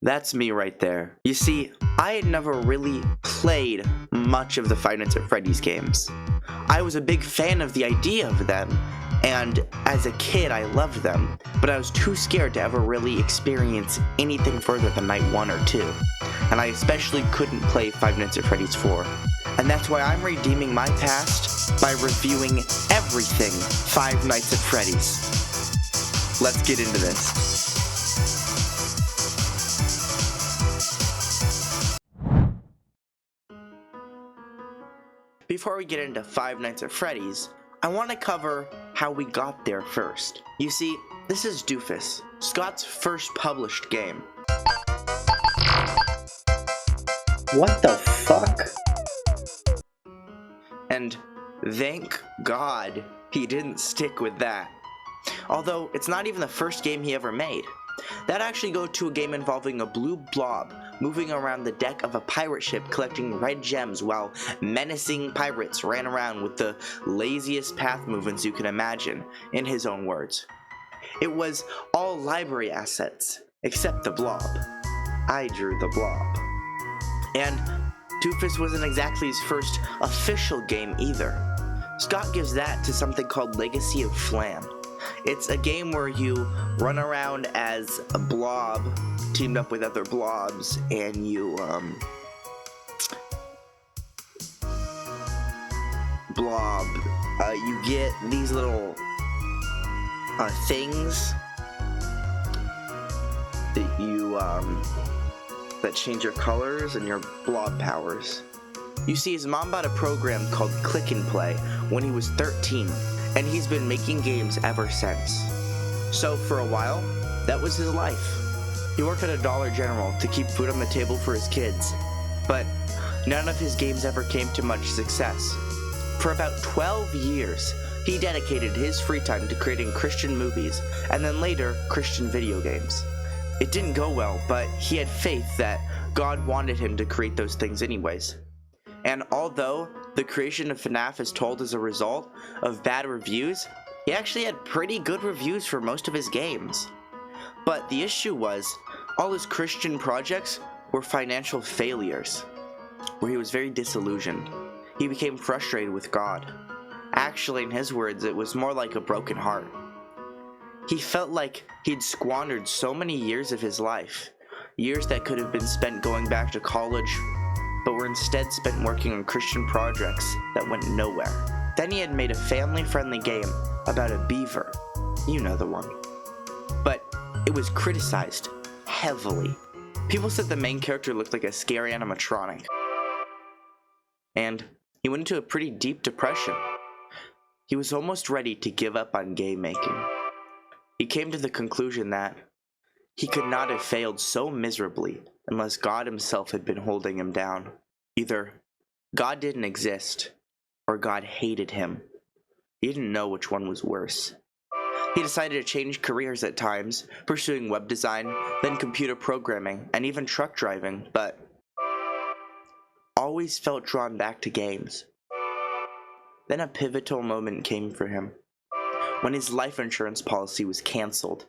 That's me right there. You see, I had never really played much of the Five Nights at Freddy's games. I was a big fan of the idea of them, and as a kid I loved them, but I was too scared to ever really experience anything further than night 1 or 2. And I especially couldn't play Five Nights at Freddy's 4. And that's why I'm redeeming my past by reviewing everything Five Nights at Freddy's. Let's get into this. Before we get into Five Nights at Freddy's, I want to cover how we got there first. You see, this is Doofus, Scott's first published game. What the fuck? And thank God he didn't stick with that. Although, it's not even the first game he ever made. That actually goes to a game involving a blue blob moving around the deck of a pirate ship collecting red gems while menacing pirates ran around with the laziest path movements you can imagine, in his own words. It was all library assets, except the blob. I drew the blob. And Doofus wasn't exactly his first official game either. Scott gives that to something called Legacy of Flam. It's a game where you run around as a blob teamed up with other blobs, and you you get these little things that you that change your colors and your blob powers. You see, his mom bought a program called Click and Play when he was 13, and he's been making games ever since. So for a while, that was his life. He worked at a Dollar General to keep food on the table for his kids, but none of his games ever came to much success. For about 12 years, he dedicated his free time to creating Christian movies, and then later, Christian video games. It didn't go well, but he had faith that God wanted him to create those things anyways. And although the creation of Fnaf is told as a result of bad reviews, he actually had pretty good reviews for most of his games. But the issue was, all his Christian projects were financial failures, where he was very disillusioned. He became frustrated with God. Actually, in his words, it was more like a broken heart. He felt like he'd squandered so many years of his life, years that could have been spent going back to college, but were instead spent working on Christian projects that went nowhere. Then he had made a family-friendly game about a beaver. You know the one. But it was criticized heavily. People said the main character looked like a scary animatronic. And he went into a pretty deep depression. He was almost ready to give up on game making. He came to the conclusion that he could not have failed so miserably unless God himself had been holding him down. Either God didn't exist, or God hated him. He didn't know which one was worse. He decided to change careers at times, pursuing web design, then computer programming, and even truck driving, but always felt drawn back to games. Then a pivotal moment came for him, when his life insurance policy was canceled.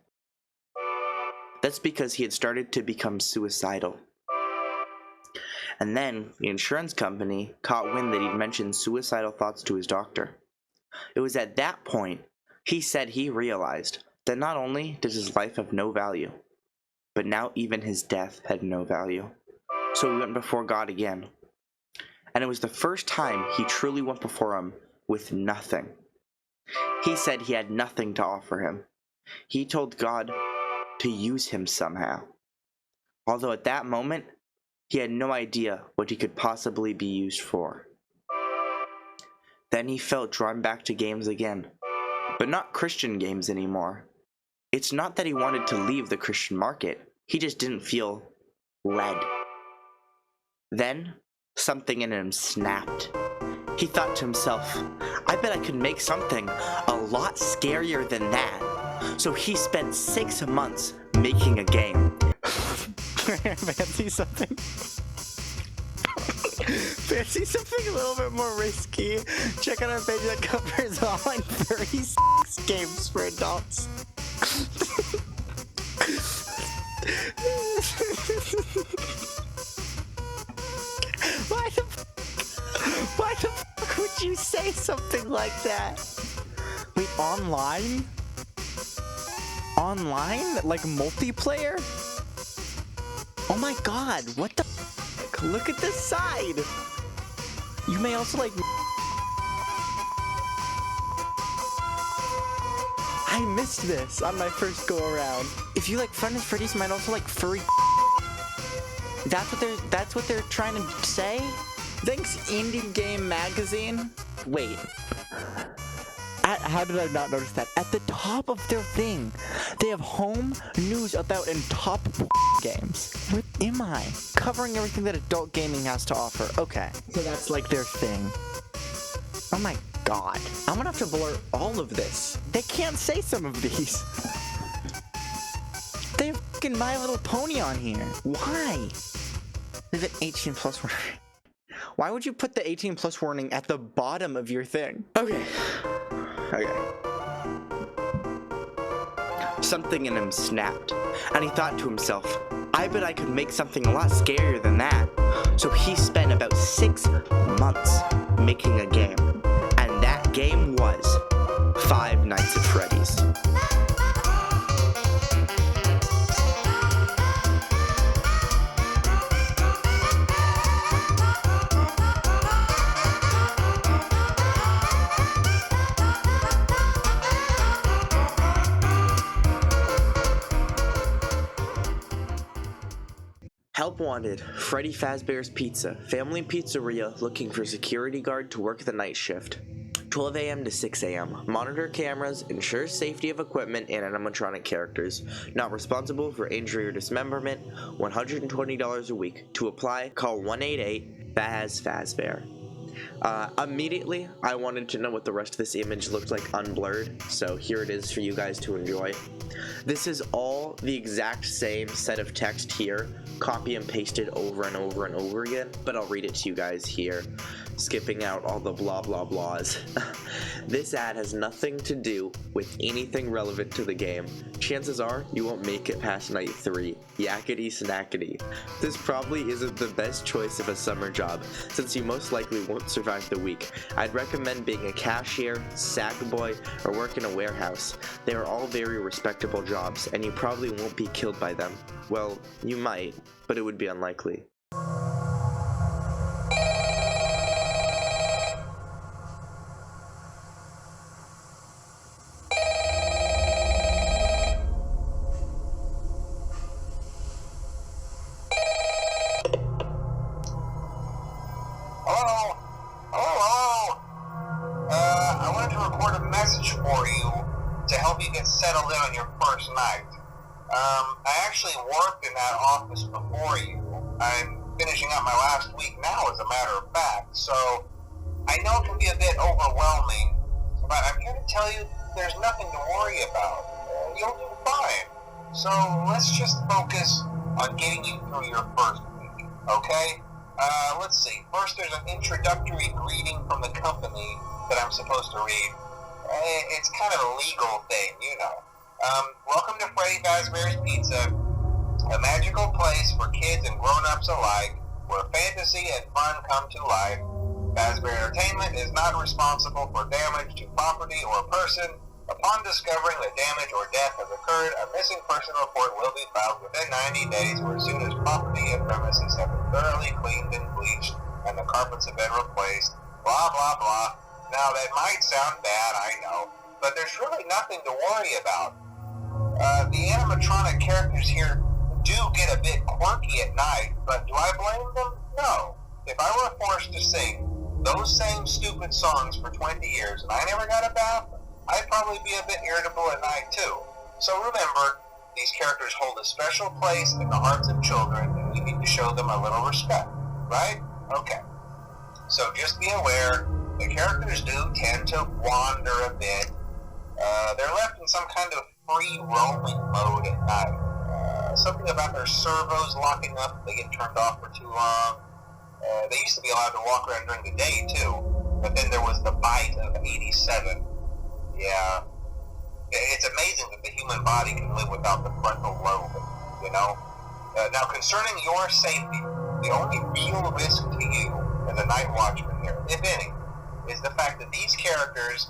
That's because he had started to become suicidal. And then the insurance company caught wind that he'd mentioned suicidal thoughts to his doctor. It was at that point he said he realized that not only did his life have no value, but now even his death had no value. So he went before God again. And it was the first time he truly went before him with nothing. He said he had nothing to offer him. He told God to use him somehow. Although at that moment, he had no idea what he could possibly be used for. Then he felt drawn back to games again, but not Christian games anymore. It's not that he wanted to leave the Christian market, he just didn't feel led. Then, something in him snapped. He thought to himself, I bet I could make something a lot scarier than that. So he spent 6 months making a game. Fancy something? Fancy something a little bit more risky? Check out our page that covers online 36 games for adults. Why the fuck would you say something like that? Wait, online? Online? Like multiplayer? Oh my god, what the fuck? Look at this side! You may also like... I missed this on my first go around. If you like Fun and Freddy's, you might also like furry. That's what they're trying to say? Thanks, Indie Game Magazine. Wait. How did I not notice that? At the top of their thing, they have home news about and top games. Where am I? Covering everything that adult gaming has to offer. Okay. So that's like their thing. Oh my god. I'm gonna have to blur all of this. They can't say some of these. They have fucking My Little Pony on here. Why? There's an 18 plus warning. Why would you put the 18 plus warning at the bottom of your thing? Okay. Something in him snapped, and he thought to himself, I bet I could make something a lot scarier than that. So he spent about 6 months making a game, and that game was Five Nights at Freddy's. Help wanted, Freddy Fazbear's Pizza, family pizzeria looking for security guard to work the night shift. 12 a.m. to 6 a.m. Monitor cameras, ensure safety of equipment and animatronic characters. Not responsible for injury or dismemberment. $120 a week. To apply, call 188-FAZBEAR. Immediately, I wanted to know what the rest of this image looked like unblurred, so here it is for you guys to enjoy. This is all the exact same set of text here, copy and pasted over and over and over again, but I'll read it to you guys here, skipping out all the blah blah blahs. This ad has nothing to do with anything relevant to the game. Chances are you won't make it past night 3. Yakety snackety. This probably isn't the best choice of a summer job, since you most likely won't survive the week. I'd recommend being a cashier, sack boy, or work in a warehouse. They are all very respectable jobs, and you probably won't be killed by them. Well, you might, but it would be unlikely. I wanted to record a message for you to help you get settled in on your first night. I actually worked in that office before you. I'm finishing up my last week now, as a matter of fact, so I know it can be a bit overwhelming, but I'm here to tell you there's nothing to worry about. You'll do fine. So let's just focus on getting you through your first week, okay? Let's see. First, there's an introductory greeting from the company that I'm supposed to read. It's kind of a legal thing, you know. Welcome to Freddy Fazbear's Pizza, a magical place for kids and grown-ups alike, where fantasy and fun come to life. Fazbear Entertainment is not responsible for damage to property or person. Upon discovering that damage or death has occurred, a missing person report will be filed within 90 days or as soon as property and premises have been thoroughly cleaned and bleached and the carpets have been replaced. Blah, blah, blah. Now, that might sound bad, I know, but there's really nothing to worry about. The animatronic characters here do get a bit quirky at night, but do I blame them? No. If I were forced to sing those same stupid songs for 20 years and I never got a bath, I'd probably be a bit irritable at night too. So remember, these characters hold a special place in the hearts of children and we need to show them a little respect, right? Okay. So just be aware, the characters do tend to wander a bit. They're left in some kind of free roaming mode at night. Something about their servos locking up if they get turned off for too long. They used to be allowed to walk around during the day too, but then there was the bite of 87. Yeah. It's amazing that the human body can live without the frontal lobe, you know? Now, concerning your safety, the only real risk to you as a night watchman here, if any, is the fact that these characters,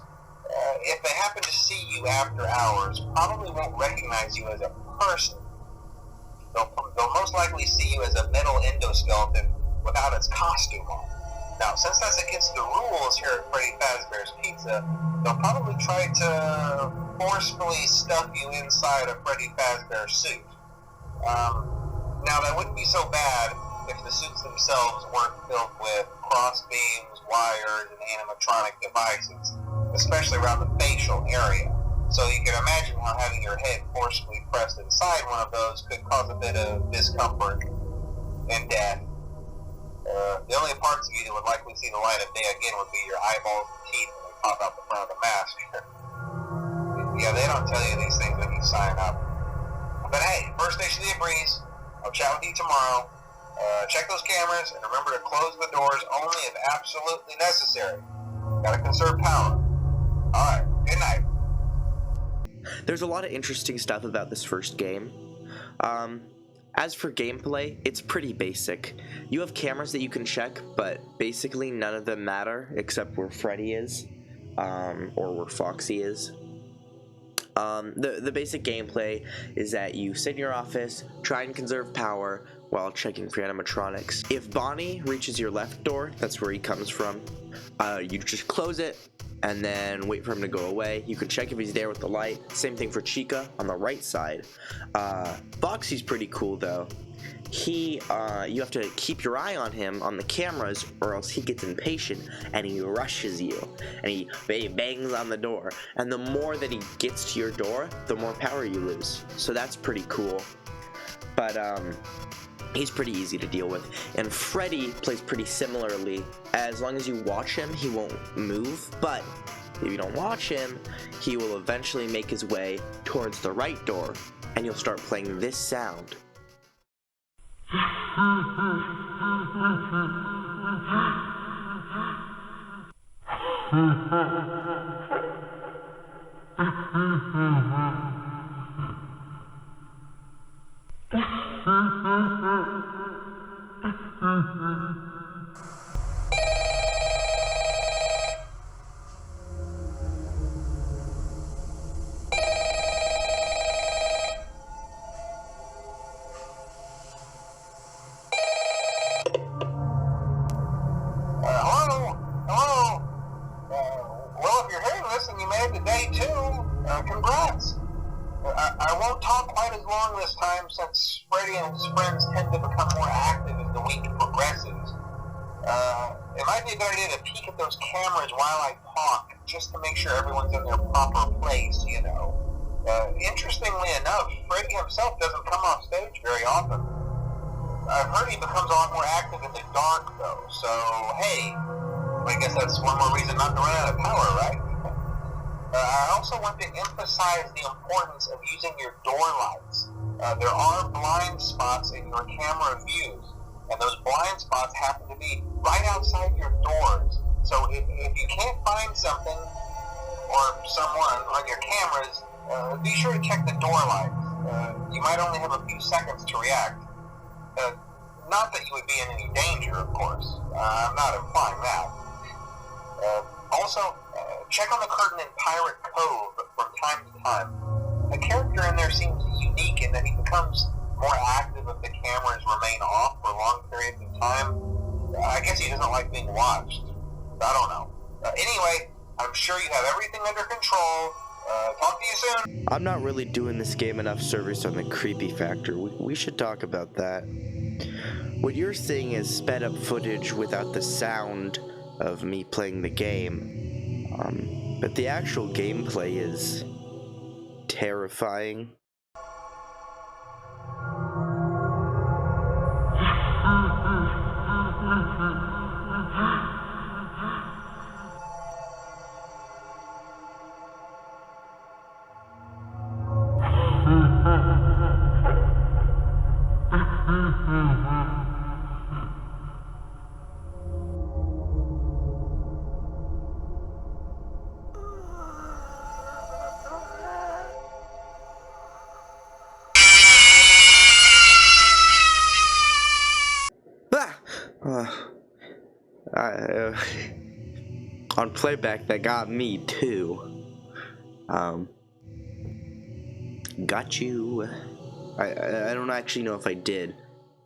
if they happen to see you after hours, probably won't recognize you as a person. They'll most likely see you as a metal endoskeleton without its costume on. Now, since that's against the rules here at Freddy Fazbear's Pizza, they'll probably try to forcefully stuff you inside a Freddy Fazbear suit. Now, that wouldn't be so bad if the suits themselves weren't filled with cross beams, wires, and animatronic devices, especially around the facial area. So you can imagine how having your head forcefully pressed inside one of those could cause a bit of discomfort and death. The only parts of you that would likely see the light of day again would be your eyeballs and teeth when they pop out the front of the mask. Yeah, they don't tell you these things when you sign up. But hey, first station of the breeze. I'll chat with you tomorrow. Check those cameras and remember to close the doors only if absolutely necessary. Gotta conserve power. Alright, good night. There's a lot of interesting stuff about this first game. As for gameplay, it's pretty basic. You have cameras that you can check, but basically none of them matter except where Freddy is, or where Foxy is. The basic gameplay is that you sit in your office, try and conserve power while checking for animatronics. If Bonnie reaches your left door, that's where he comes from, you just close it and then wait for him to go away. You can check if he's there with the light. Same thing for Chica on the right side. Foxy's pretty cool though. You have to keep your eye on him on the cameras or else he gets impatient and he rushes you and he bangs on the door, and the more that he gets to your door, the more power you lose. So that's pretty cool, but he's pretty easy to deal with. And Freddy plays pretty similarly. As long as you watch him, he won't move, but if you don't watch him, he will eventually make his way towards the right door and you'll start playing this sound. Well, if you're hearing this and you made it to day 2, congrats. I won't talk quite as long this time since Freddy and his friends tend to become more active as the week progresses. It might be a good idea to peek at those cameras while I talk, just to make sure everyone's in their proper place, you know. Interestingly enough, Freddy himself doesn't come off stage very often. I've heard he becomes a lot more active in the dark, though, so hey, I guess that's one more reason not to run out of power, right? I also want to emphasize the importance of using your door lights. There are blind spots in your camera views, and those blind spots happen to be right outside your doors. So if you can't find something or someone on your cameras, be sure to check the door lights. You might only have a few seconds to react. Not that you would be in any danger, of course. I'm not implying that. Also, check on the curtain in Pirate Cove from time to time. The character in there seems unique in that he becomes more active if the cameras remain off for long periods of time. I guess he doesn't like being watched. I don't know. Anyway, I'm sure you have everything under control. Talk to you soon. I'm not really doing this game enough service on the creepy factor. We should talk about that. What you're seeing is sped up footage without the sound of me playing the game. But the actual gameplay is terrifying. On playback, that got me too. Got you. I don't actually know if I did.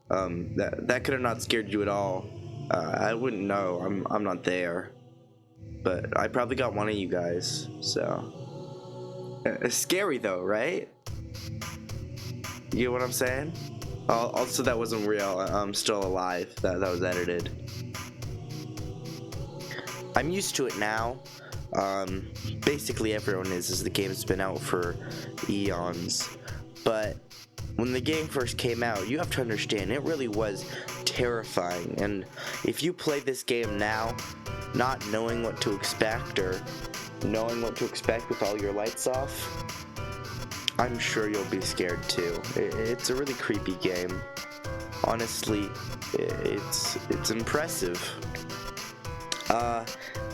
That could have not scared you at all. I wouldn't know. I'm not there. But I probably got one of you guys. So it's scary though, right? You get what I'm saying? Also, that wasn't real. I'm still alive. That was edited. I'm used to it now. Basically everyone is, as the game's been out for eons. But when the game first came out, you have to understand, it really was terrifying. And if you play this game now, not knowing what to expect, or knowing what to expect with all your lights off, I'm sure you'll be scared too. It's a really creepy game. Honestly, it's impressive.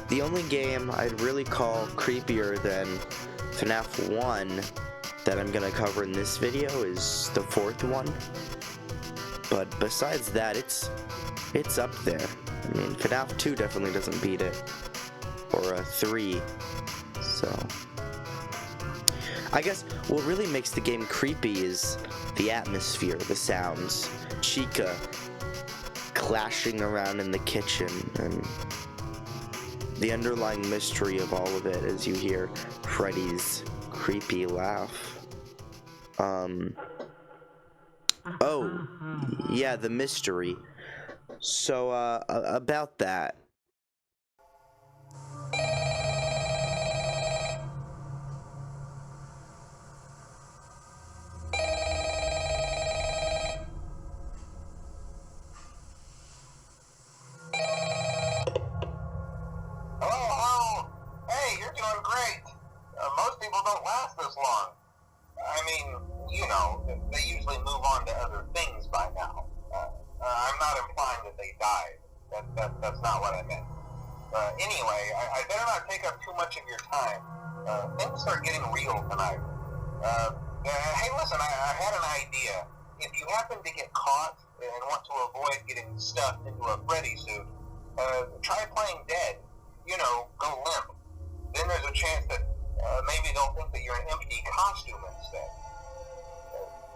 The only game I'd really call creepier than Fnaf 1 that I'm gonna cover in this video is the 4th one. But besides that, it's up there. I mean, Fnaf 2 definitely doesn't beat it. Or 3. So I guess what really makes the game creepy is the atmosphere, the sounds. Chica clashing around in the kitchen, and the underlying mystery of all of it as you hear Freddy's creepy laugh. Oh, yeah, the mystery. So, about that. Hello. Hey, you're doing great. Most people don't last this long. I mean, you know, they usually move on to other things by now. I'm not implying that they died. That's not what I meant. Anyway, I better not take up too much of your time. Things are getting real tonight. Hey, listen, I had an idea. If you happen to get caught and want to avoid getting stuffed into a Freddy suit, try playing dead. You know, go limp. Then there's a chance that maybe they'll think that you're an empty costume instead.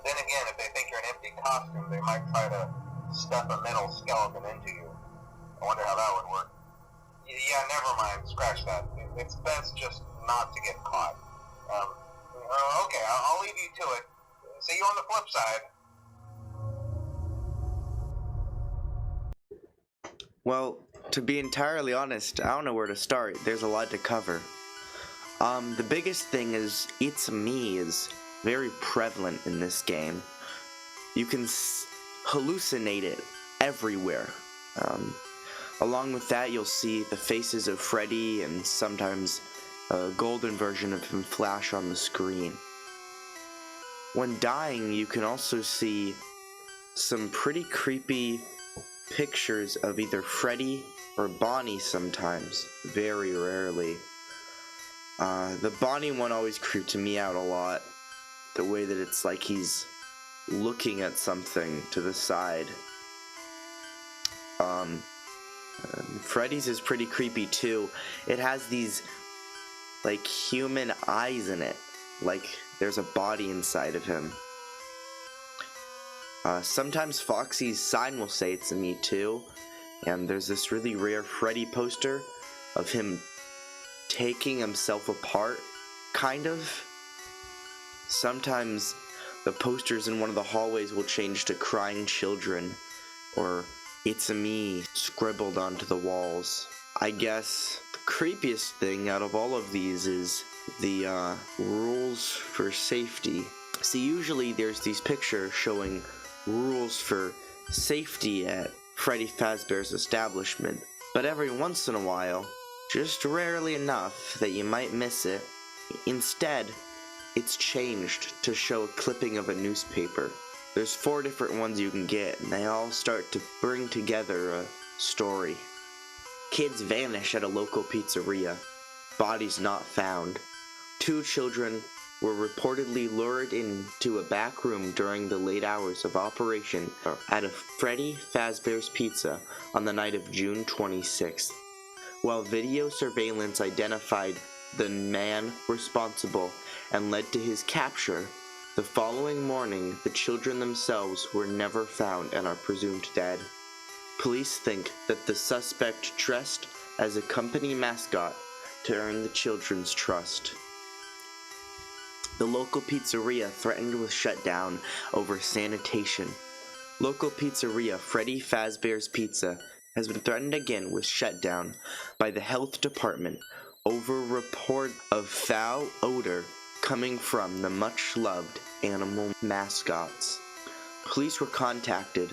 Then again, if they think you're an empty costume, they might try to stuff a metal skeleton into you. I wonder how that would work. Yeah, never mind. Scratch that. It's best just not to get caught. Okay, I'll leave you to it. See you on the flip side. Well, to be entirely honest, I don't know where to start. There's a lot to cover. The biggest thing is, It's Me is very prevalent in this game. You can hallucinate it everywhere. Along with that, you'll see the faces of Freddy and sometimes a golden version of him flash on the screen. When dying, you can also see some pretty creepy pictures of either Freddy or Bonnie sometimes, very rarely. The Bonnie one always creeped me out a lot. The way that it's like he's looking at something to the side. Freddy's is pretty creepy too. It has these like human eyes in it, like there's a body inside of him. Sometimes Foxy's sign will say it's me too, and there's this really rare Freddy poster of him taking himself apart, kind of. Sometimes the posters in one of the hallways will change to crying children, or "It's a me" scribbled onto the walls. I guess the creepiest thing out of all of these is the rules for safety. See, usually there's these pictures showing rules for safety at Freddy Fazbear's establishment, but every once in a while, just rarely enough that you might miss it, instead, it's changed to show a clipping of a newspaper. There's 4 different ones you can get, and they all start to bring together a story. Kids vanish at a local pizzeria. Bodies not found. 2 children were reportedly lured into a back room during the late hours of operation at a Freddy Fazbear's Pizza on the night of June 26th. While video surveillance identified the man responsible and led to his capture, the following morning the children themselves were never found and are presumed dead. Police think that the suspect dressed as a company mascot to earn the children's trust. The local pizzeria threatened with shutdown over sanitation. Local pizzeria Freddy Fazbear's Pizza has been threatened again with shutdown by the health department over report of foul odor coming from the much-loved animal mascots. Police were contacted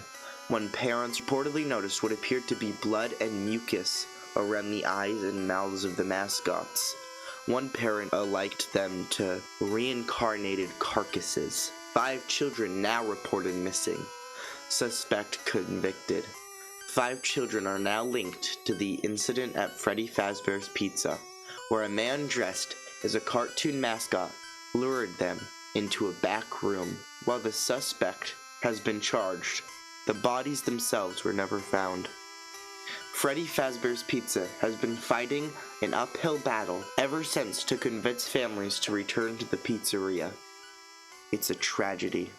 when parents reportedly noticed what appeared to be blood and mucus around the eyes and mouths of the mascots. One parent likened them to reincarnated carcasses. 5 children now reported missing. Suspect convicted. 5 children are now linked to the incident at Freddy Fazbear's Pizza, where a man dressed as a cartoon mascot lured them into a back room. While the suspect has been charged, the bodies themselves were never found. Freddy Fazbear's Pizza has been fighting an uphill battle ever since to convince families to return to the pizzeria. It's a tragedy.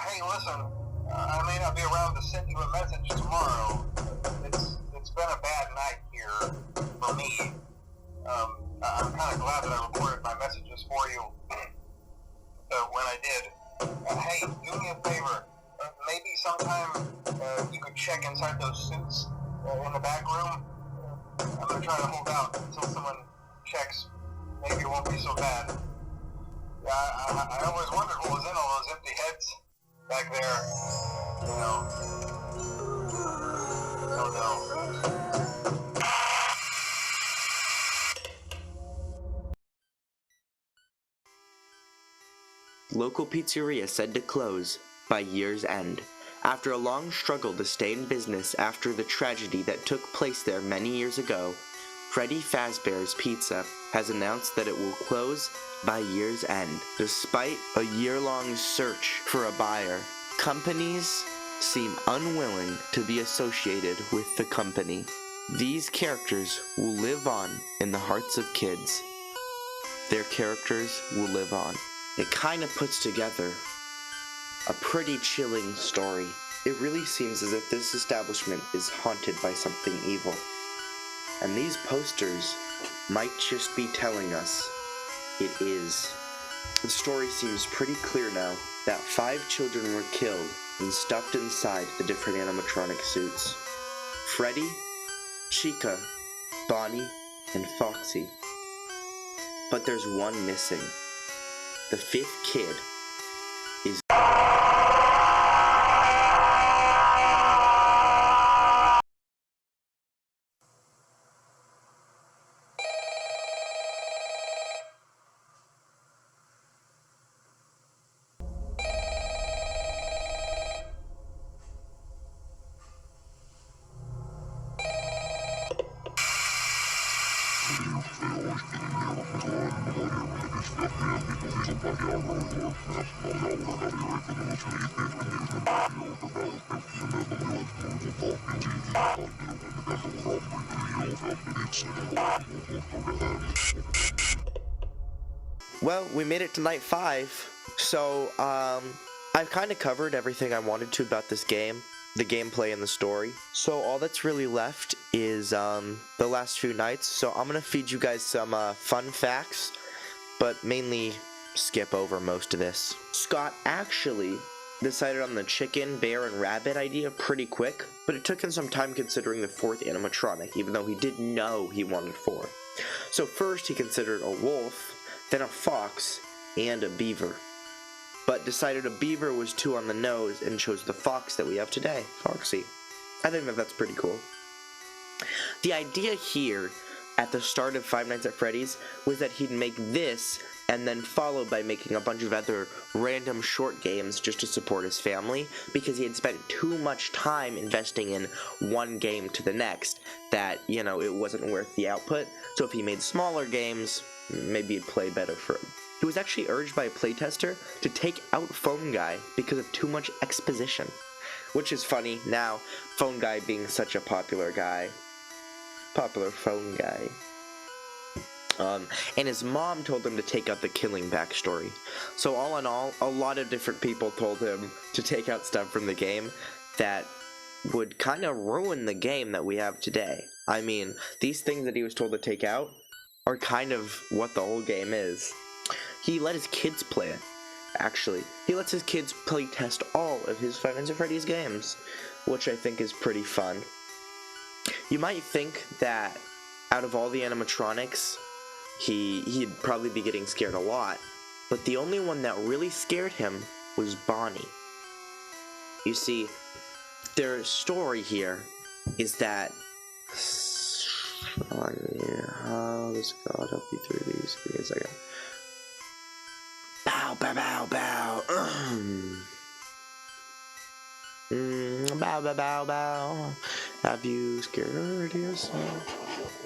Hey, listen, I may not be around to send you a message tomorrow. It's been a bad night here for me. I'm kind of glad that I recorded my messages for you when I did. Hey, do me a favor. Maybe sometime you could check inside those suits in the back room. I'm going to try to hold out until someone checks. Maybe it won't be so bad. Yeah, I always wondered what was in all those empty heads back there. You know. Oh no. Local pizzeria said to close by year's end. After a long struggle to stay in business after the tragedy that took place there many years ago, Freddy Fazbear's Pizza has announced that it will close by year's end. Despite a year-long search for a buyer, companies seem unwilling to be associated with the company. These characters will live on in the hearts of kids. Their characters will live on. It kind of puts together a pretty chilling story. It really seems as if this establishment is haunted by something evil. And these posters might just be telling us it is. The story seems pretty clear now that 5 children were killed and stuffed inside the different animatronic suits. Freddy, Chica, Bonnie, and Foxy. But there's one missing. The 5th kid is... Well, we made it to night 5, so, I've kind of covered everything I wanted to about this game, the gameplay and the story. So all that's really left is, the last few nights, so I'm gonna feed you guys some, fun facts, but mainly skip over most of this. Scott actually decided on the chicken, bear, and rabbit idea pretty quick, but it took him some time considering the 4th animatronic, even though he didn't know he wanted 4. So first he considered a wolf, then a fox, and a beaver. but decided a beaver was too on the nose and chose the fox that we have today, Foxy. I think that that's pretty cool. The idea here at the start of Five Nights at Freddy's was that he'd make this and then followed by making a bunch of other random short games just to support his family, because he had spent too much time investing in one game to the next that, you know, it wasn't worth the output. So if he made smaller games, maybe it'd play better for him. He was actually urged by a playtester to take out Phone Guy because of too much exposition, which is funny now, Phone Guy being such a popular guy. Popular phone guy. And his mom told him to take out the killing backstory. So all in all, a lot of different people told him to take out stuff from the game that would kind of ruin the game that we have today. I mean, these things that he was told to take out are kind of what the whole game is. He let his kids play it, actually. He lets his kids play test all of his Five Nights at Freddy's games, which I think is pretty fun. You might think that out of all the animatronics, he'd probably be getting scared a lot, but the only one that really scared him was Bonnie. You see, their story here is that... How does God help you through these? Give me a second. Bow, bow, bow, bow. Bow, bow, bow, bow. Have you scared yourself?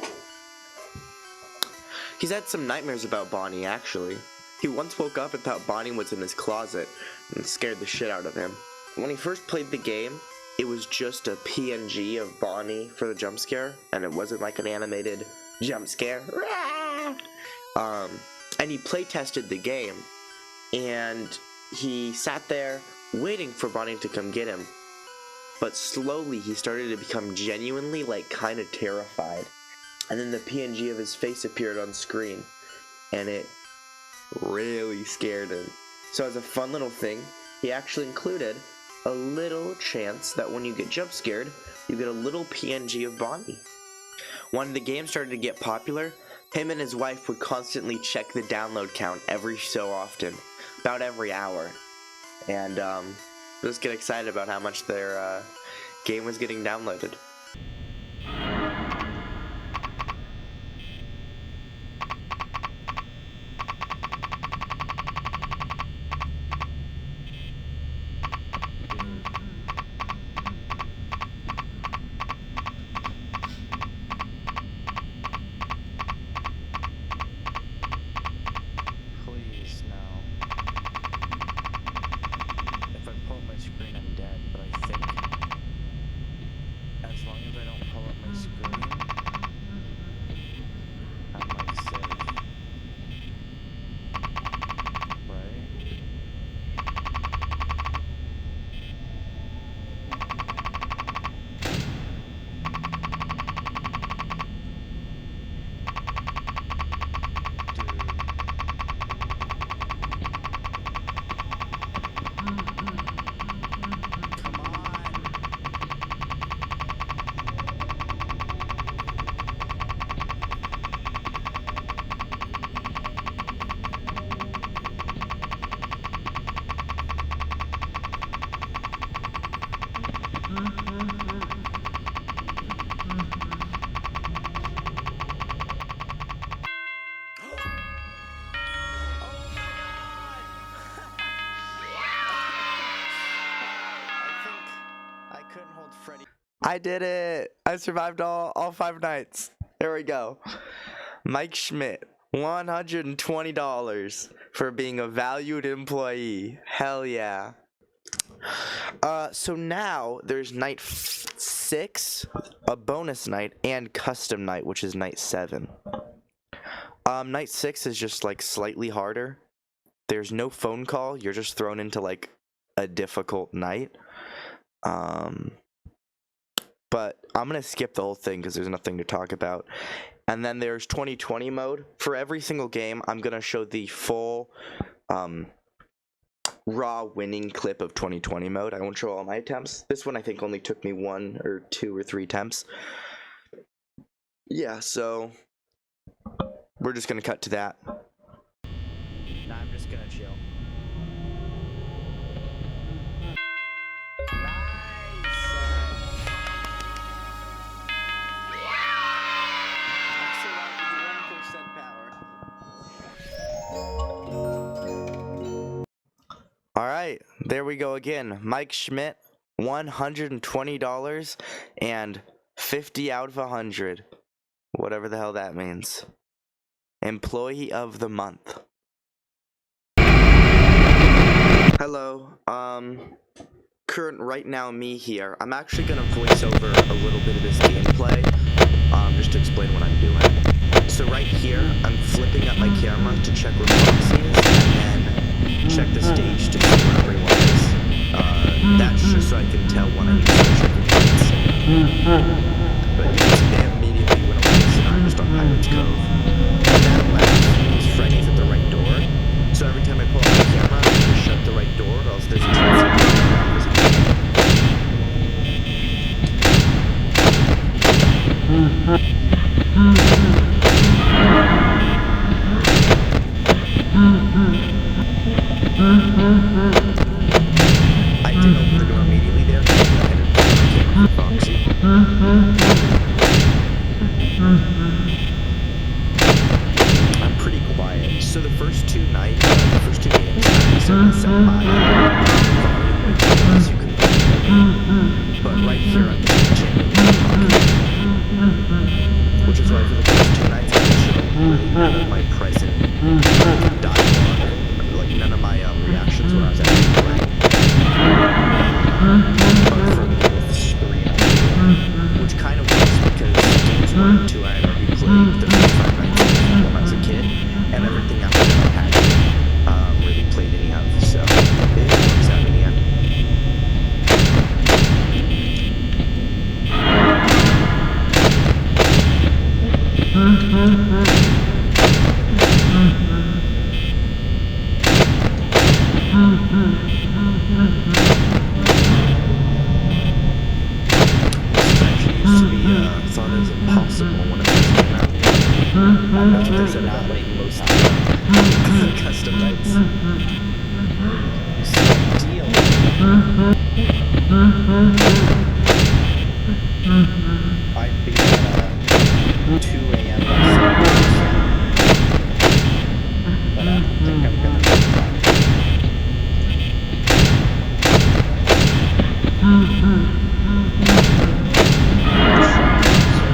He's had some nightmares about Bonnie, actually. He once woke up and thought Bonnie was in his closet and scared the shit out of him. When he first played the game, it was just a PNG of Bonnie for the jump scare, and it wasn't like an animated jump scare. And he play tested the game, and he sat there waiting for Bonnie to come get him. But slowly he started to become genuinely, like, kind of terrified. And then the PNG of his face appeared on screen, and it really scared him. So as a fun little thing, he actually included a little chance that when you get jump scared, you get a little PNG of Bonnie. When the game started to get popular, him and his wife would constantly check the download count every so often, about every hour. And just get excited about how much their game was getting downloaded. Please, no. If I pull up my screen, I'm dead, but I think as long as I don't pull up my screen, I'm like safe. Right? Come on. I couldn't hold Freddy. I did it! I survived all 5 nights. There we go. Mike Schmidt, $120 for being a valued employee. Hell yeah. So now there's night 6, a bonus night, and custom night, which is night 7. Night 6 is just like slightly harder. There's no phone call. You're just thrown into like a difficult night. But I'm gonna skip the whole thing because there's nothing to talk about. And then there's 2020 mode. For every single game, I'm gonna show the full raw winning clip of 2020 mode. I won't show all my attempts. This one I think only took me 1 or 2 or 3 attempts. Yeah, so we're just gonna cut to that. Nah, I'm just gonna chill. Alright, there we go again. Mike Schmidt, $120 and 50 out of 100. Whatever the hell that means. Employee of the month. Hello, current right now me here. I'm actually gonna voice over a little bit of this gameplay, just to explain what I'm doing. So right here, I'm flipping up my camera to check where Foxy is, and then check the stage to see where everyone is. That's just so I can tell when I need to check the points. But you can see they immediately went away, so I'm just on Pirate's Cove. And that left means Freddy's at the right door. So every time I pull out my camera, I just shut the right door, or else there's a chance that I did open the door immediately there, so I had to pull my camera for Foxy. I'm pretty quiet. So the first two games, I set my volume way down so you couldn't hear me. But right here, I'm just genuinely talking. Which is why for the first two nights, I showed really none of my present dialogue, like none of my reactions when I was actually playing. But for games 3 and 4, which kind of works because games 1 and 2 I had already played the first 5 nights when I was a kid, and everything after that I hadn't really played any of, so it works out in the end. This actually used to be thought as impossible when it first came out. That's what they said about like most custom nights. Sweet deal. I'd be at 2 a.m. But I think I'm gonna make that.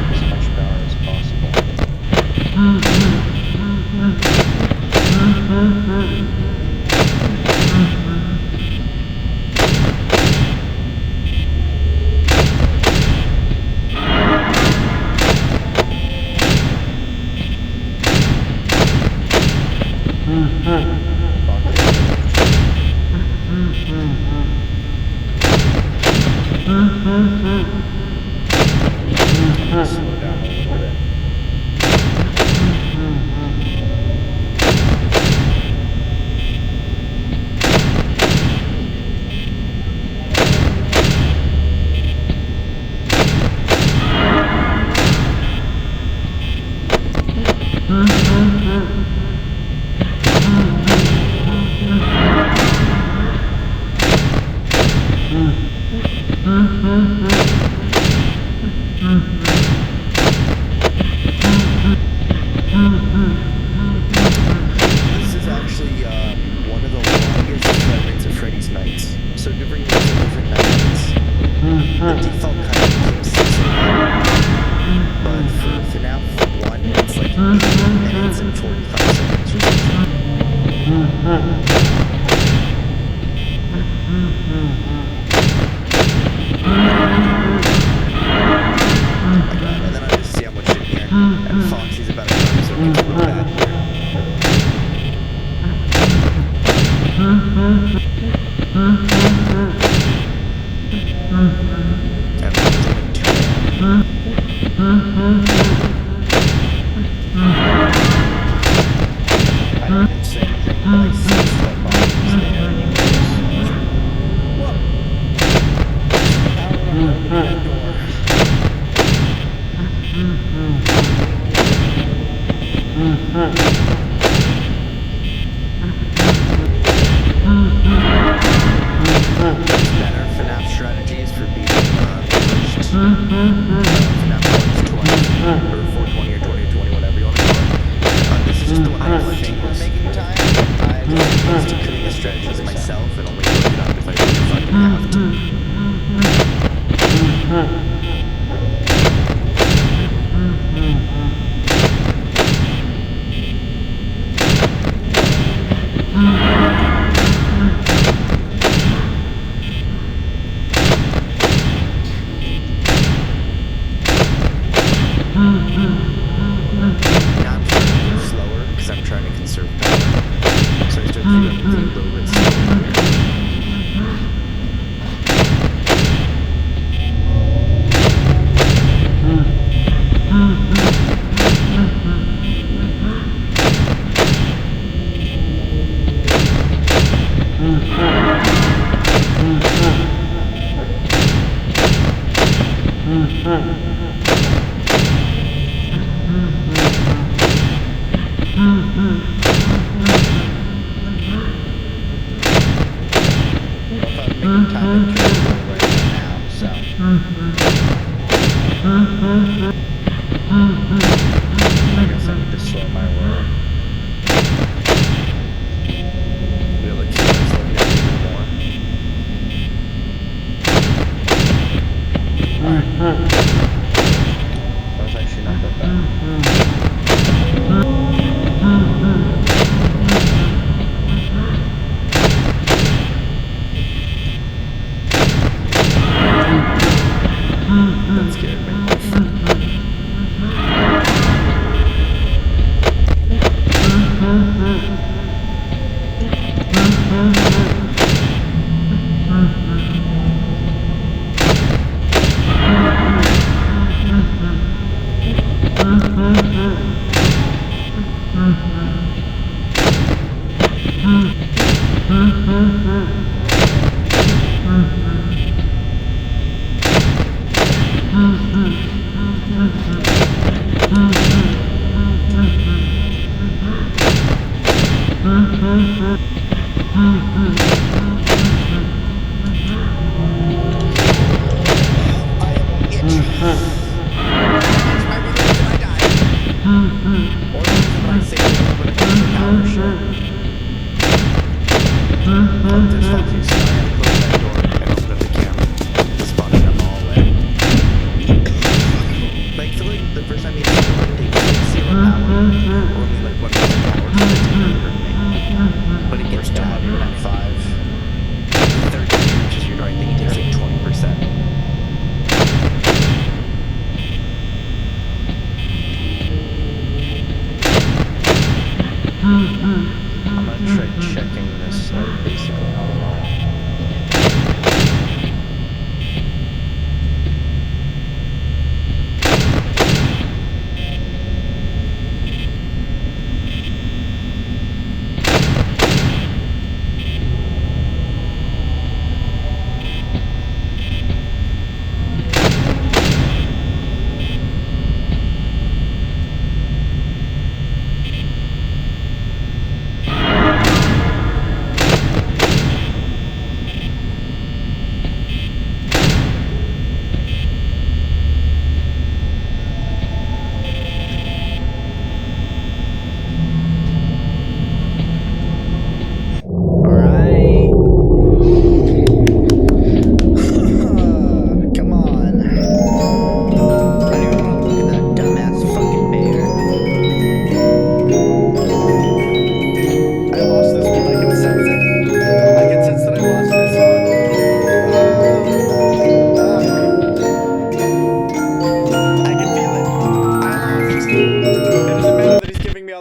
As much power as possible. Slow down a little bit. This is actually one of the longest segments of Freddy's Nights. So different games have different nights. The default kind of became 6 a.m. But for Fnaf 1, it's like 8 minutes and 45 seconds or something. Like that. And then I just see how much shit here. And Foxy's about to come, so it gets real bad here. And then it's like 2 a.m. I didn't even say anything, but I see that Foxy's there and he goes, whoa! How do I open that door? Better Fnaf strategies for beating first Fnaf 1's 20, or 420 or 2020, whatever you want to call it. This is just the one I think we're making time. I was used to creating strategies myself and only look it up if I really fucking have to. I'm trying to conserve power, so I start to do everything a little bit slower.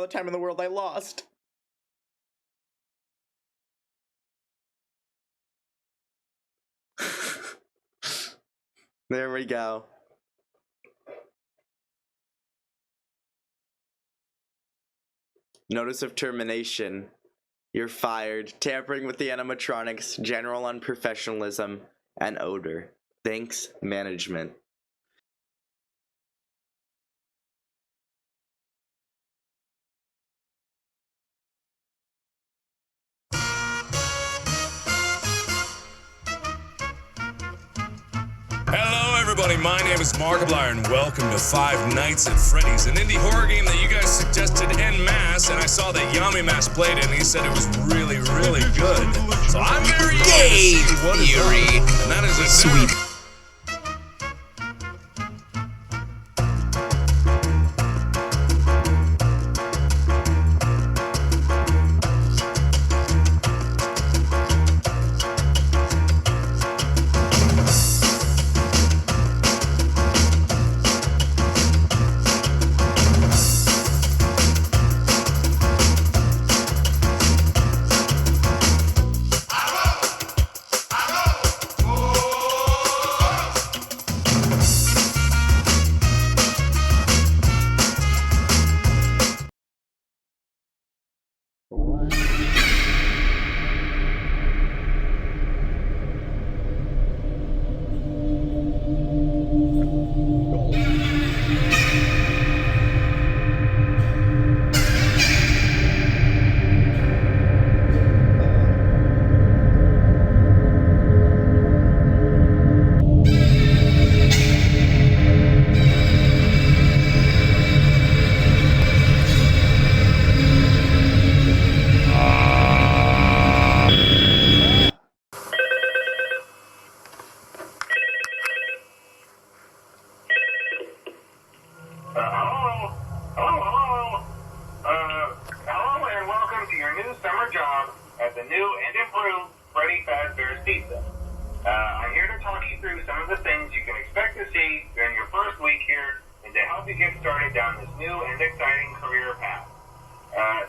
Time in the world I lost. There we go. Notice of termination. You're fired. Tampering with the animatronics, general unprofessionalism, and odor. Thanks, management. Hello, everybody. Hey, my name is Markiplier, and welcome to Five Nights at Freddy's, an indie horror game that you guys suggested en masse, and I saw that Yami Mass played it, and he said it was really, really good. So I'm very eager to see what is up, and that is a sweet. Hello and welcome to your new summer job at the new and improved Freddy Fazbear's Pizza. I'm here to talk you through some of the things you can expect to see during your first week here and to help you get started down this new and exciting career path.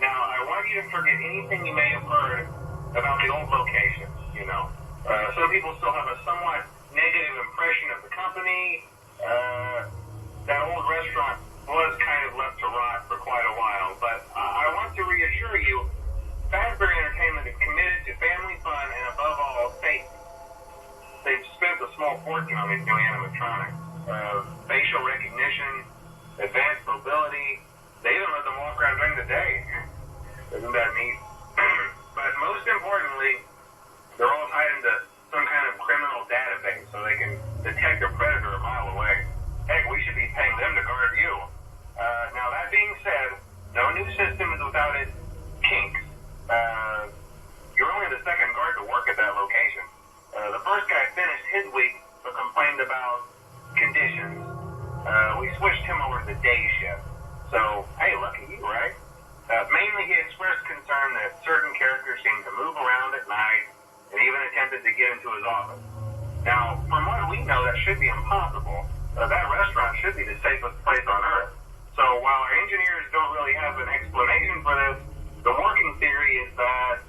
Now, I want you to forget anything you may have heard about the old location, you know. Some people still have a somewhat negative impression of the company. That old restaurant was kind of left to rot for quite a while, but I want to reassure you, Fazbear Entertainment is committed to family fun and above all, safety. They've spent a small fortune on these new animatronics. Facial recognition, advanced mobility, they even let them walk around during the day. Isn't that neat? But most importantly, they're all tied into some kind of criminal database so they can detect a predator a mile away. Heck, we should be paying them to guard you. Now, that being said, no new system is without its kinks. You're only the second guard to work at that location. The first guy finished his week but complained about conditions. We switched him over to the day shift. So, hey, lucky you, right? Mainly he expressed concern that certain characters seemed to move around at night and even attempted to get into his office. Now, from what we know, that should be impossible. That restaurant should be the safest place on Earth. So while our engineers don't really have an explanation for this, the working theory is that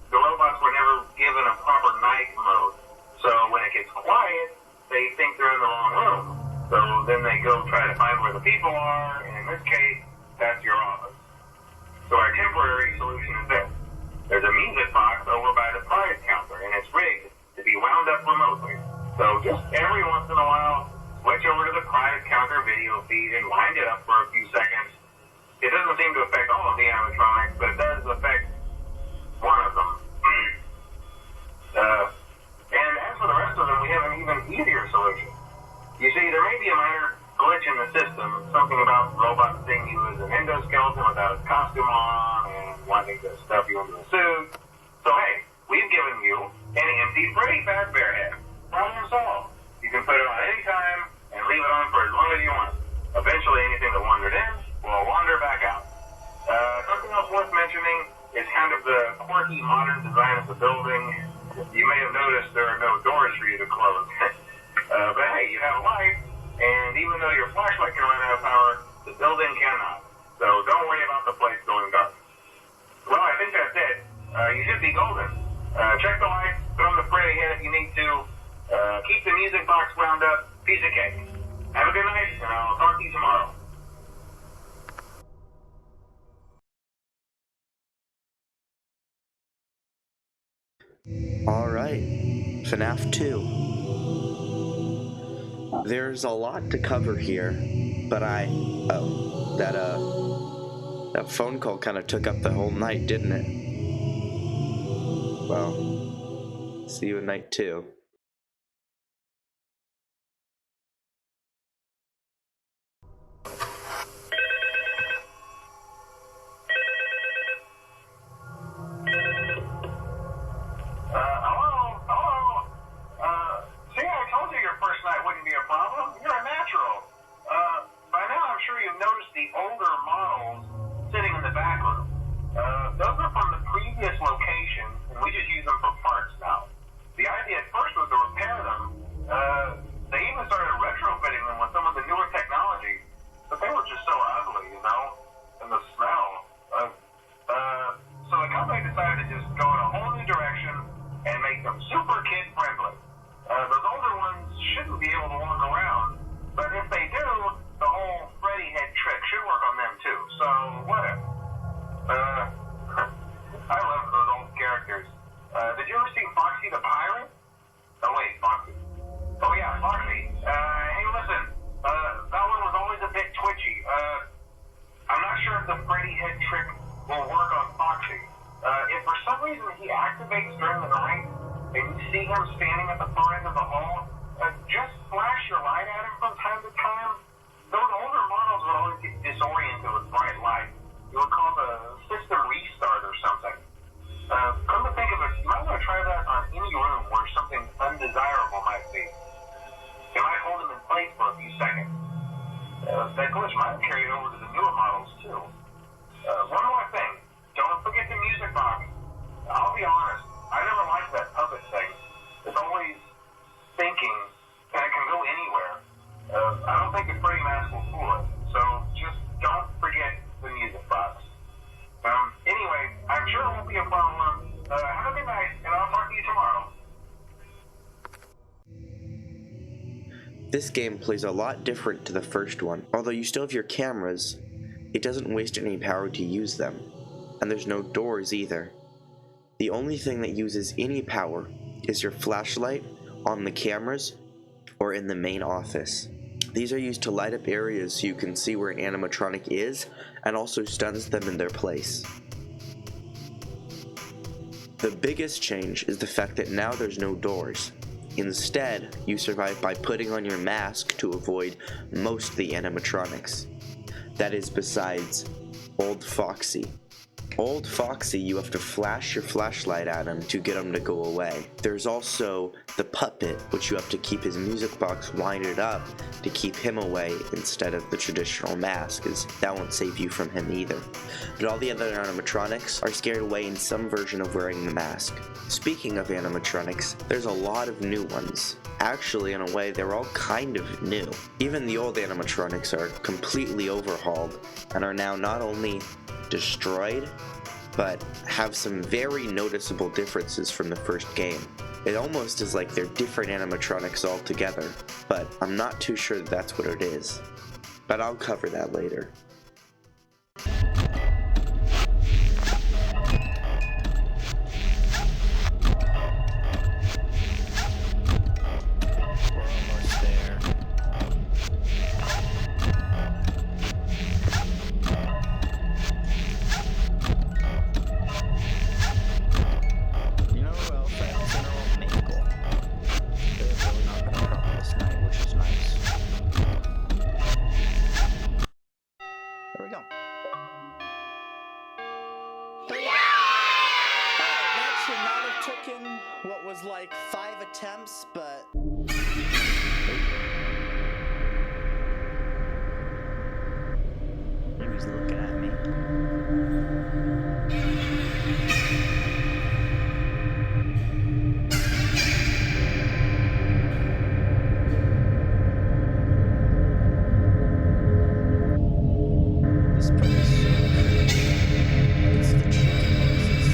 the robots were never given a proper night mode. So when it gets quiet, they think they're in the wrong room. So then they go try to find where the people are, and in this case, that's your office. So our temporary solution is this. There's a music box over by the prize counter, and it's rigged to be wound up remotely. So just every once in a while, switch over to the prize counter video feed and wind it up for a few seconds. It doesn't seem to affect all of the animatronics, but it does affect one of them. And as for the rest of them, we have an even easier solution. You see, there may be a minor glitch in the system, something about robots seeing you as an endoskeleton without a costume on and wanting to stuff you into a suit. So hey, we've given you an empty Freddy Fazbear head. Problem solved. You can put it on any time and leave it on for as long as you want. Eventually, anything that wandered in will wander back out. Something else worth mentioning is kind of the quirky modern design of the building. You may have noticed there are no doors for you to close. But hey, you have a light, and even though your flashlight can run out of power, the building cannot. So don't worry about the place going dark. Well, I think that's it. You should be golden. Check the lights, put on the Freddy head if you need to. Keep the music box wound up. Piece of cake. Have a good night, and I'll talk to you tomorrow. Alright, Fnaf 2. There's a lot to cover here, but that phone call kind of took up the whole night, didn't it? Well, see you in night 2. previous locations, and we just use them for parts now. The idea at first was to repair them. They even started retrofitting them with some of the newer technology, but they were just so ugly, you know, and the smell. So the company decided to just go in a whole new direction and make them super kid-friendly. Those older ones shouldn't be able to walk around, but if they do, the whole Freddy head trick should work on them too, so whatever. I love those old characters. Did you ever see Foxy the Pirate? Oh wait, Foxy. Oh yeah, Foxy. Hey listen, that one was always a bit twitchy. I'm not sure if the Freddy head trick will work on Foxy. If for some reason he activates during the night, and you see him standing at the far end of the hall, just flash your light at him from time to time. Those older models would always get disoriented with bright light. You would call the system restart or something. Come to think of it, you might want to try that on any room where something undesirable might be. You might hold him in place for a few seconds. That glitch might carry it over to the newer models too. One more thing. Don't forget the music box. I'll be honest, I never liked that puppet thing. It's always thinking that it can go anywhere. I don't think the Freddy mask will fool it, so just don't forget the music box. Anyway, I'm sure it won't be a problem. Have a good night, and I'll talk to you tomorrow. This game plays a lot different to the first one. Although you still have your cameras, it doesn't waste any power to use them. And there's no doors either. The only thing that uses any power is your flashlight on the cameras or in the main office. These are used to light up areas so you can see where an animatronic is and also stuns them in their place. The biggest change is the fact that now there's no doors. Instead, you survive by putting on your mask to avoid most of the animatronics. That is besides Old Foxy. Old Foxy, you have to flash your flashlight at him to get him to go away. There's also the puppet, which you have to keep his music box winded up to keep him away instead of the traditional mask, as that won't save you from him either. But all the other animatronics are scared away in some version of wearing the mask. Speaking of animatronics, there's a lot of new ones. Actually, in a way, they're all kind of new. Even the old animatronics are completely overhauled and are now not only destroyed, but have some very noticeable differences from the first game. It almost is like they're different animatronics altogether, but I'm not too sure that that's what it is. But I'll cover that later. What was like 5 attempts, but he was looking at me. This place is so good. It's the chicken Moses.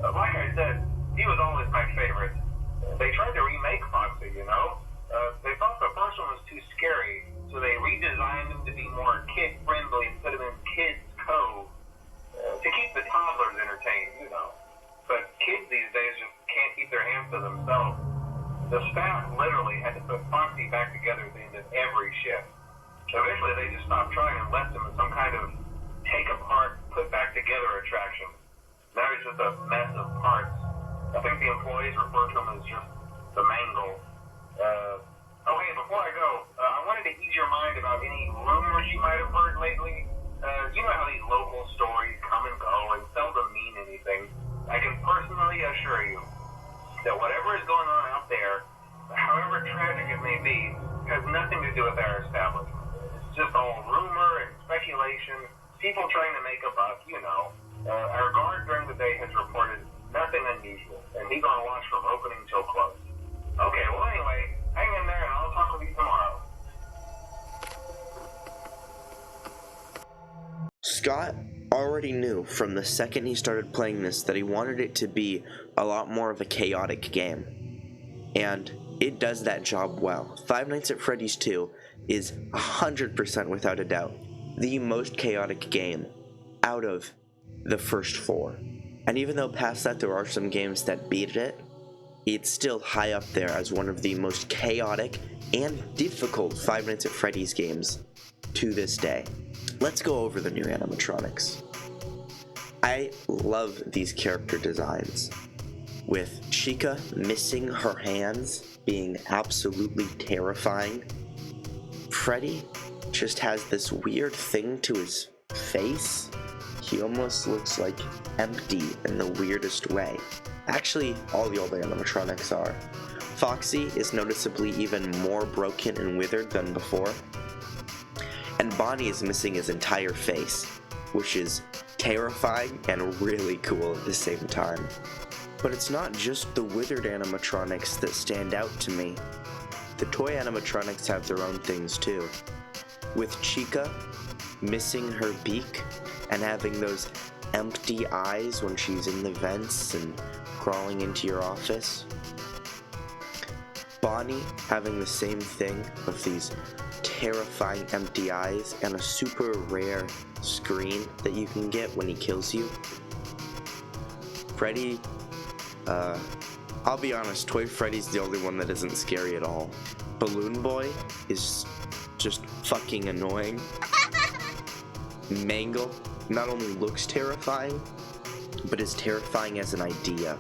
Like I said, he was always my favorite. They tried to remake Foxy, you know? They thought the first one was too scary, so they redesigned him to be more kid-friendly and put him in Kids Cove to keep the toddlers entertained, you know. But kids these days just can't keep their hands to themselves. The staff literally had to put Foxy back together at the end of every shift. Eventually they just stopped trying and left him in some kind of take-apart, put-back-together attraction. Now he's just a mess of parts. I think the employees refer to him as just the mangle to do with our establishment. It's just all rumor and speculation, people trying to make a buck, you know. Our guard during the day has reported nothing unusual, and he's on watch from opening till close. Okay, well anyway, hang in there and I'll talk with you tomorrow. Scott already knew from the second he started playing this that he wanted it to be a lot more of a chaotic game. And it does that job well. Five Nights at Freddy's 2 is 100% without a doubt the most chaotic game out of the first four. And even though past that there are some games that beat it, it's still high up there as one of the most chaotic and difficult Five Nights at Freddy's games to this day. Let's go over the new animatronics. I love these character designs, with Chica missing her hands being absolutely terrifying. Freddy just has this weird thing to his face. He almost looks like empty in the weirdest way. Actually, all the old animatronics are. Foxy is noticeably even more broken and withered than before. And Bonnie is missing his entire face, which is terrifying and really cool at the same time. But it's not just the withered animatronics that stand out to me. The toy animatronics have their own things too. With Chica missing her beak and having those empty eyes when she's in the vents and crawling into your office. Bonnie having the same thing of these terrifying empty eyes and a super rare screen that you can get when he kills you. Freddy, I'll be honest, Toy Freddy's the only one that isn't scary at all. Balloon Boy is just fucking annoying. Mangle not only looks terrifying, but is terrifying as an idea.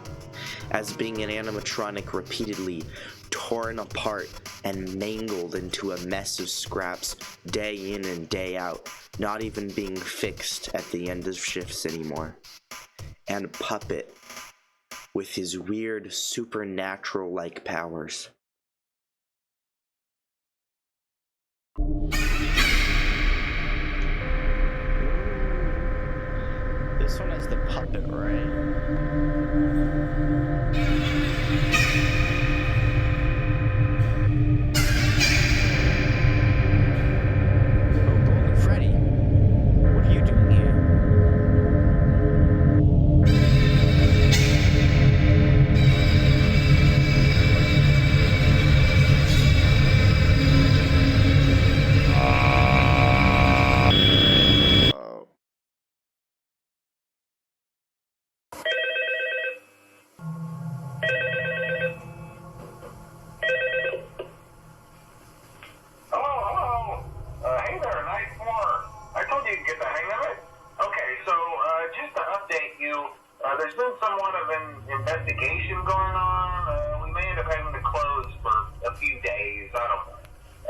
As being an animatronic repeatedly torn apart and mangled into a mess of scraps day in and day out, not even being fixed at the end of shifts anymore. And Puppet, with his weird supernatural-like powers. This one is the puppet, right? There's been somewhat of an investigation going on. We may end up having to close for a few days. I don't know.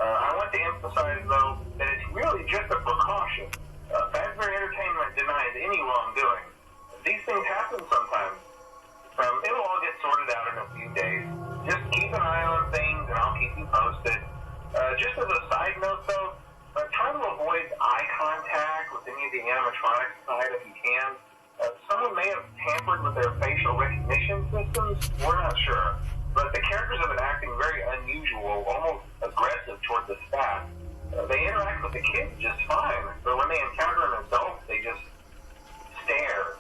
I want to emphasize, though, that it's really just a precaution. Fazbear Entertainment denies any wrongdoing. These things happen sometimes. It'll all get sorted out in a few days. Just keep an eye on things, and I'll keep you posted. Just as a side note, though, try to avoid eye contact with any of the animatronics side if you can. Someone may have tampered with their facial recognition systems. We're not sure. But the characters have been acting very unusual, almost aggressive toward the staff. They interact with the kids just fine, but when they encounter an adult, they just stare.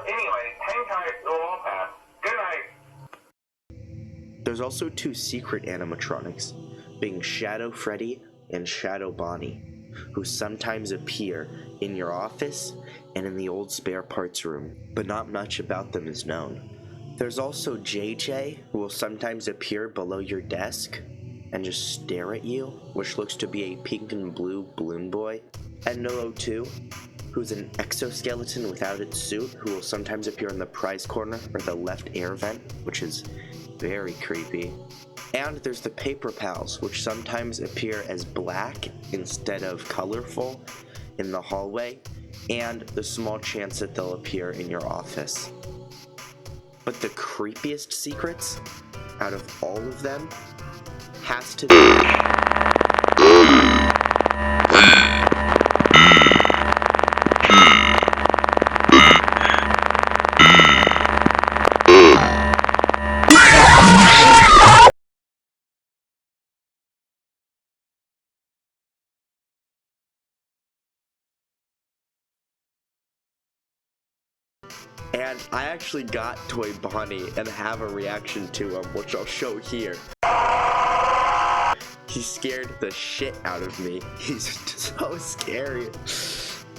Anyway, hang tight, it'll all pass. Good night. There's also two secret animatronics, being Shadow Freddy and Shadow Bonnie, who sometimes appear in your office and in the old spare parts room, but not much about them is known. There's also JJ, who will sometimes appear below your desk and just stare at you, which looks to be a pink and blue balloon boy. And Nolo 2, who's an exoskeleton without its suit, who will sometimes appear in the prize corner or the left air vent, which is very creepy. And there's the Paper Pals, which sometimes appear as black instead of colorful in the hallway, and the small chance that they'll appear in your office. But the creepiest secrets out of all of them has to be And I actually got Toy Bonnie and have a reaction to him, which I'll show here. He scared the shit out of me. He's so scary.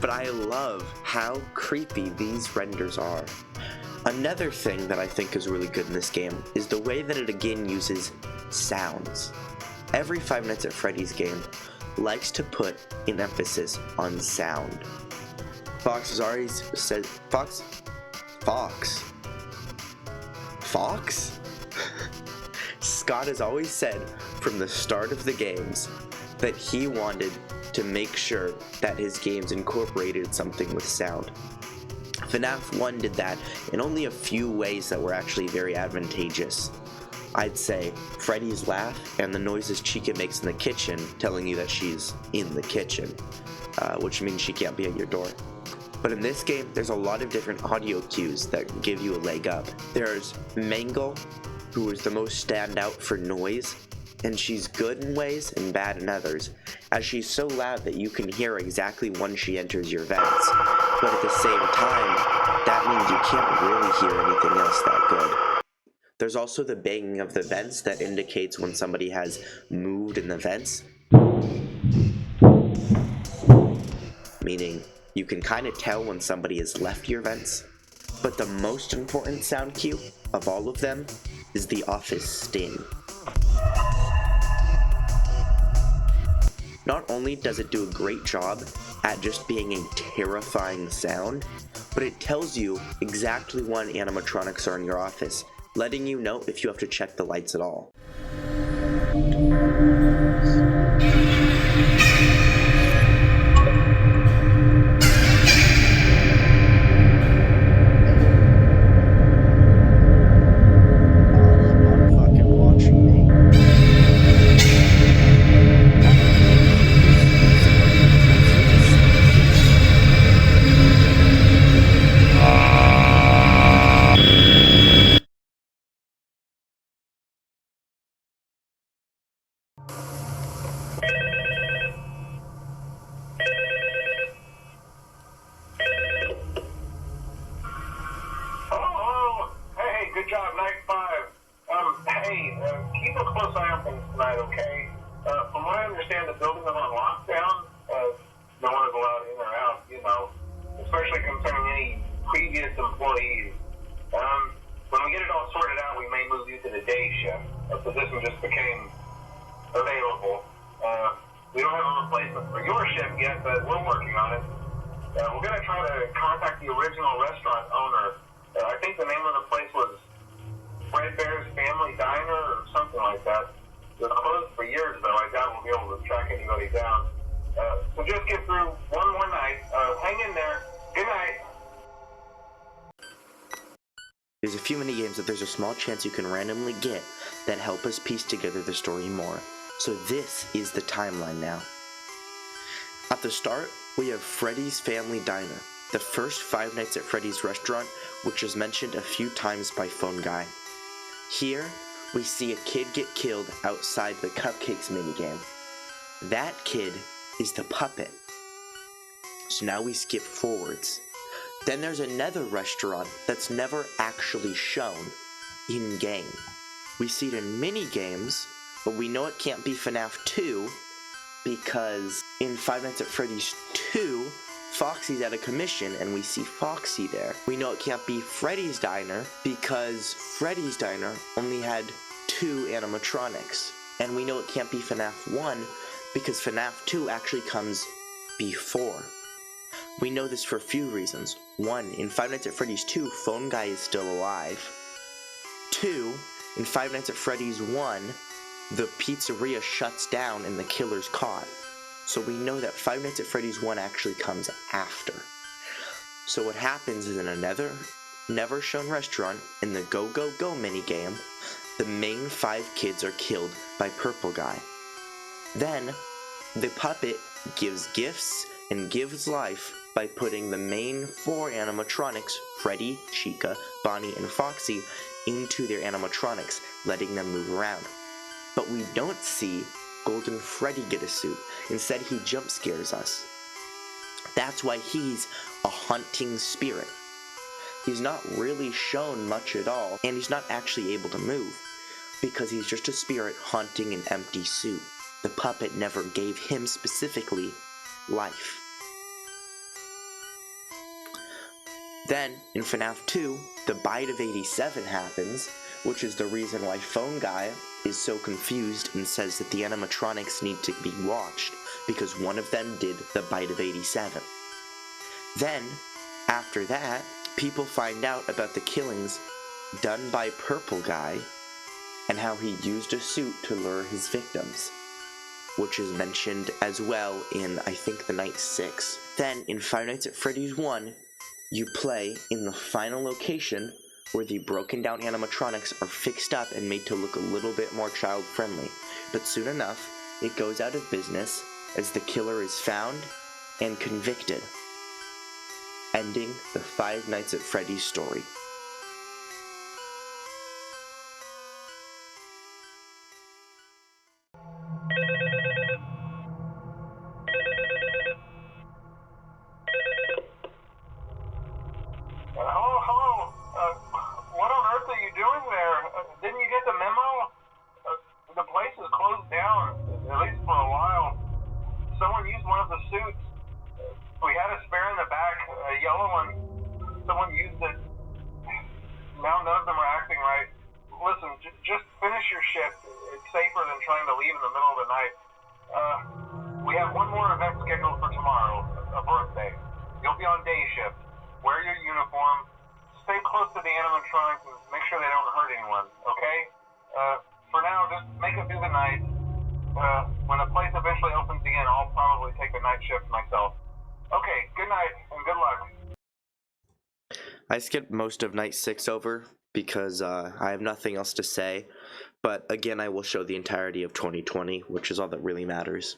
But I love how creepy these renders are. Another thing that I think is really good in this game is the way that it again uses sounds. Every Five Nights at Freddy's game likes to put an emphasis on sound. Fox has already said, Fox? Scott has always said from the start of the games that he wanted to make sure that his games incorporated something with sound. Fnaf 1 did that in only a few ways that were actually very advantageous. I'd say Freddy's laugh and the noises Chica makes in the kitchen telling you that she's in the kitchen, which means she can't be at your door. But in this game, there's a lot of different audio cues that give you a leg up. There's Mangle, who is the most standout for noise, and she's good in ways and bad in others, as she's so loud that you can hear exactly when she enters your vents. But at the same time, that means you can't really hear anything else that good. There's also the banging of the vents that indicates when somebody has moved in the vents, meaning you can kind of tell when somebody has left your vents. But the most important sound cue of all of them is the office sting. Not only does it do a great job at just being a terrifying sound, but it tells you exactly when animatronics are in your office, letting you know if you have to check the lights at all. Good job, night 5. Hey, keep a close eye on things tonight, okay? From what I understand, the building is on lockdown. No one is allowed in or out, you know, especially concerning any previous employees. When we get it all sorted out, we may move you to the day shift. A position just became available. We don't have a replacement for your shift yet, but we're working on it. We're going to try to contact the original restaurant owner. I think the name of the place was Fredbear's Family Diner or something like that. It was closed for years, though. I doubt we'll be able to track anybody down. So just get through one more night. Hang in there. Good night. There's a few mini games that there's a small chance you can randomly get that help us piece together the story more. So this is the timeline now. At the start, we have Freddy's Family Diner, the first Five Nights at Freddy's restaurant, which is mentioned a few times by Phone Guy. Here, we see a kid get killed outside the Cupcakes minigame. That kid is the puppet. So now we skip forwards. Then there's another restaurant that's never actually shown in-game. We see it in mini-games, but we know it can't be Fnaf 2 because in Five Nights at Freddy's 2, Foxy's out of commission and we see Foxy there. We know it can't be Freddy's Diner because Freddy's Diner only had 2 animatronics. And we know it can't be Fnaf 1 because Fnaf 2 actually comes before. We know this for a few reasons. 1, in Five Nights at Freddy's 2, Phone Guy is still alive. 2, in Five Nights at Freddy's 1, the pizzeria shuts down and the killer's caught. So we know that Five Nights at Freddy's 1 actually comes after. So what happens is in another never shown restaurant, in the Go Go Go minigame, the main 5 kids are killed by Purple Guy. Then, The puppet gives gifts and gives life by putting the main 4 animatronics, Freddy, Chica, Bonnie, and Foxy, into their animatronics, letting them move around. But we don't see Golden Freddy get a suit. Instead, he jump scares us. That's why he's a hunting spirit. He's not really shown much at all, and he's not actually able to move, because he's just a spirit haunting an empty suit. The puppet never gave him specifically life. Then, in FNAF 2, the Bite of 87 happens, which is the reason why Phone Guy is so confused and says that the animatronics need to be watched, because one of them did the Bite of 87. Then, after that, people find out about the killings done by Purple Guy, and how he used a suit to lure his victims, which is mentioned as well in, I think, the Night 6. Then, in Five Nights at Freddy's 1, you play in the final location where the broken down animatronics are fixed up and made to look a little bit more child friendly. But soon enough, it goes out of business as the killer is found and convicted, ending the Five Nights at Freddy's story. Hello? What on earth are you doing there? Didn't you get the memo? The place is closed down, at least for a while. Someone used one of the suits. We had a spare in the back, a yellow one. Someone used it. Now none of them are acting right. Listen, just finish your shift. It's safer than trying to leave in the middle of the night. We have one more event scheduled for tomorrow, a birthday. You'll be on day shift. Wear your uniform. Stay close to the animatronics and make sure they don't hurt anyone, okay? For now, just make it through the night. When the place eventually opens again, I'll probably take the night shift myself. Okay, good night and good luck. I skipped most of Night 6 over because I have nothing else to say, but again, I will show the entirety of 2020, which is all that really matters.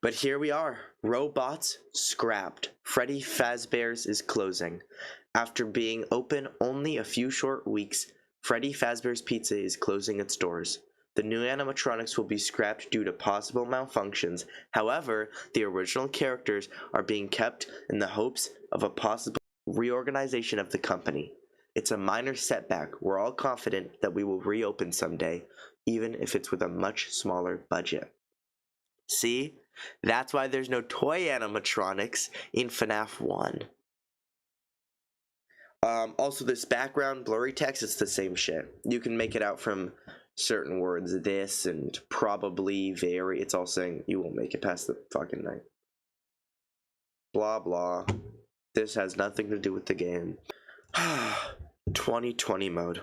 But here we are, robots scrapped. Freddy Fazbear's is closing. After being open only a few short weeks, Freddy Fazbear's Pizza is closing its doors. The new animatronics will be scrapped due to possible malfunctions. However, the original characters are being kept in the hopes of a possible reorganization of the company. It's a minor setback. We're all confident that we will reopen someday, even if it's with a much smaller budget. See? That's why there's no toy animatronics in FNAF 1. Also, this background blurry text, it's the same shit. You can make it out from certain words, this and probably, very. It's all saying you won't make it past the fucking night. Blah, blah. This has nothing to do with the game. 2020 mode.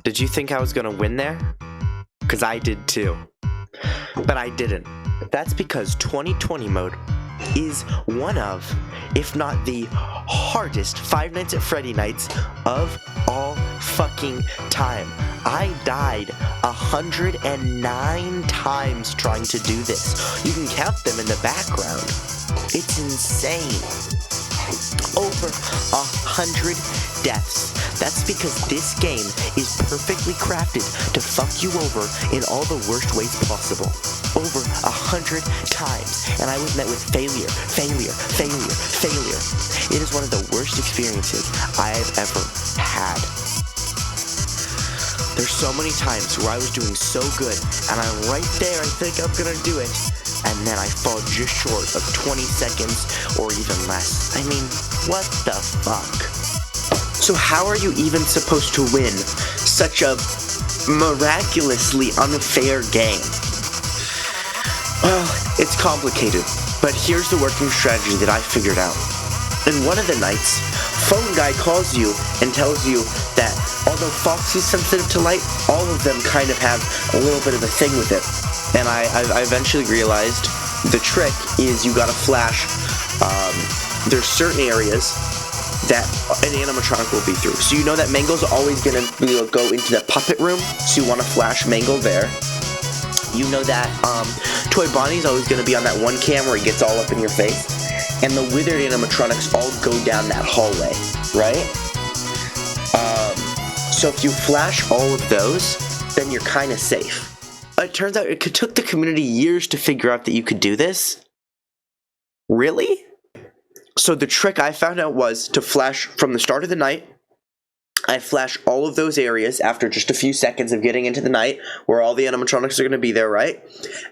Did you think I was gonna win there? Cause I did too. But I didn't. That's because 2020 mode is one of, if not the hardest Five Nights at Freddy nights of all fucking time. I died 109 times trying to do this. You can count them in the background. It's insane. Over 100 deaths. That's because this game is perfectly crafted to fuck you over in all the worst ways possible. Over 100 times, and I was met with failure, failure, failure, failure. It is one of the worst experiences I have ever had. There's so many times where I was doing so good, and I'm right there, I think I'm gonna do it, and then I fall just short of 20 seconds or even less. I mean, what the fuck? So how are you even supposed to win such a miraculously unfair game? Well, it's complicated, but here's the working strategy that I figured out. In one of the nights, phone guy calls you and tells you that although Foxy's sensitive to light, all of them kind of have a little bit of a thing with it. And I eventually realized the trick is you gotta flash, there's certain areas that an animatronic will be through. So you know that Mangle's always gonna go into the puppet room, so you wanna flash Mangle there. You know that Toy Bonnie's always gonna be on that one cam where he gets all up in your face. And the withered animatronics all go down that hallway, right? So if you flash all of those, then you're kinda safe. It turns out it took the community years to figure out that you could do this. Really? So the trick I found out was to flash from the start of the night, I flash all of those areas after just a few seconds of getting into the night where all the animatronics are going to be there, right?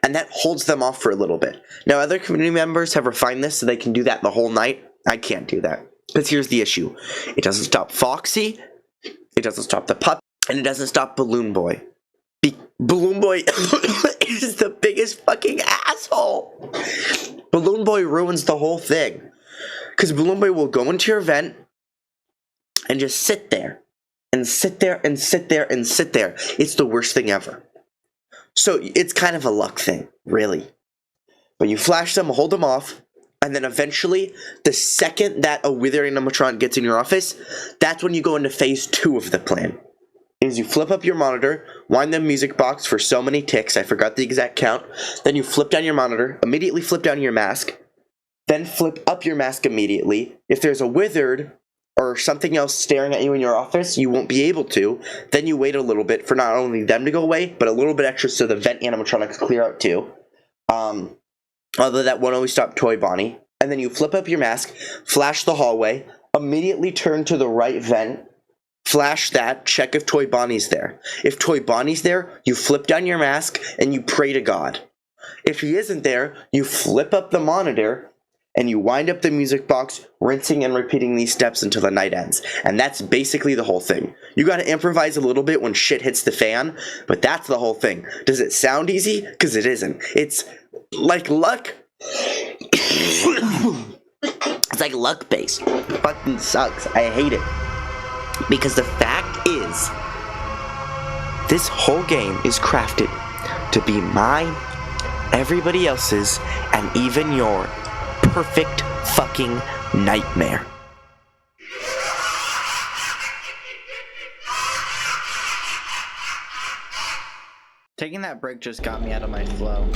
And that holds them off for a little bit. Now, other community members have refined this so they can do that the whole night. I can't do that. Because here's the issue. It doesn't stop Foxy, it doesn't stop the pup, and it doesn't stop Balloon Boy. Balloon Boy is the biggest fucking asshole. Balloon Boy ruins the whole thing. Because Balloon Boy will go into your event and just sit there. And sit there and sit there and sit there. It's the worst thing ever. So it's kind of a luck thing, really. But you flash them, hold them off, and then eventually, the second that a withering animatronic gets in your office, that's when you go into phase 2 of the plan. Is you flip up your monitor, wind the music box for so many ticks, I forgot the exact count, then you flip down your monitor, immediately flip down your mask, then flip up your mask immediately. If there's a withered or something else staring at you in your office, you won't be able to. Then you wait a little bit for not only them to go away, but a little bit extra so the vent animatronics clear out too. Although that won't always stop Toy Bonnie. And then you flip up your mask, flash the hallway, immediately turn to the right vent, flash that, check if Toy Bonnie's there. If Toy Bonnie's there, you flip down your mask and you pray to God. If he isn't there, you flip up the monitor and you wind up the music box, rinsing and repeating these steps until the night ends. And that's basically the whole thing. You gotta improvise a little bit when shit hits the fan, but that's the whole thing. Does it sound easy? Because it isn't. It's like luck. It's like luck based. Fucking sucks. I hate it. Because the fact is, this whole game is crafted to be mine, everybody else's, and even your perfect fucking nightmare. Taking that break just got me out of my flow.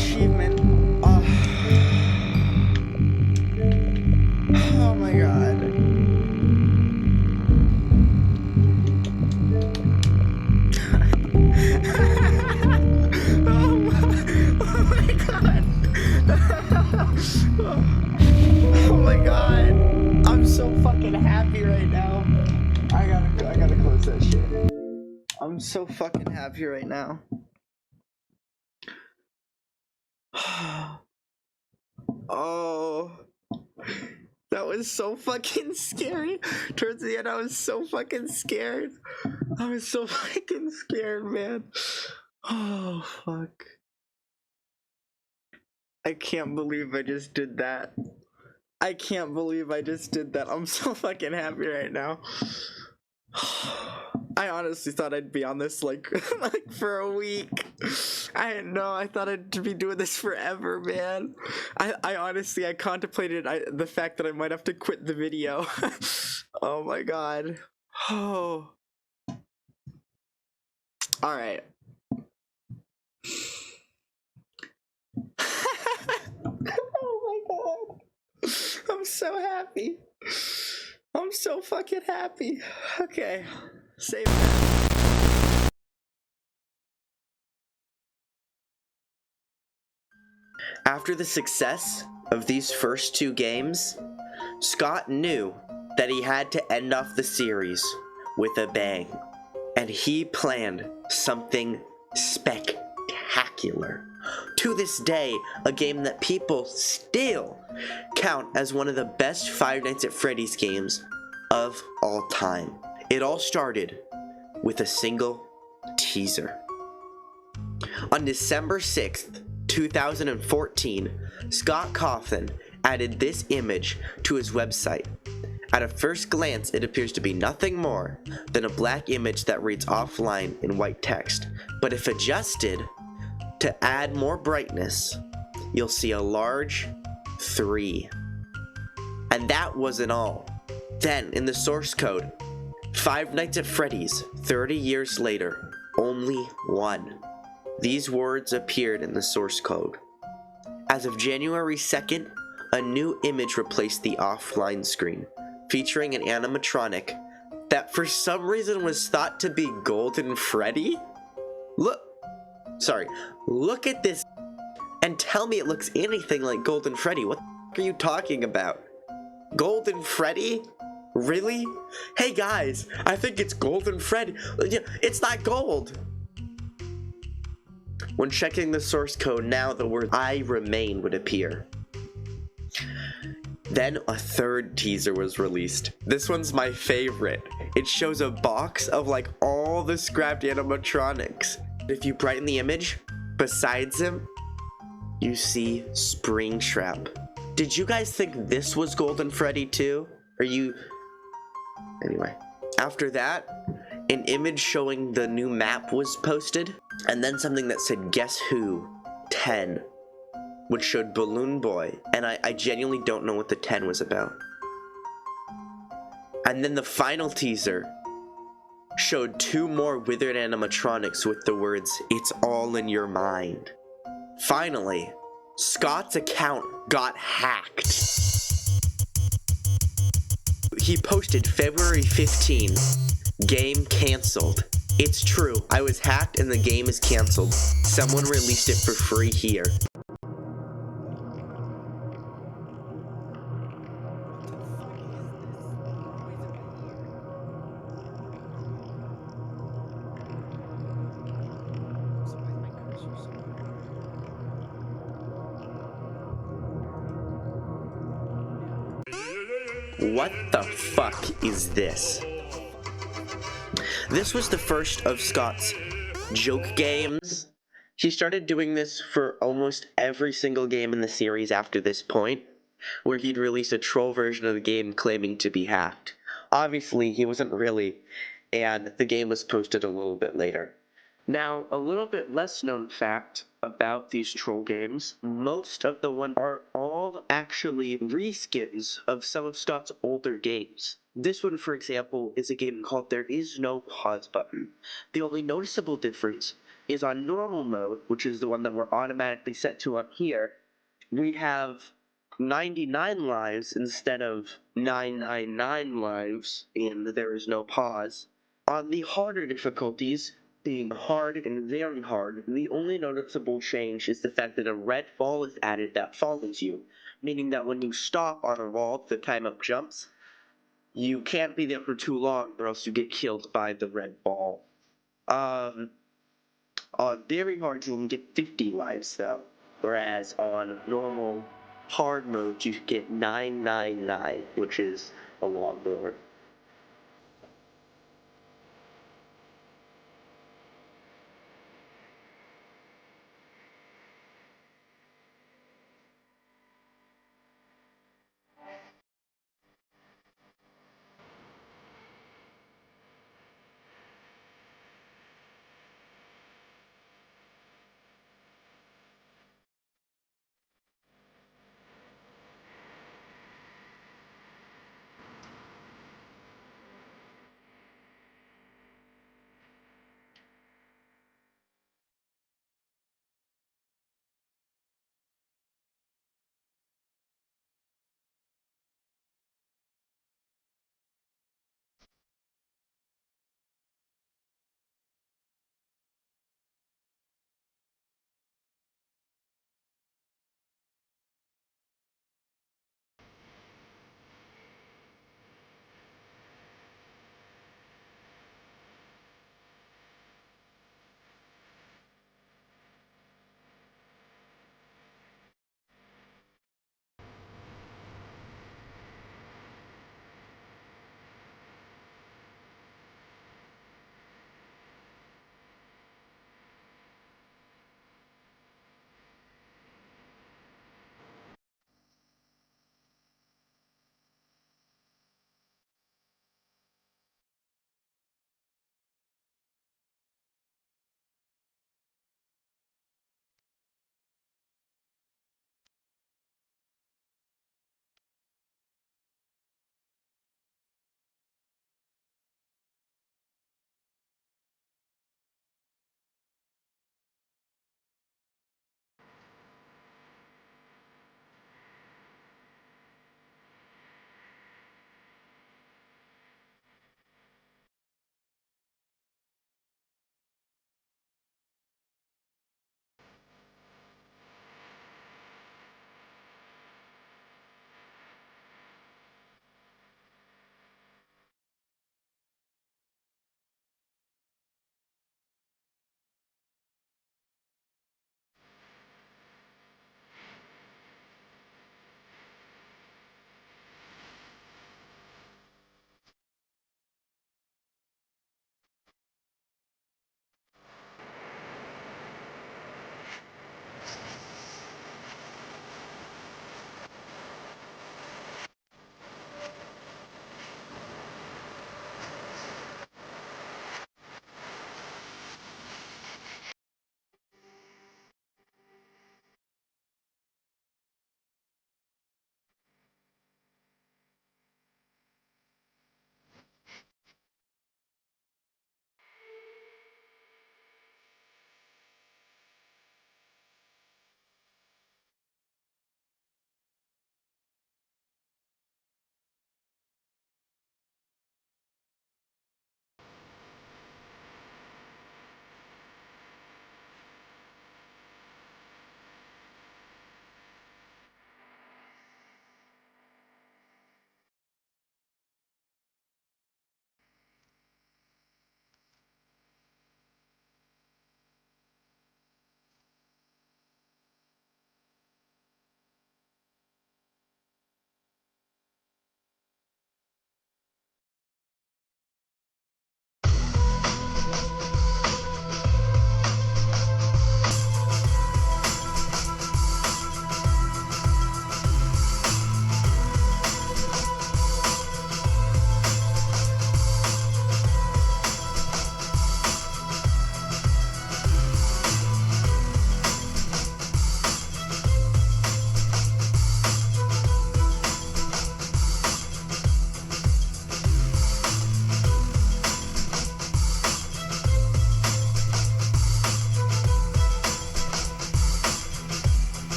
achievement. Oh my god. Oh my god. Oh my god. I'm so fucking happy right now. I gotta close that shit. I'm so fucking happy right now. Oh, that was so fucking scary. Towards the end, I was so fucking scared. I was so fucking scared, man. Oh, fuck. I can't believe I just did that. I can't believe I just did that. I'm so fucking happy right now. I honestly thought I'd be on this like for a week. I didn't know. I thought I'd be doing this forever, man. I honestly contemplated the fact that I might have to quit the video. Oh my god. Oh. All right. Oh my god. I'm so happy. I'm so fucking happy. Okay. Save that. After the success of these first two games, Scott knew that he had to end off the series with a bang, and he planned something spectacular. To this day, a game that people still count as one of the best Five Nights at Freddy's games of all time. It all started with a single teaser. On December 6th, 2014, Scottcawthon added this image to his website. At a first glance, it appears to be nothing more than a black image that reads offline in white text, but if adjusted to add more brightness, you'll see a large 3. And that wasn't all. Then, in the source code, Five Nights at Freddy's, 30 years later, only 1. These words appeared in the source code. As of January 2nd, a new image replaced the offline screen, featuring an animatronic that for some reason was thought to be Golden Freddy? Look at this and tell me it looks anything like Golden Freddy. What the f are you talking about? Golden Freddy? Really? Hey guys, I think it's Golden Freddy. It's not gold. When checking the source code now, the word I remain would appear. Then a third teaser was released. This one's my favorite. It shows a box of like all the scrapped animatronics. If you brighten the image, besides him, you see Springtrap. Did you guys think this was Golden Freddy too? Anyway. After that, an image showing the new map was posted, and then something that said Guess Who 10, which showed Balloon Boy, and I genuinely don't know what the 10 was about. And then the final teaser showed 2 more withered animatronics with the words, "It's all in your mind." Finally, Scott's account got hacked. He posted February 15, game canceled. It's true, I was hacked and the game is canceled. Someone released it for free here. What the fuck is this? This was the first of Scott's joke games. He started doing this for almost every single game in the series after this point, where he'd release a troll version of the game claiming to be hacked. Obviously, he wasn't really, and the game was posted a little bit later. Now, a little bit less known fact about these troll games, most of the ones are all actually reskins of some of Scott's older games. This one, for example, is a game called There Is No Pause Button. The only noticeable difference is on normal mode, which is the one that we're automatically set to up here, we have 99 lives instead of 999 lives, and there is no pause. On the harder difficulties, being hard and very hard, the only noticeable change is the fact that a red ball is added that follows you, meaning that when you stop on a wall to time up jumps, you can't be there for too long or else you get killed by the red ball. On very hard you can get 50 lives though, whereas on normal hard mode you get 999, which is a lot lower.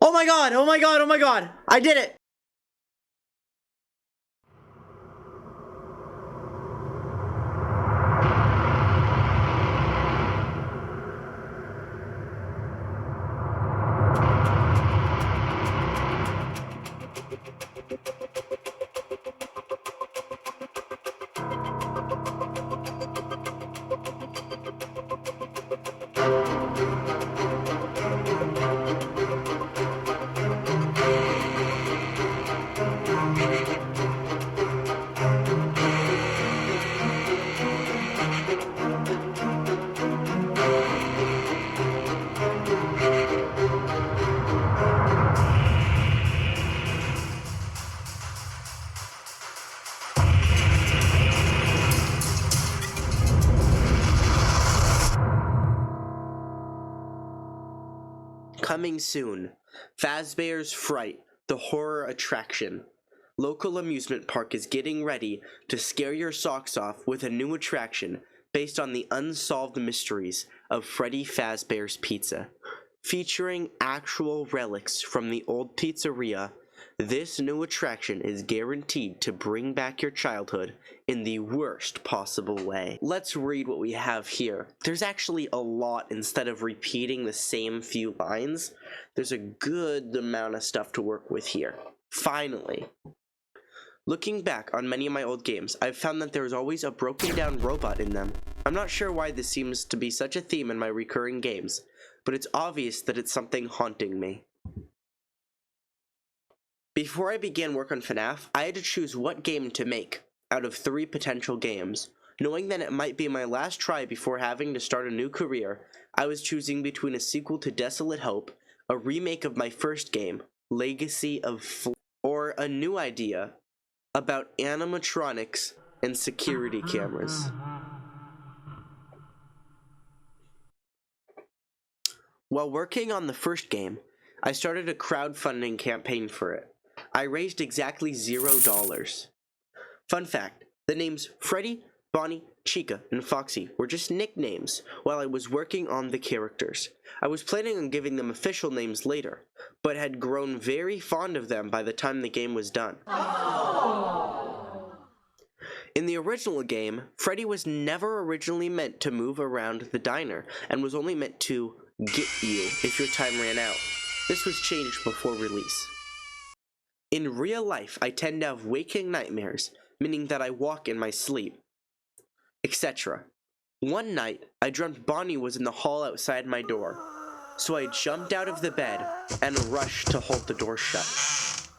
Oh my god, oh my god, oh my god. I did it. Coming soon, Fazbear's Fright, the horror attraction. Local amusement park is getting ready to scare your socks off with a new attraction based on the unsolved mysteries of Freddy Fazbear's Pizza. Featuring actual relics from the old pizzeria, this new attraction is guaranteed to bring back your childhood in the worst possible way. Let's read what we have here. There's actually a lot instead of repeating the same few lines. There's a good amount of stuff to work with here. Finally. Looking back on many of my old games, I've found that there's always a broken down robot in them. I'm not sure why this seems to be such a theme in my recurring games, but it's obvious that it's something haunting me. Before I began work on Fnaf, I had to choose what game to make out of 3 potential games. Knowing that it might be my last try before having to start a new career, I was choosing between a sequel to Desolate Hope, a remake of my first game, Legacy of Fnaf, or a new idea about animatronics and security cameras. While working on the first game, I started a crowdfunding campaign for it. I raised exactly $0. Fun fact, the names Freddy, Bonnie, Chica, and Foxy were just nicknames while I was working on the characters. I was planning on giving them official names later, but had grown very fond of them by the time the game was done. In the original game, Freddy was never originally meant to move around the diner and was only meant to get you if your time ran out. This was changed before release. In real life, I tend to have waking nightmares, meaning that I walk in my sleep, etc. One night, I dreamt Bonnie was in the hall outside my door, so I jumped out of the bed and rushed to hold the door shut.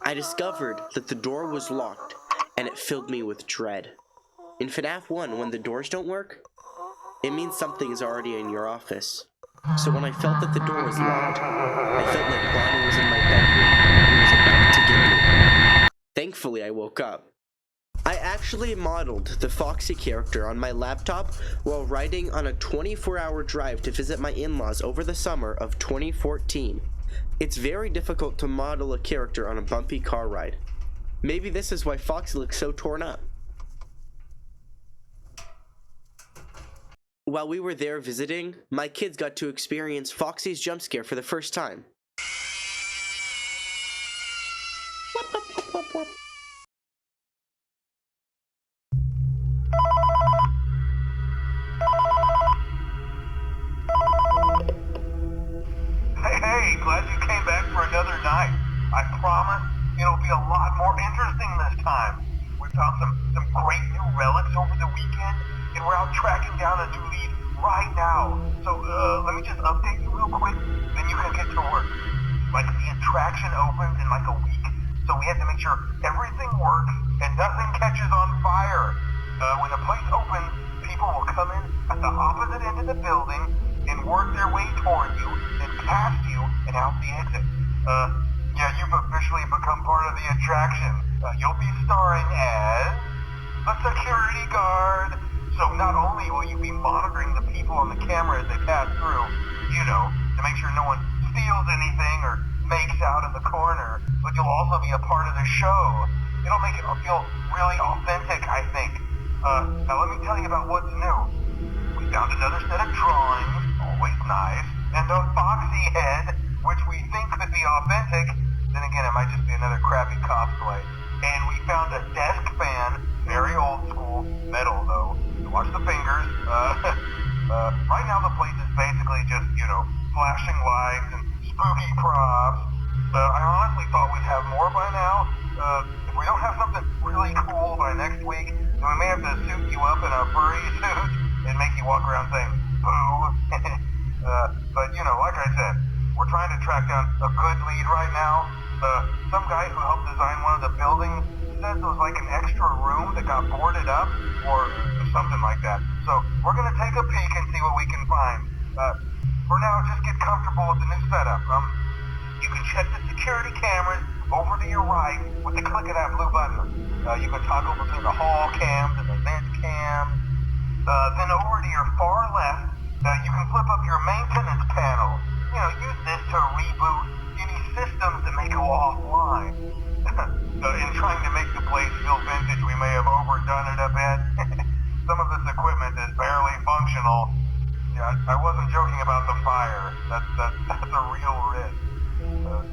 I discovered that the door was locked, and it filled me with dread. In Fnaf 1, when the doors don't work, it means something is already in your office. So when I felt that the door was locked, I felt like Bonnie was in my bedroom and was about to get me. Thankfully, I woke up. I actually modeled the Foxy character on my laptop while riding on a 24-hour drive to visit my in-laws over the summer of 2014. It's very difficult to model a character on a bumpy car ride. Maybe this is why Foxy looks so torn up. While we were there visiting, my kids got to experience Foxy's jump scare for the first time. Hey, glad you came back for another night. I promise it'll be a lot more interesting this time. We found some great new relics over the weekend, and we're out tracking down a new lead right now. So, let me just update you real quick, then you can get to work. Like, the attraction opens in like a week, so we have to make sure everything works and nothing catches on fire. When the place opens, people will come in at the opposite end of the building and work their way toward you, then past you, and out the exit. Yeah, you've officially become part of the attraction. You'll be starring as a security guard. So not only will you be monitoring the people on the camera as they pass through, you know, to make sure no one steals anything or makes out in the corner, but you'll also be a part of the show. It'll make it feel really authentic, I think. Now let me tell you about what's new. We found another set of drawings, always nice, and a Foxy head, which we think could be be authentic, then again, it might just be another crappy cosplay. And we found a desk fan, very old school, metal though. Watch the fingers. Right now the place is basically just, flashing lights and spooky props. I honestly thought we'd have more by now. If we don't have something really cool by next week, then we may have to suit you up in a furry suit and make you walk around saying, boo. But, like I said, we're trying to track down a good lead right now. Some guy who helped design one of the buildings says it was like an extra room that got boarded up or something like that. So we're going to take a peek and see what we can find. For now, just get comfortable with the new setup. You can check the security cameras over to your right with the click of that blue button. You can toggle between the hall cams and the vent cams. Then over to your far left, you can flip up your maintenance panel. Use this to reboot any systems that may go offline. In trying to make the place feel vintage, we may have overdone it a bit. Some of this equipment is barely functional. Yeah, I wasn't joking about the fire. That's a real risk.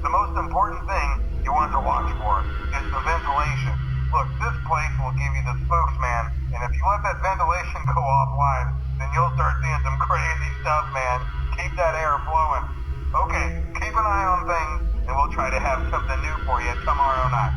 The most important thing you want to watch for is the ventilation. Look, this place will give you the spokesman, and if you let that ventilation go offline, then you'll start seeing some crazy stuff, man. Keep that air flowing. Okay, keep an eye on things, and we'll try to have something new for you tomorrow night.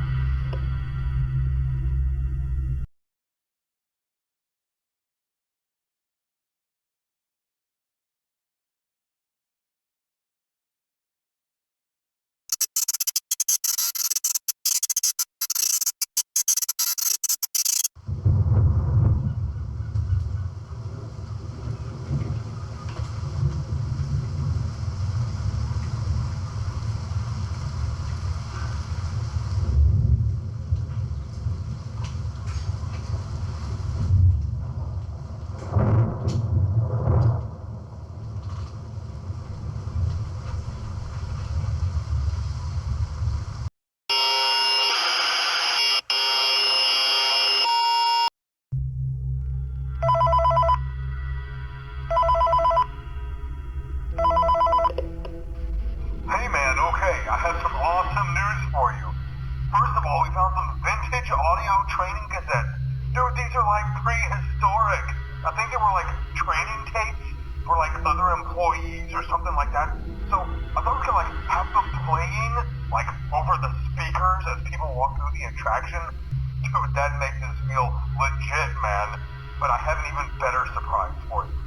Hey man, okay, I have some awesome news for you. First of all, we found some vintage audio training cassettes. Dude, these are like prehistoric. I think they were like training tapes for like other employees or something like that. So I thought we could like have them playing like over the speakers as people walk through the attraction. Dude, that makes us feel legit, man. But I have an even better surprise for you.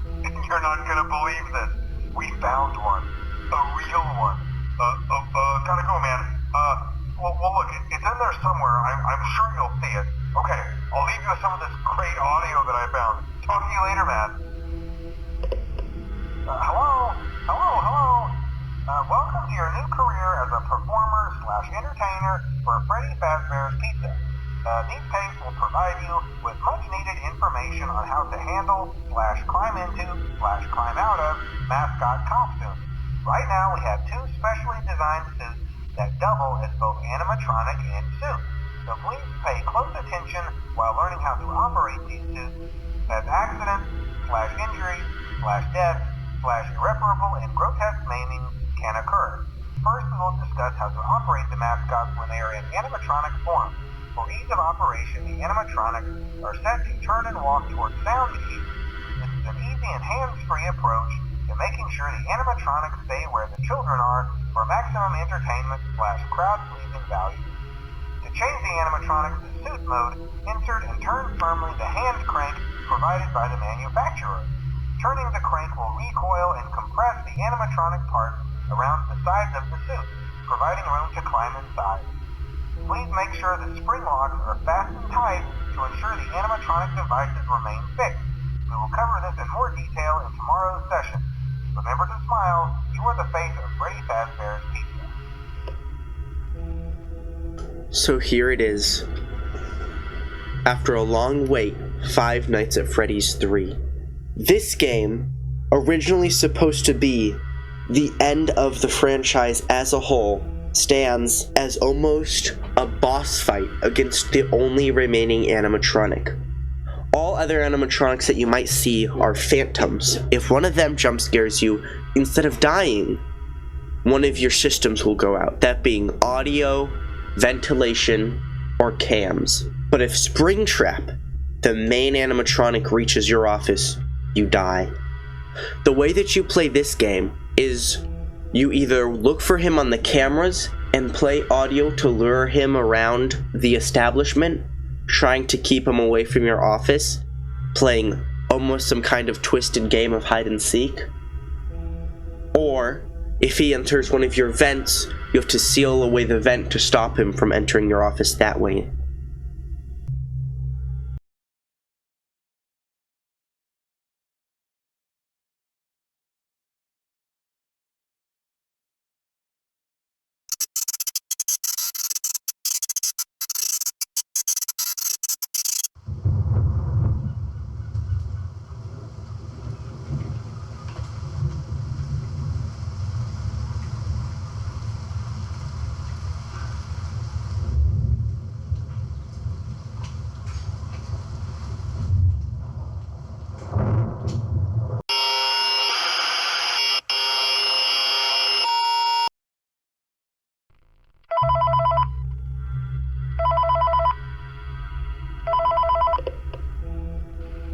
You're not gonna believe this. We found one. A real one. Gotta go, man. Well, look, it's in there somewhere. I'm sure you'll see it. Okay, I'll leave you with some of this great audio that I found. Talk to you later, man. Hello? Welcome to your new career as a performer/entertainer for Freddy Fazbear's Pizza. These tapes will provide you with much-needed information on how to handle/climb into/climb out of mascot costumes. Right now, we have two specially designed suits that double as both animatronic and suit. So please pay close attention while learning how to operate these suits, as accidents/injuries/deaths/irreparable and grotesque maiming can occur. First, we will discuss how to operate the mascots when they are in animatronic form. For ease of operation, the animatronics are set to turn and walk towards sound cues. This is an easy and hands-free approach to making sure the animatronics stay where the children are for maximum entertainment/crowd-pleasing value. To change the animatronics to suit mode, insert and turn firmly the hand crank provided by the manufacturer. Turning the crank will recoil and compress the animatronic parts around the sides of the suit, providing room to climb inside. Please make sure the spring locks are fastened tight to ensure the animatronic devices remain fixed. We will cover this in more detail in tomorrow's session. Remember to smile. You are the face of Freddy Fazbear's Pizza. So here it is. After a long wait, Five Nights at Freddy's 3. This game, originally supposed to be the end of the franchise as a whole, stands as almost a boss fight against the only remaining animatronic. All other animatronics that you might see are phantoms. If one of them jump scares you, instead of dying, one of your systems will go out, that being audio, ventilation, or cams. But if Springtrap, the main animatronic, reaches your office, you die. The way that you play this game is you either look for him on the cameras and play audio to lure him around the establishment, trying to keep him away from your office, playing almost some kind of twisted game of hide and seek. Or, if he enters one of your vents, you have to seal away the vent to stop him from entering your office that way.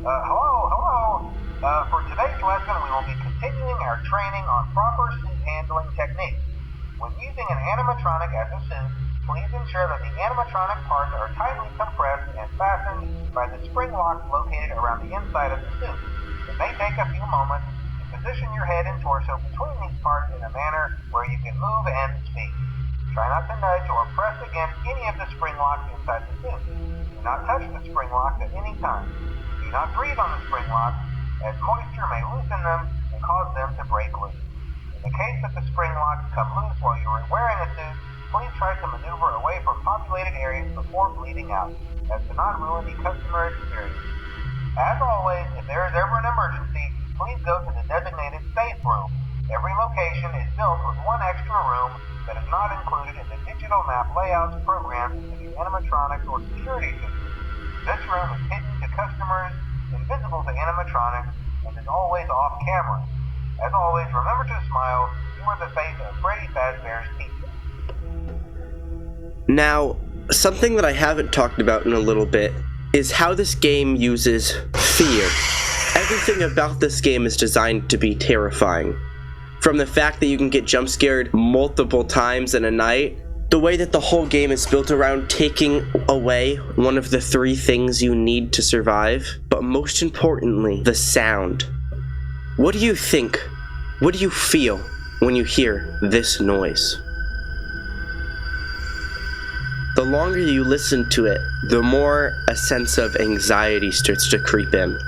Hello. For today's lesson, we will be continuing our training on proper suit handling techniques. When using an animatronic as a suit, please ensure that the animatronic parts are tightly compressed and fastened by the spring locks located around the inside of the suit. It may take a few moments to position your head and torso between these parts in a manner where you can move and speak. Try not to nudge or press against any of the spring locks inside the suit. Do not touch the spring locks at any time. Do not breathe on the spring locks, as moisture may loosen them and cause them to break loose. In the case that the spring locks come loose while you are wearing a suit, please try to maneuver away from populated areas before bleeding out, as to not ruin the customer experience. As always, if there is ever an emergency, please go to the designated safe room. Every location is built with one extra room that is not included in the digital map layouts programmed into the animatronics or security system. This room is hidden to customers, invisible to animatronics, and is always off camera. As always, remember to smile. You are the face of Freddy Fazbear's Pizza. Now, something that I haven't talked about in a little bit is how this game uses fear. Everything about this game is designed to be terrifying. From the fact that you can get jump scared multiple times in a night, the way that the whole game is built around taking away one of the three things you need to survive, but most importantly, the sound. What do you think? What do you feel when you hear this noise? The longer you listen to it, the more a sense of anxiety starts to creep in.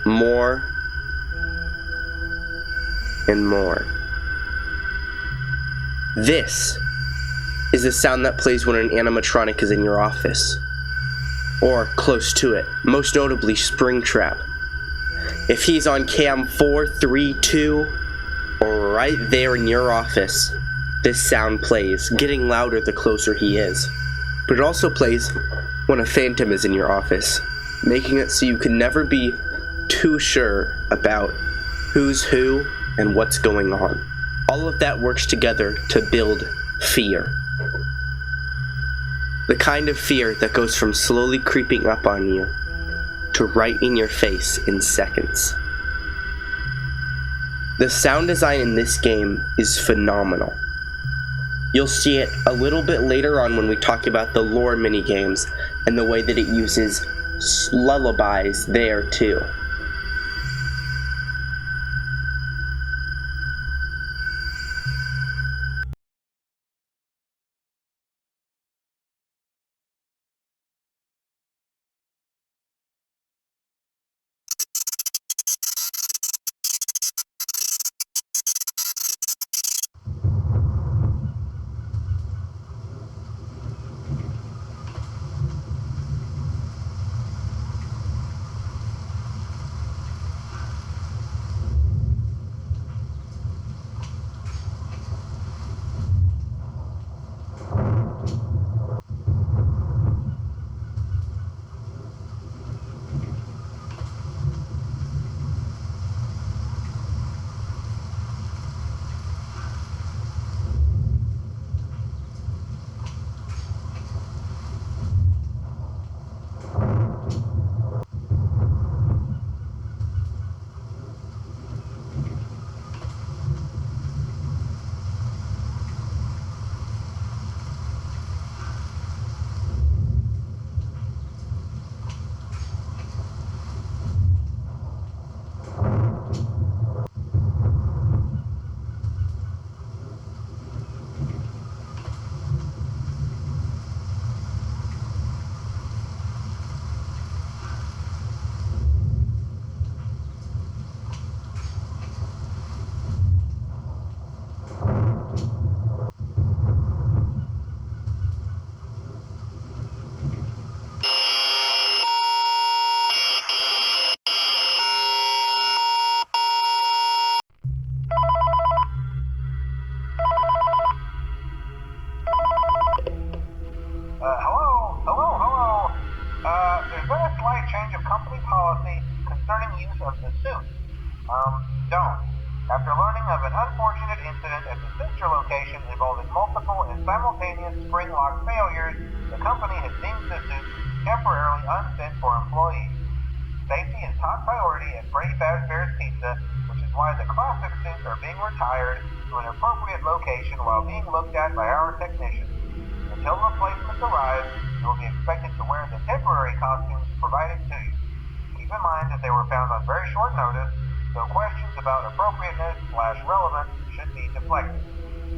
More and more. This is the sound that plays when an animatronic is in your office, or close to it, most notably Springtrap. If he's on cam 4, 3, 2, or right there in your office, this sound plays, getting louder the closer he is. But it also plays when a phantom is in your office, making it so you can never be too sure about who's who and what's going on. All of that works together to build fear. The kind of fear that goes from slowly creeping up on you to right in your face in seconds. The sound design in this game is phenomenal. You'll see it a little bit later on when we talk about the lore minigames and the way that it uses lullabies there too. change of company policy concerning use of the suit. Don't. After learning of an unfortunate incident at the sister location involving multiple and simultaneous spring lock failures, the company has deemed the suit temporarily unfit for employees. Safety is top priority at Freddy Fazbear's Pizza, which is why the classic suits are being retired to an appropriate location while being looked at by our technicians. Until replacements arrive, you will be expected to wear the temporary costumes provided to you. Keep in mind that they were found on very short notice, so questions about appropriateness/relevance should be deflected.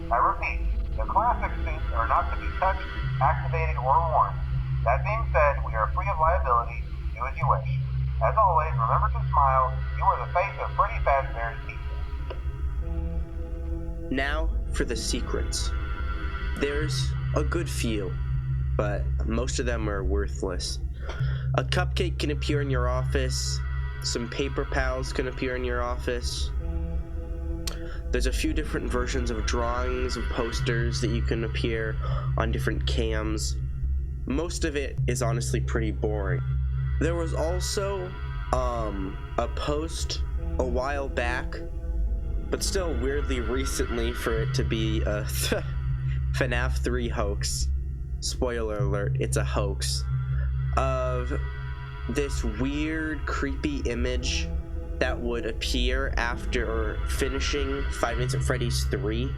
I repeat, the classic suits are not to be touched, activated, or worn. That being said, we are free of liability. Do as you wish. As always, remember to smile. You are the face of Freddy Fazbear's Pizza. Now for the secrets. There's a good few, but most of them are worthless. A cupcake can appear in your office. Some paper pals can appear in your office. There's a few different versions of drawings of posters that you can appear on different cams. Most of it is honestly pretty boring. There was also a post a while back, but still weirdly recently for it to be a Fnaf 3 hoax. Spoiler alert, it's a hoax. Of this weird, creepy image that would appear after finishing Five Nights at Freddy's 3.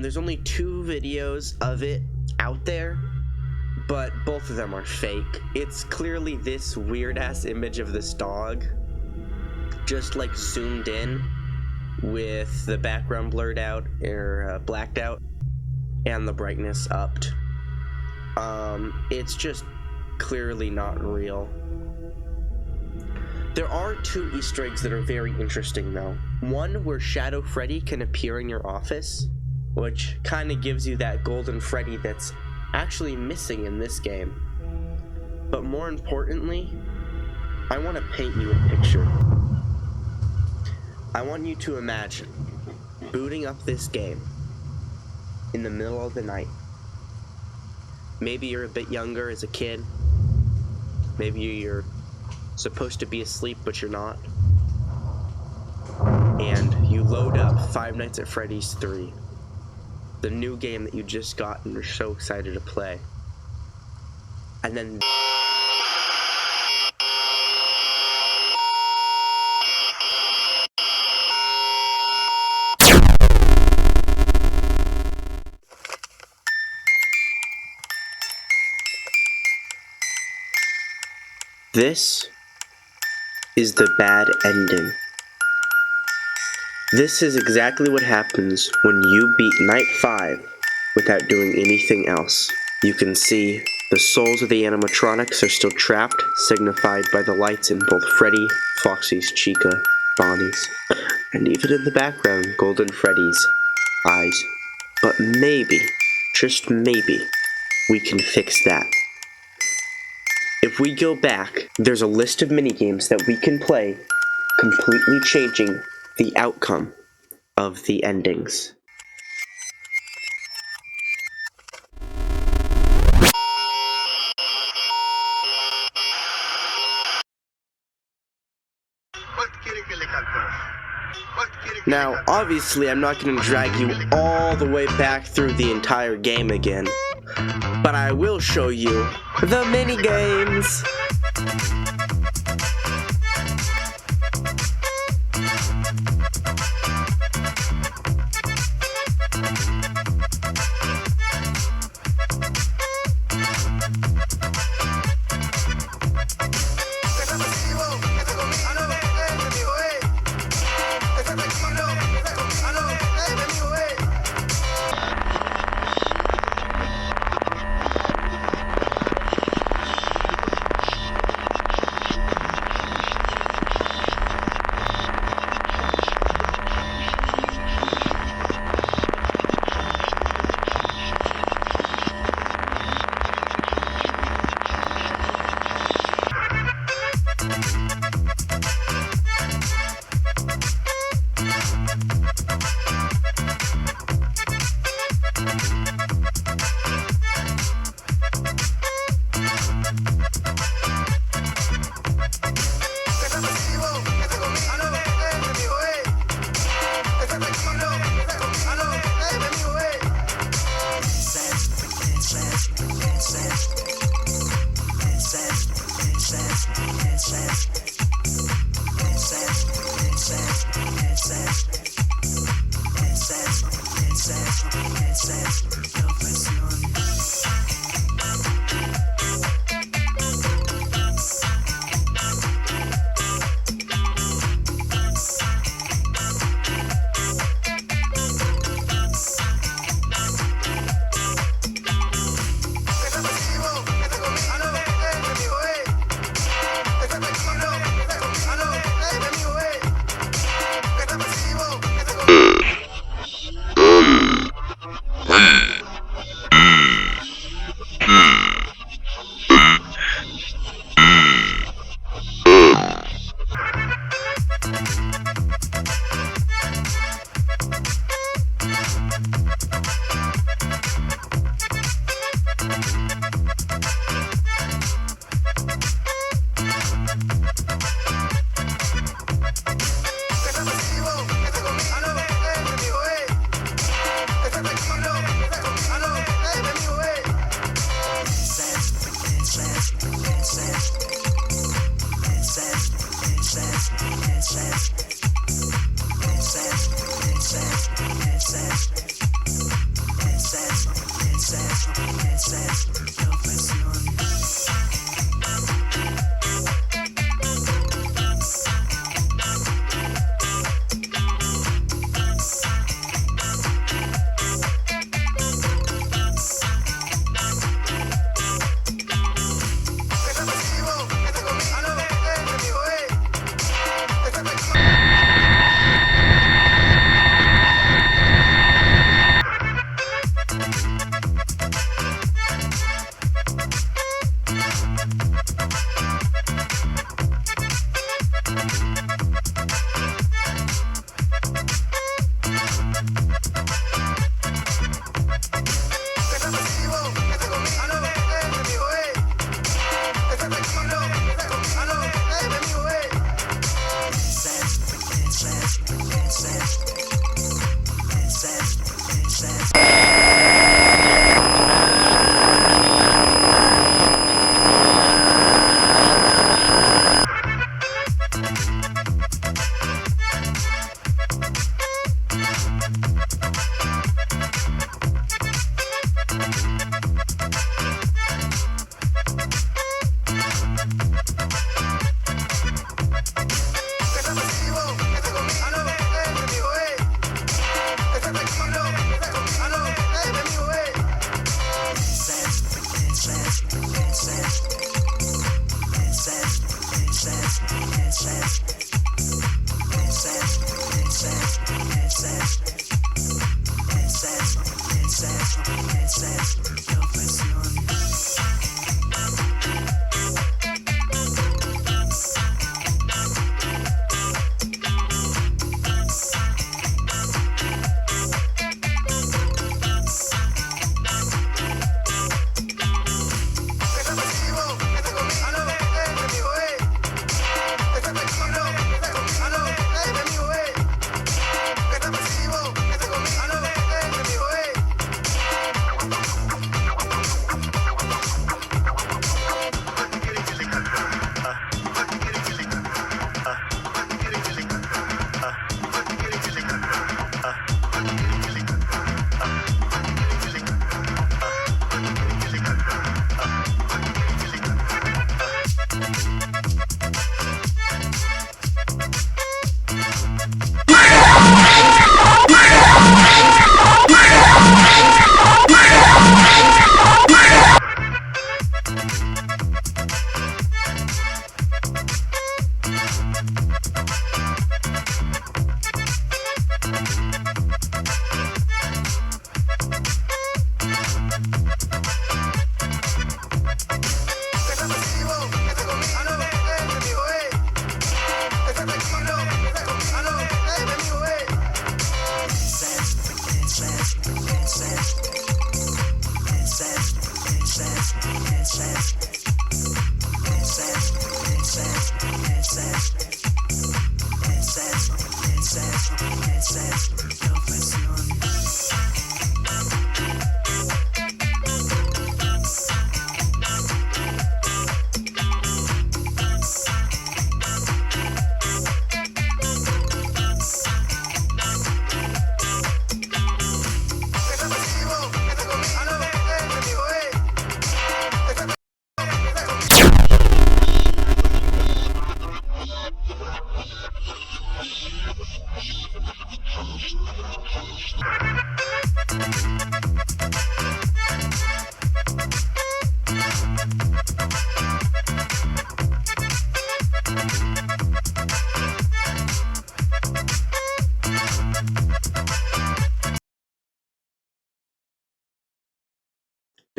There's only 2 videos of it out there, but both of them are fake. It's clearly this weird-ass image of this dog, just like zoomed in with the background blurred out or blacked out and the brightness upped. It's just clearly not real. There are 2 Easter eggs that are very interesting though. One where Shadow Freddy can appear in your office, which kind of gives you that golden Freddy that's actually missing in this game. But more importantly, I want to paint you a picture. I want you to imagine booting up this game in the middle of the night. Maybe you're a bit younger as a kid. Maybe you're supposed to be asleep, but you're not. And you load up Five Nights at Freddy's 3. The new game that you just got and you're so excited to play. And then this is the bad ending. This is exactly what happens when you beat Night 5 without doing anything else. You can see the souls of the animatronics are still trapped, signified by the lights in both Freddy, Foxy's, Chica, Bonnie's, and even in the background, Golden Freddy's eyes. But maybe, just maybe, we can fix that. If we go back, there's a list of minigames that we can play, completely changing the outcome of the endings. Now, obviously, I'm not going to drag you all the way back through the entire game again, but I will show you the minigames.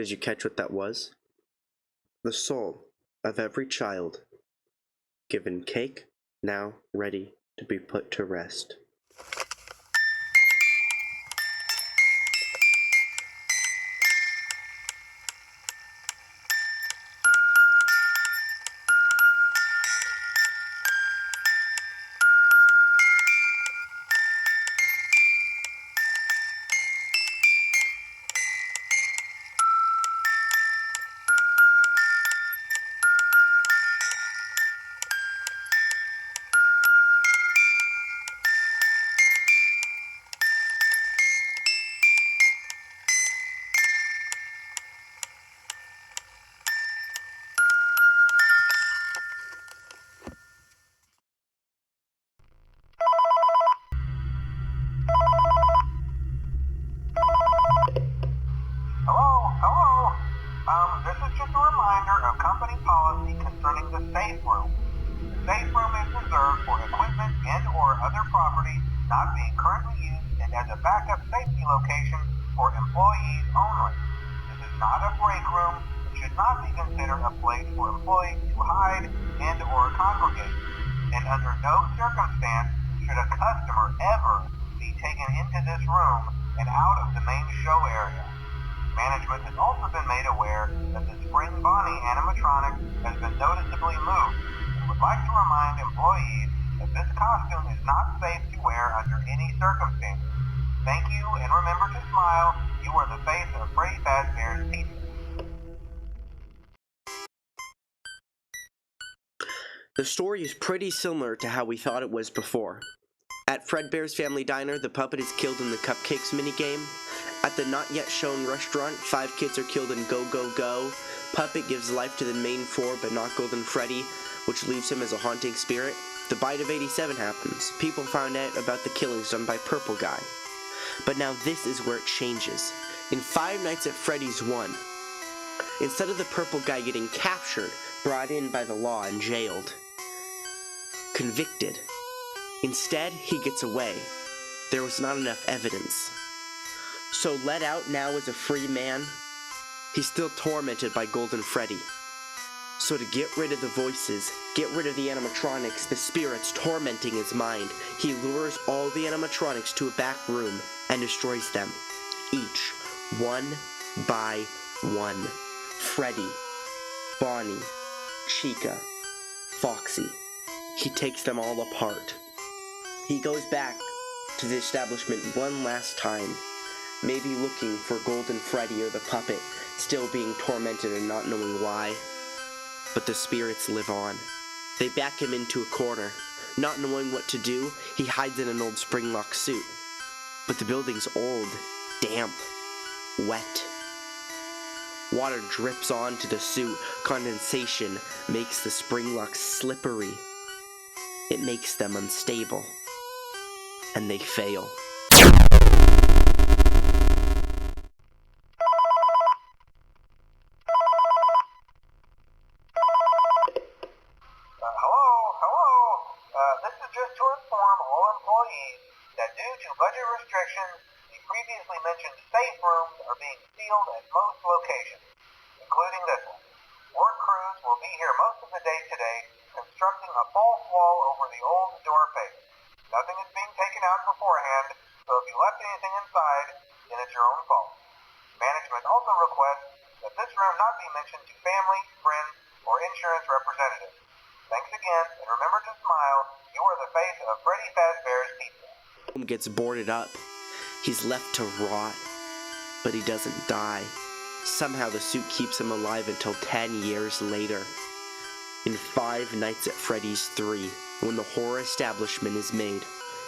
Did you catch what that was? The soul of every child, given cake, now ready to be put to rest. This is just a reminder of company policy concerning the safe room. The safe room is reserved for equipment and or other property not being currently used and as a backup safety location for employees only. This is not a break room and should not be considered a place for employees to hide and or congregate. And under no circumstance should a customer ever be taken into this room and out of the main show area. Management has also been made aware that the Spring Bonnie animatronic has been noticeably moved and would like to remind employees that this costume is not safe to wear under any circumstances. Thank you, and remember to smile. You are the face of Freddy Fazbear's Pizza. The story is pretty similar to how we thought it was before. At Fredbear's Family Diner, the puppet is killed in the Cupcakes minigame. At the not yet shown restaurant, 5 kids are killed in Go Go Go. Puppet gives life to the main 4 but not Golden Freddy, which leaves him as a haunting spirit. The Bite of 87 happens. People found out about the killings done by Purple Guy. But now this is where it changes. In Five Nights at Freddy's 1, instead of the Purple Guy getting captured, brought in by the law and jailed, convicted, instead he gets away. There was not enough evidence. So let out now as a free man, he's still tormented by Golden Freddy. So to get rid of the voices, get rid of the animatronics, the spirits tormenting his mind, he lures all the animatronics to a back room and destroys them. Each, one by one. Freddy, Bonnie, Chica, Foxy. He takes them all apart. He goes back to the establishment one last time, maybe looking for Golden Freddy or the puppet, still being tormented and not knowing why. But the spirits live on. They back him into a corner. Not knowing what to do, he hides in an old Springlock suit. But the building's old, damp, wet. Water drips onto the suit. Condensation makes the Springlock slippery. It makes them unstable. And they fail. This is just to inform all employees that due to budget restrictions, the previously mentioned safe rooms are being sealed at most locations, including this one. Work crews will be here most of the day today, constructing a false wall over the old door face. Nothing is being taken out beforehand, so if you left anything inside, then it's your own fault. Management also requests that this room not be mentioned to family, friends, or insurance representatives. Thanks again, and remember to smile. You are the face of Freddy Fazbear's Pizza. Gets boarded up. He's left to rot, but he doesn't die. Somehow the suit keeps him alive until 10 years later. In Five Nights at Freddy's 3, when the horror establishment is made,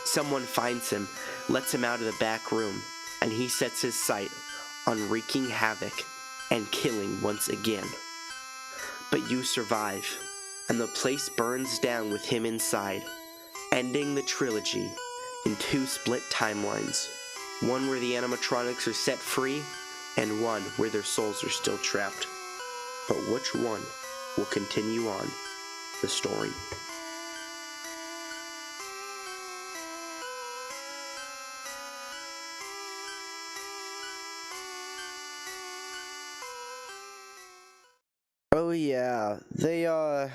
someone finds him, lets him out of the back room, and he sets his sight on wreaking havoc and killing once again. But you survive, and the place burns down with him inside, ending the trilogy in 2 split timelines. One where the animatronics are set free, and one where their souls are still trapped. But which one will continue on the story? Yeah, they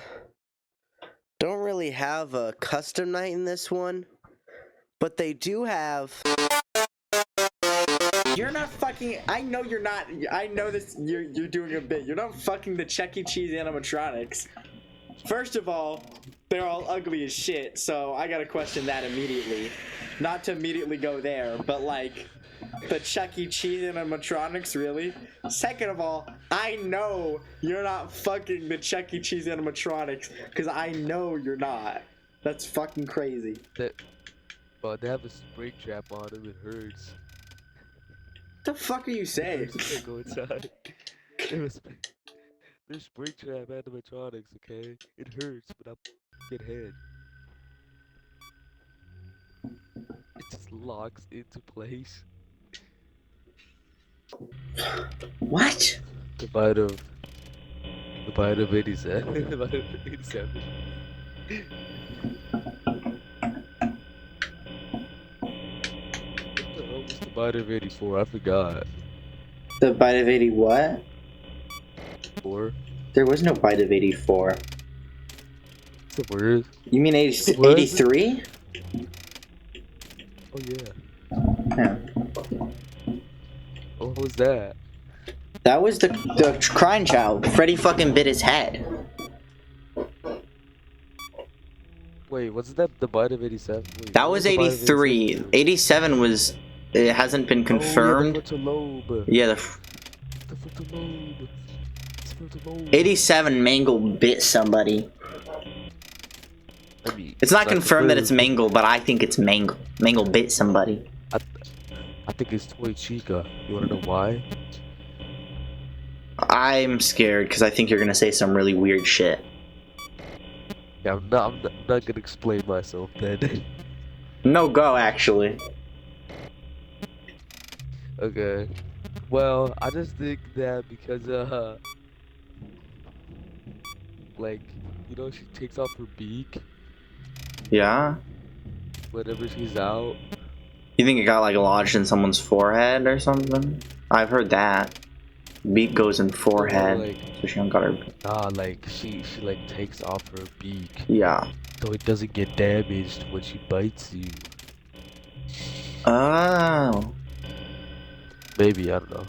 don't really have a custom night in this one, but they do have. You're not fucking. I know you're not. I know this. You're doing a bit. You're not fucking the Chuck E. Cheese animatronics. First of all, they're all ugly as shit. So I gotta question that immediately. Not to immediately go there, but like the Chuck E. Cheese animatronics, really. Second of all, I know you're not fucking the Chuck E. Cheese animatronics because I know you're not. That's fucking crazy. But they have a spring trap on them. It hurts. What the fuck are you saying? Can't go inside. There's spring trap animatronics, okay? It hurts, but I'll get head. It just locks into place. What? The bite of 87. The bite of 87. What was the bite of 84? I forgot. The bite of 80 what? 4. There was no bite of 84. The word. You mean 80, What? 83? Oh yeah. Yeah. What was that? That was the crying child. Freddy fucking bit his head. Wait, wasn't that the bite of 87? Wait, That what was the bite of 83. 87 was. It hasn't been confirmed. Oh, yeah, the frontal lobe. Yeah, The frontal lobe. It's frontal lobe. 87 Mangle bit somebody. I mean, It's not confirmed that it's Mangle, but I think it's Mangle. Mangle bit somebody. I think it's Toy Chica. You wanna know why? I'm scared because I think you're gonna say some really weird shit. Yeah, I'm not gonna explain myself then. No go, actually. Okay. Well, I just think that because like, you know, she takes off her beak Yeah? whenever she's out. You think it got like lodged in someone's forehead or something? I've heard that. Beak goes in forehead, like, so she don't got her. nah, like she like takes off her beak Yeah. so it doesn't get damaged when she bites you. Oh. Maybe, I don't know.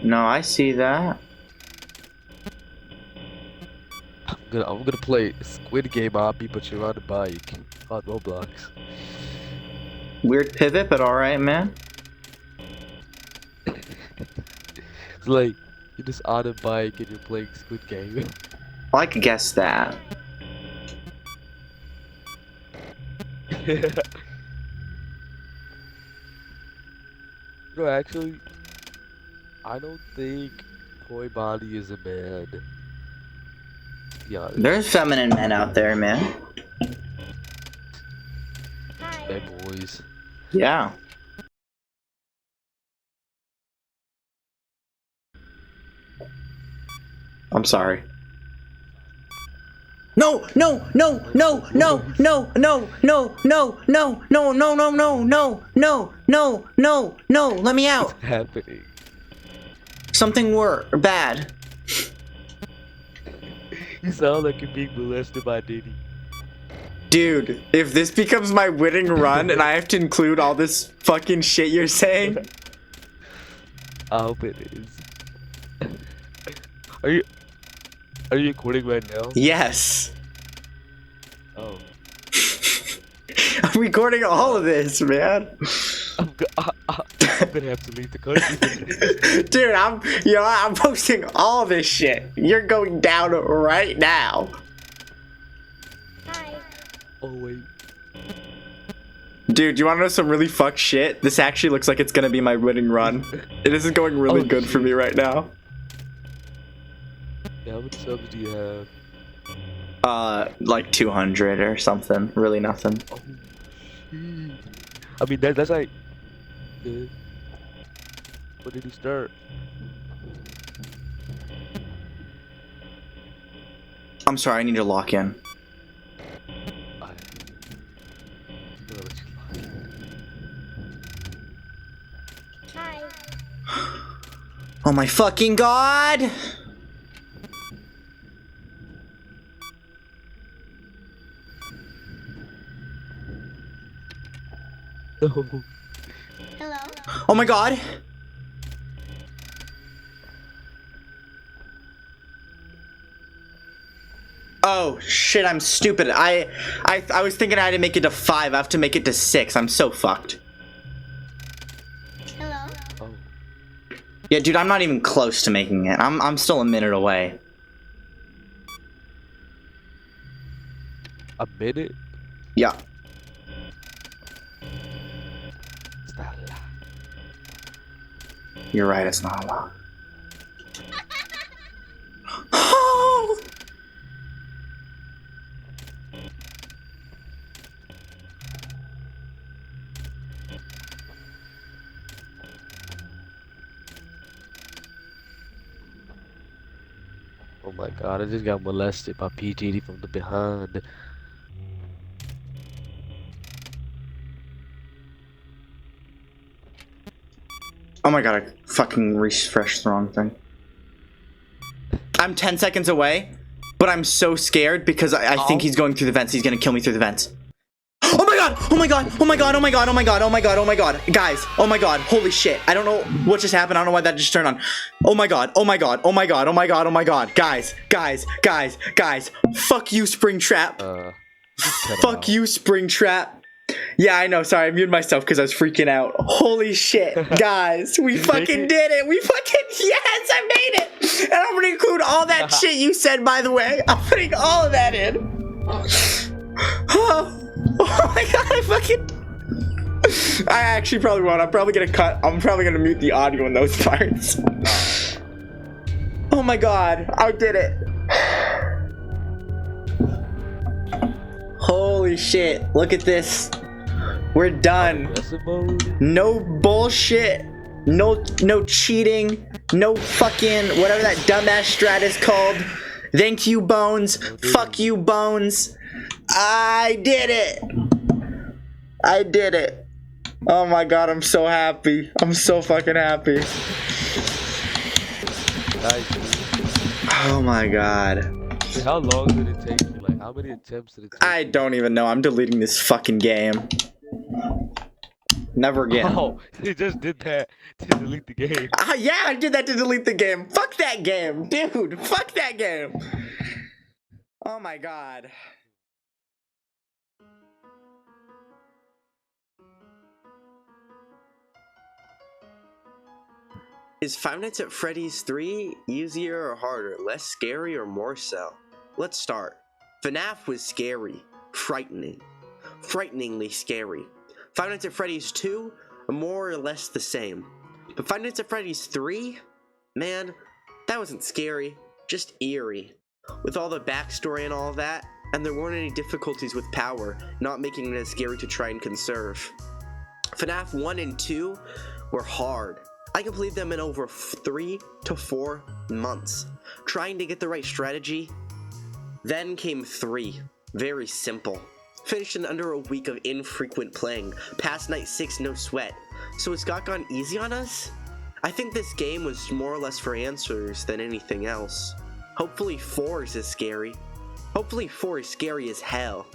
No, I see that. I'm gonna play Squid Game Obby, but you're on a bike on Roblox. Weird pivot, but alright, man. It's like you're just on a bike and you're playing Squid Game. Well, I could guess that. No, actually, I don't think Toy Body is a man. Yeah, There's feminine men out there, man. they're boys. Yeah. I'm sorry. No, no, no, no, no, no, no, no, no, no, no, no, no, no, no, no, no, no, no, let me out. What's happening? Something bad. You sound like you're being molested by Diddy. Dude, if this becomes my winning run and I have to include all this fucking shit you're saying. I hope it is. Are you recording right now? Yes. Oh. I'm recording all of this, man. I'm gonna have to leave the country. Dude, I'm posting all this shit. You're going down right now. Oh wait. Dude, you wanna know some really fucked shit? This actually looks like it's gonna be my winning run. This is going really good for me right now. Yeah, how many subs do you have? Like 200 or something. Really nothing. Oh shit. I mean that's like good. When did you start? I'm sorry, I need to lock in. I'm gonna let you lie. Oh my fucking god! No. Oh my god. Oh shit, I'm stupid. I was thinking I had to make it to 5. I have to make it to 6. I'm so fucked. Oh. Yeah, dude, I'm not even close to making it. I'm still a minute away. A minute? Yeah. It's not a lot. You're right, it's not a lot. Oh! Oh my god, I just got molested by PGD from the behind. Oh my god, I fucking refreshed the wrong thing. I'm 10 seconds away, but I'm so scared because I think he's going through the vents. He's gonna kill me through the vents. Oh my god! Oh my god! Oh my god! Oh my god! Oh my god! Oh my god! Oh my god! Guys! Oh my god! Holy shit! I don't know what just happened. I don't know why that just turned on. Oh my god! Oh my god! Oh my god! Oh my god! Oh my god! Guys! Guys! Guys! Guys! Fuck you, Springtrap! Fuck you, Springtrap! Yeah, I know. Sorry, I muted myself because I was freaking out. Holy shit, guys, we fucking did it. We fucking, yes, I made it. And I'm gonna include all that shit you said, by the way. I'm putting all of that in. Oh my god, I actually probably won't. I'm probably gonna mute the audio in those parts. Oh my god, I did it. Holy shit, look at this. We're done. No bullshit. No cheating. No fucking whatever that dumbass strat is called. Thank you, Bones. Fuck you, Bones. I did it. I did it. Oh my god, I'm so happy. I'm so fucking happy. Oh my god. How long did it take you? Like, how many attempts did it take? I don't even know. I'm deleting this fucking game. Never again. Oh, you just did that to delete the game. Yeah, I did that to delete the game. Fuck that game, dude. Fuck that game. Oh my god. Is Five Nights at Freddy's 3 easier or harder? Less scary or more so? Let's start. Fnaf was scary. Frightening. Frighteningly scary. Five Nights at Freddy's 2, more or less the same. But Five Nights at Freddy's 3? Man, that wasn't scary, just eerie. With all the backstory and all of that, and there weren't any difficulties with power, not making it as scary to try and conserve. FNAF 1 and 2 were hard. I completed them in over 3 to 4 months, trying to get the right strategy. Then came 3, very simple. Finished in under a week of infrequent playing. Past night 6, no sweat. So has Scott gone easy on us? I think this game was more or less for answers than anything else. Hopefully 4 is as scary. Hopefully 4 is scary as hell,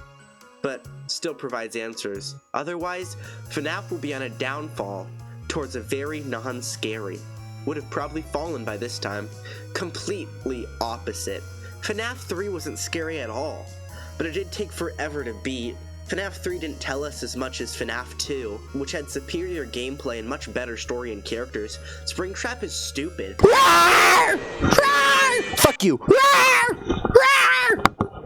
but still provides answers. Otherwise, FNAF will be on a downfall towards a very non-scary. Would have probably fallen by this time. Completely opposite. FNAF 3 wasn't scary at all, but it did take forever to beat. FNAF 3 didn't tell us as much as FNAF 2, which had superior gameplay and much better story and characters. Springtrap is stupid. Fuck you.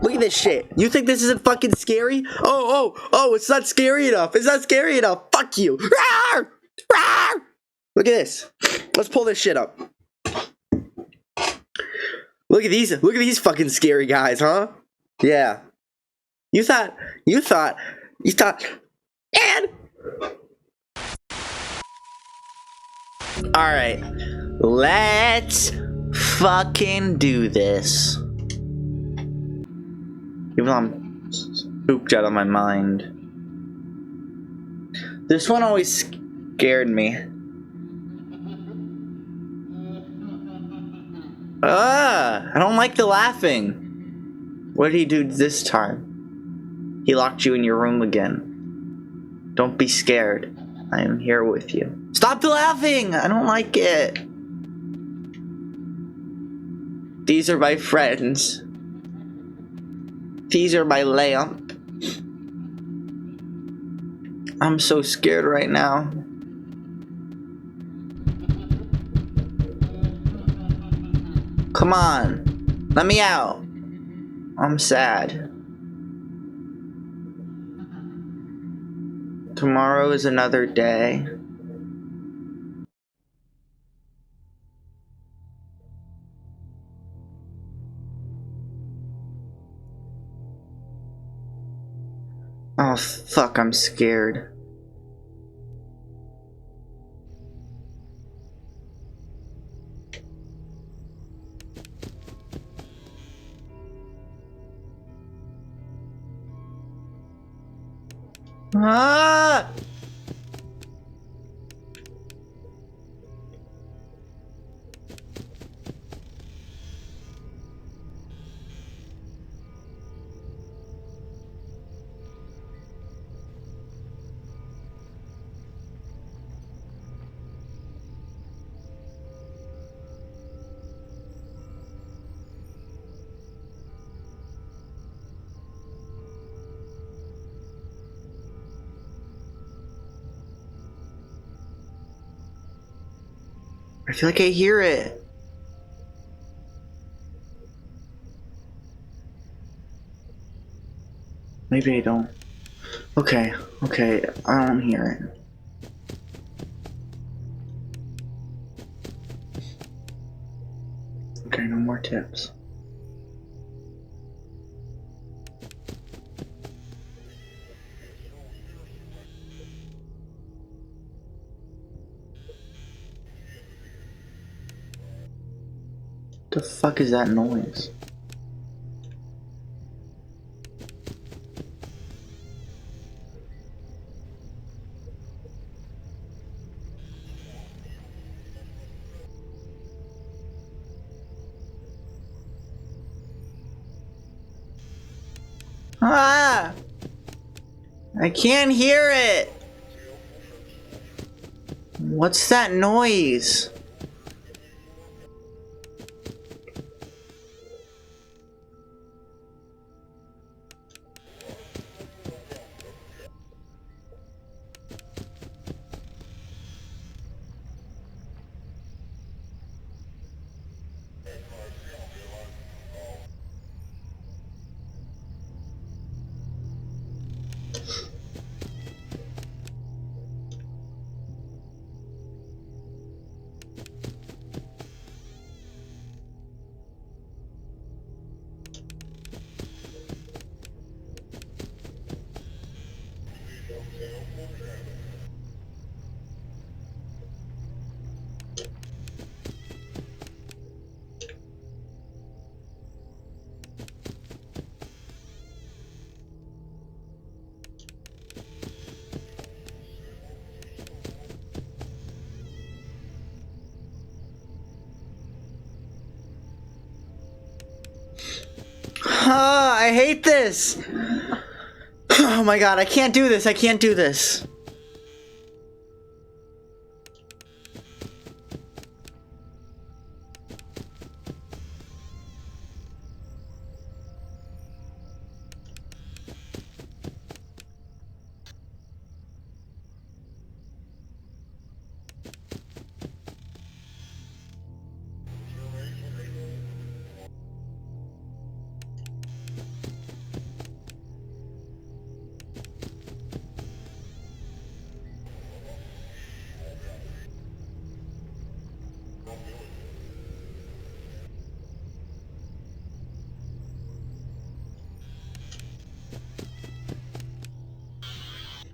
Look at this shit. You think this isn't fucking scary? Oh, it's not scary enough. It's not scary enough. Fuck you. Look at this. Let's pull this shit up. Look at these fucking scary guys, huh? Yeah. You thought, and alright, let's fucking do this. Even though I'm spooked out of my mind. This one always scared me. I don't like the laughing. What did he do this time? He locked you in your room again. Don't be scared. I am here with you. Stop laughing! I don't like it. These are my friends. These are my lamp. I'm so scared right now. Come on. Let me out. I'm sad. Tomorrow is another day. Oh fuck, I'm scared. Ah! I feel like I hear it. Maybe I don't. Okay, okay, I don't hear it. Okay, no more tips. The fuck is that noise? Ah! I can't hear it! What's that noise? I hate this! Oh my god, I can't do this, I can't do this.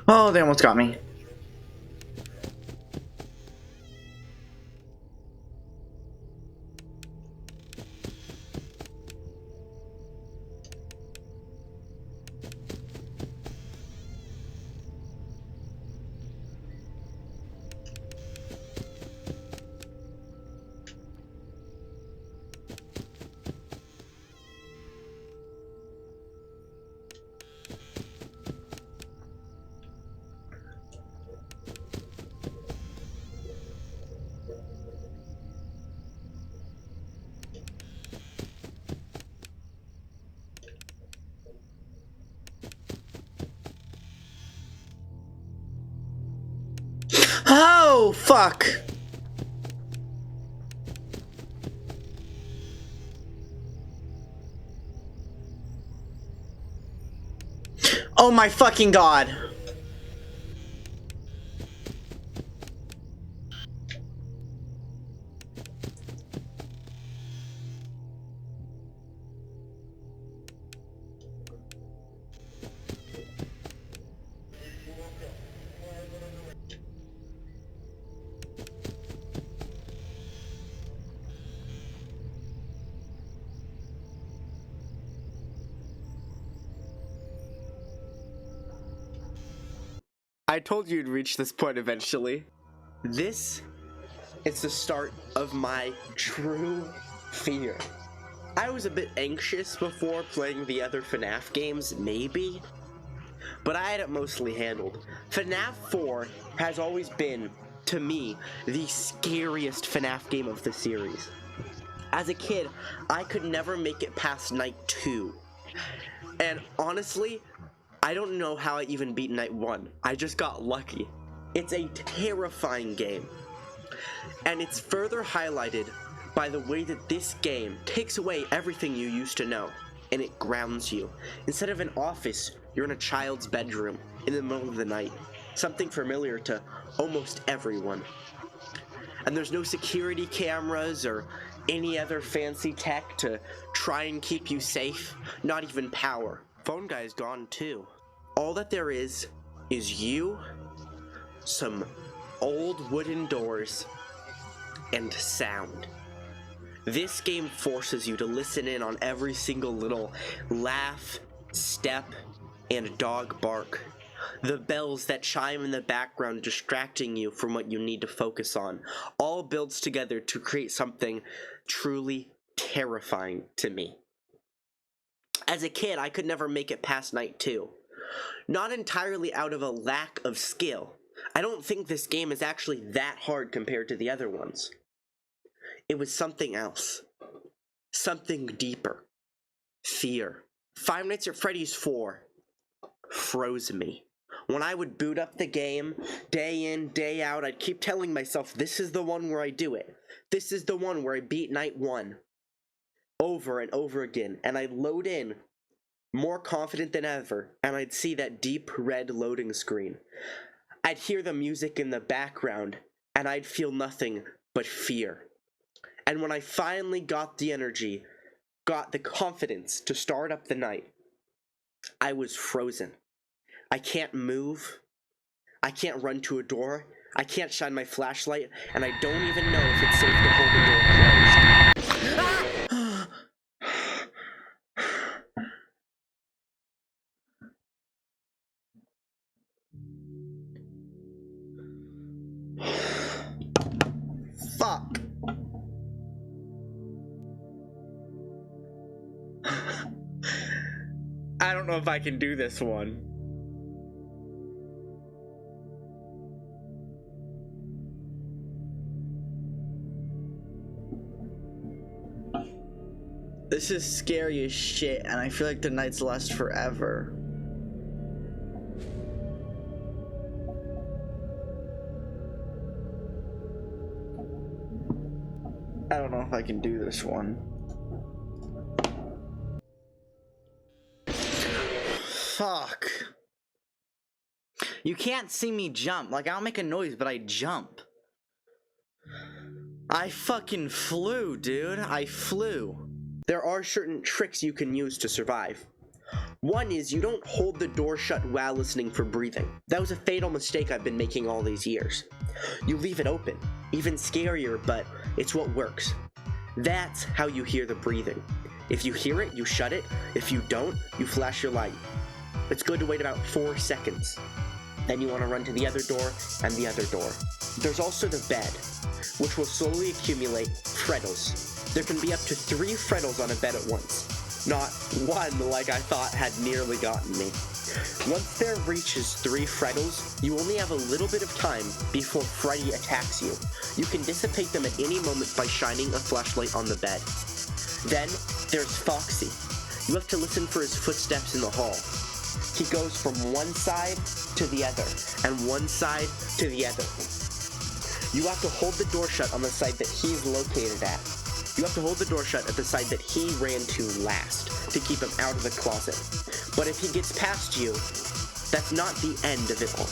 Oh, they almost got me. Oh, fuck! Oh my fucking god! I told you you'd reach this point eventually. This is the start of my true fear. I was a bit anxious before playing the other Fnaf games, maybe, but I had it mostly handled. Fnaf 4 has always been, to me, the scariest Fnaf game of the series. As a kid, I could never make it past night 2. And honestly, I don't know how I even beat night 1. I just got lucky. It's a terrifying game. And it's further highlighted by the way that this game takes away everything you used to know, and it grounds you. Instead of an office, you're in a child's bedroom in the middle of the night. Something familiar to almost everyone. And there's no security cameras or any other fancy tech to try and keep you safe. Not even power. Phone guy's gone too. All that there is you, some old wooden doors, and sound. This game forces you to listen in on every single little laugh, step, and dog bark. The bells that chime in the background distracting you from what you need to focus on. All builds together to create something truly terrifying to me. As a kid, I could never make it past night 2. Not entirely out of a lack of skill. I don't think this game is actually that hard compared to the other ones. It was something else. Something deeper. Fear. Five Nights at Freddy's 4 froze me. When I would boot up the game, day in, day out, I'd keep telling myself, this is the one where I do it. This is the one where I beat night 1. Over and over again, and I'd load in, more confident than ever, and I'd see that deep red loading screen. I'd hear the music in the background, and I'd feel nothing but fear. And when I finally got the energy, got the confidence to start up the night, I was frozen. I can't move. I can't run to a door. I can't shine my flashlight, and I don't even know if it's safe to hold the door closed. Ah! Fuck. I don't know if I can do this one. This is scary as shit, and I feel like the nights last forever. I don't know if I can do this one. Fuck. You can't see me jump. Like, I don't make a noise, but I jump. I fucking flew, dude. I flew. There are certain tricks you can use to survive. One is you don't hold the door shut while listening for breathing. That was a fatal mistake I've been making all these years. You leave it open. Even scarier, but it's what works. That's how you hear the breathing. If you hear it, you shut it. If you don't, you flash your light. It's good to wait about 4 seconds. Then you want to run to the other door and the other door. There's also the bed, which will slowly accumulate frettles. There can be up to 3 frettles on a bed at once. Not one like I thought had nearly gotten me. Once there reaches 3 frettles, you only have a little bit of time before Freddy attacks you. You can dissipate them at any moment by shining a flashlight on the bed. Then, there's Foxy. You have to listen for his footsteps in the hall. He goes from one side to the other, and one side to the other. You have to hold the door shut on the side that he's located at. You have to hold the door shut at the side that he ran to last to keep him out of the closet. But if he gets past you, that's not the end of it all.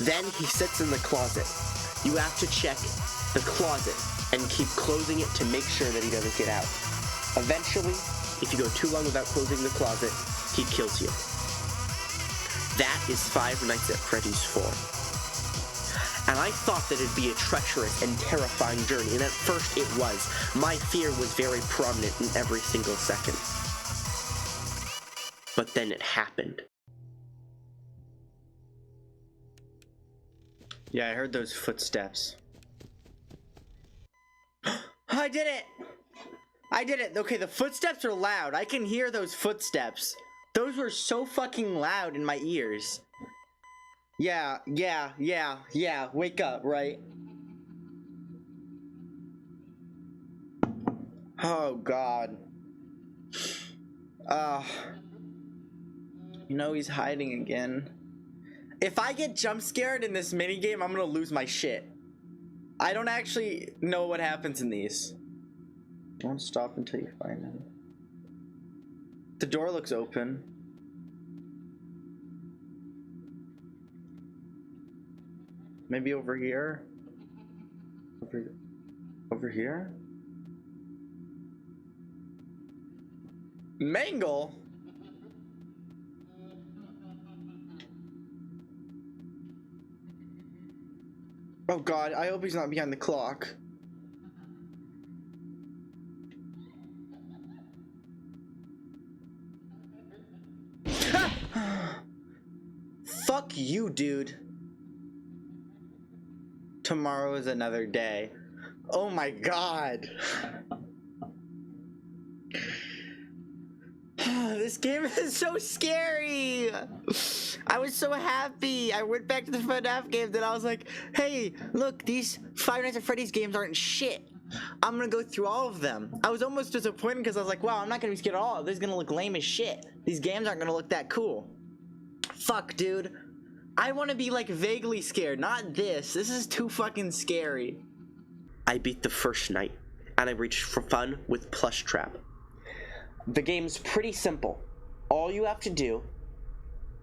Then he sits in the closet. You have to check the closet and keep closing it to make sure that he doesn't get out. Eventually, if you go too long without closing the closet, he kills you. That is Five Nights at Freddy's 4. And I thought that it'd be a treacherous and terrifying journey, and at first it was. My fear was very prominent in every single second. But then it happened. Yeah, I heard those footsteps. I did it! I did it! Okay, the footsteps are loud. I can hear those footsteps. Those were so fucking loud in my ears. Yeah. Wake up, right? Oh, God. You know he's hiding again. If I get jump scared in this minigame, I'm gonna lose my shit. I don't actually know what happens in these. Don't stop until you find him. The door looks open. Maybe over here? Over here? Mangle? Oh God, I hope he's not behind the clock. Fuck you, dude. Tomorrow is another day. Oh my God. This game is so scary. I was so happy. I went back to the Fnaf games and I was like, hey, look, these Five Nights at Freddy's games aren't shit. I'm gonna go through all of them. I was almost disappointed because I was like, wow, I'm not gonna be scared at all. This is gonna look lame as shit. These games aren't gonna look that cool. Fuck, dude. I want to be like vaguely scared, not this. This is too fucking scary. I beat the first night, and I reached for fun with Plush Trap. The game's pretty simple. All you have to do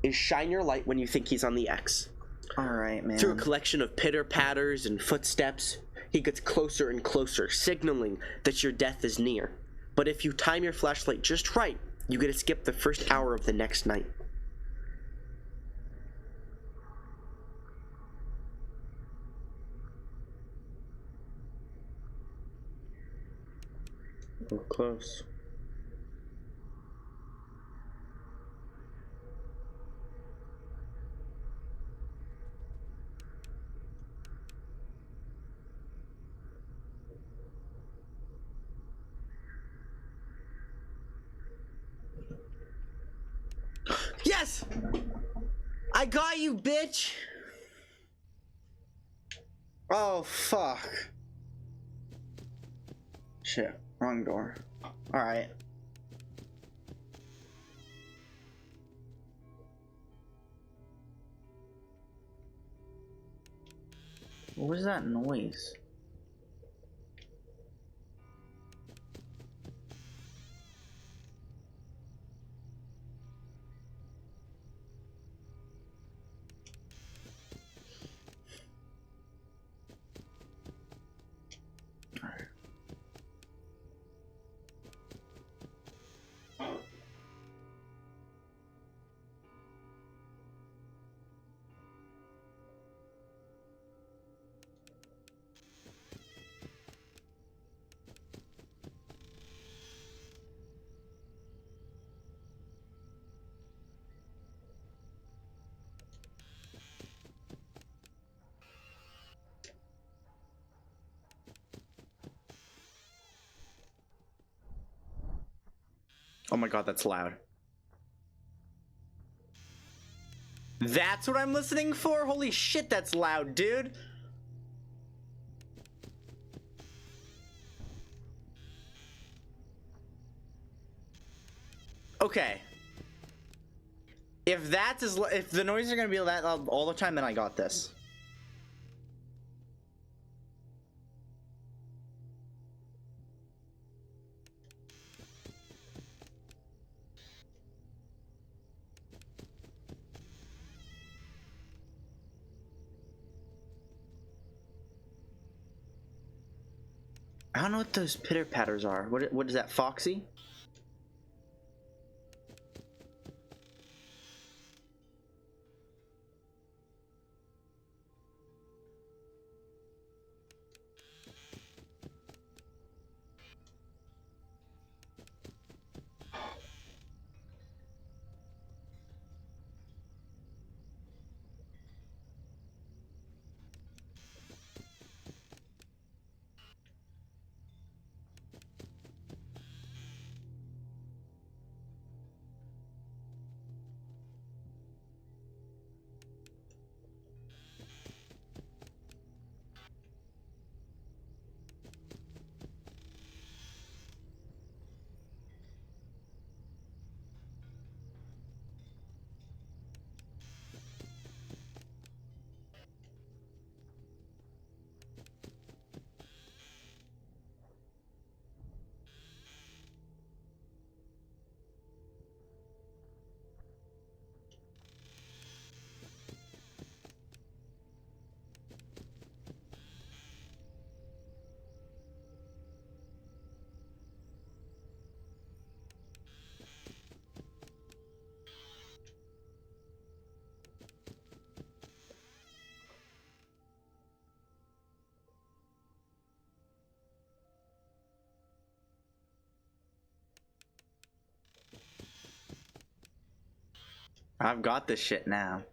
is shine your light when you think he's on the X. Alright, man. Through a collection of pitter-patters and footsteps, he gets closer and closer, signaling that your death is near. But if you time your flashlight just right, you get to skip the first hour of the next night. We're close. Yes! I got you, bitch! Oh, fuck. Shit, wrong door. Alright. What was that noise? Oh my God, that's loud. That's what I'm listening for? Holy shit, that's loud, dude. Okay. If that's if the noises are gonna be that loud all the time, then I got this. I don't know what those pitter patters are. What is that, Foxy? I've got this shit now.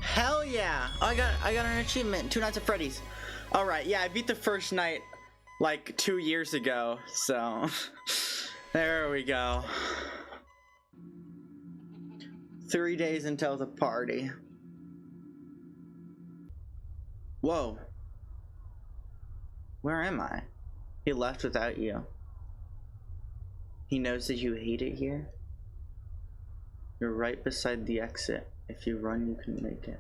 Hell yeah! I got an achievement. 2 Nights at Freddy's. All right, yeah, I beat the first night like 2 years ago, so there we go. 3 days until the party. Whoa. Where am I? He left without you. He knows that you hate it here. You're right beside the exit. If you run, you can make it.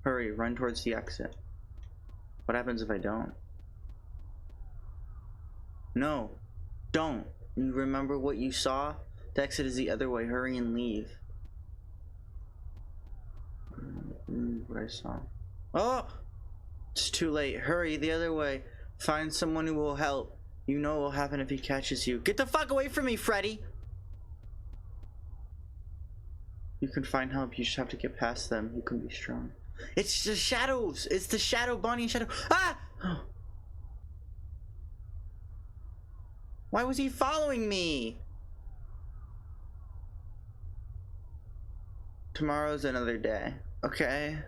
Hurry, run towards the exit. What happens if I don't? No, don't. You remember what you saw? The exit is the other way. Hurry and leave. What I saw. Oh! It's too late. Hurry, the other way. Find someone who will help. You know what will happen if he catches you. Get the fuck away from me, Freddy! You can find help. You just have to get past them. You can be strong. It's the shadows. It's the shadow, Bonnie and Shadow. Ah! Why was he following me? Tomorrow's another day. Okay.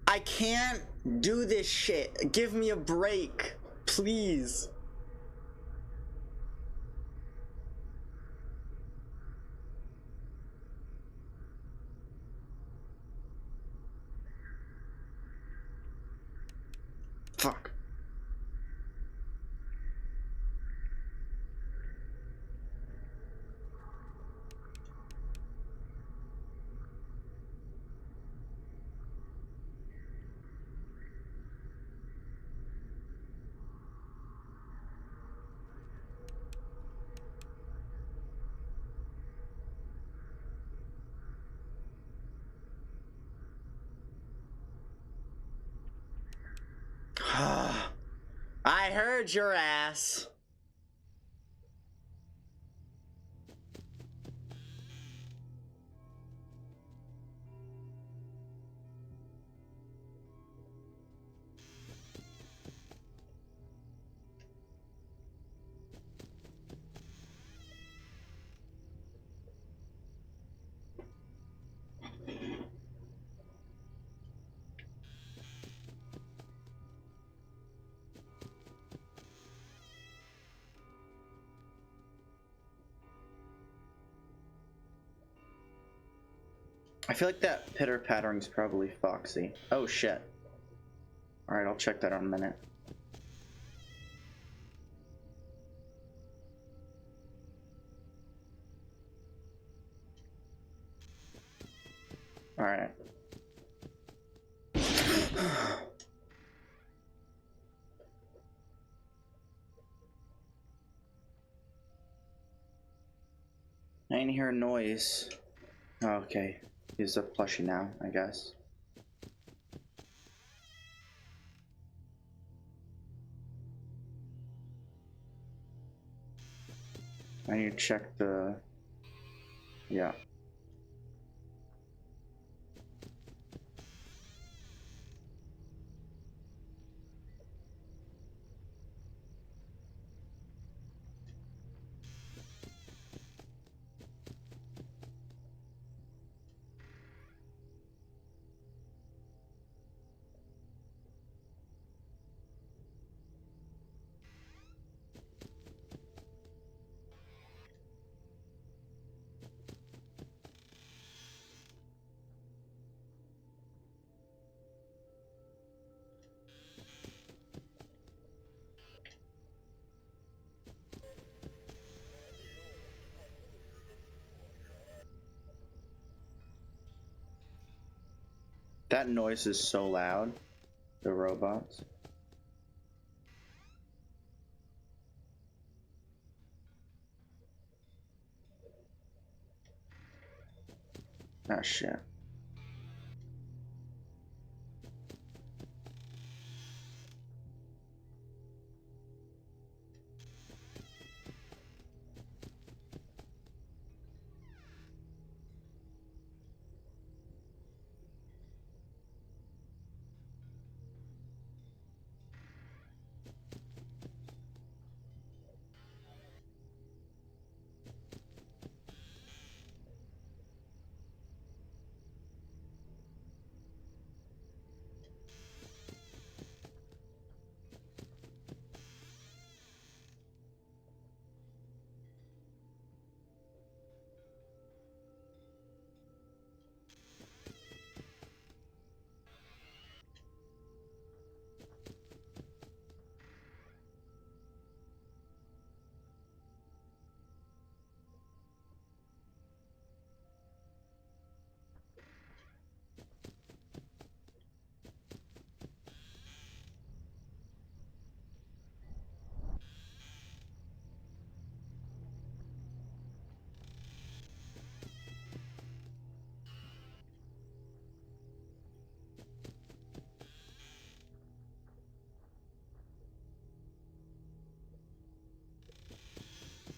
I can't do this shit. Give me a break, please. Fuck. I heard your ass. I feel like that pitter pattering's probably Foxy. Oh shit. Alright, I'll check that out in a minute. Alright. I didn't hear a noise. Oh, okay. He's a plushie now, I guess. I need to check the... Yeah. That noise is so loud. The robots. Ah, shit.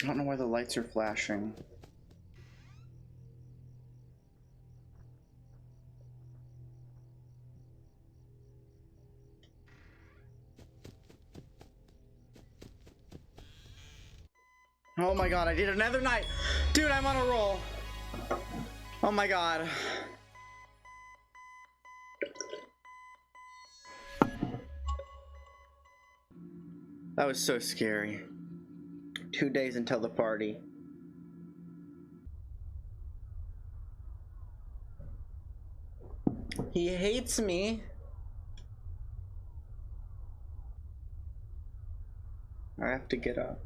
I don't know why the lights are flashing. Oh my god, I did another night! Dude, I'm on a roll! Oh my god. That was so scary. 2 days until the party. He hates me. I have to get up.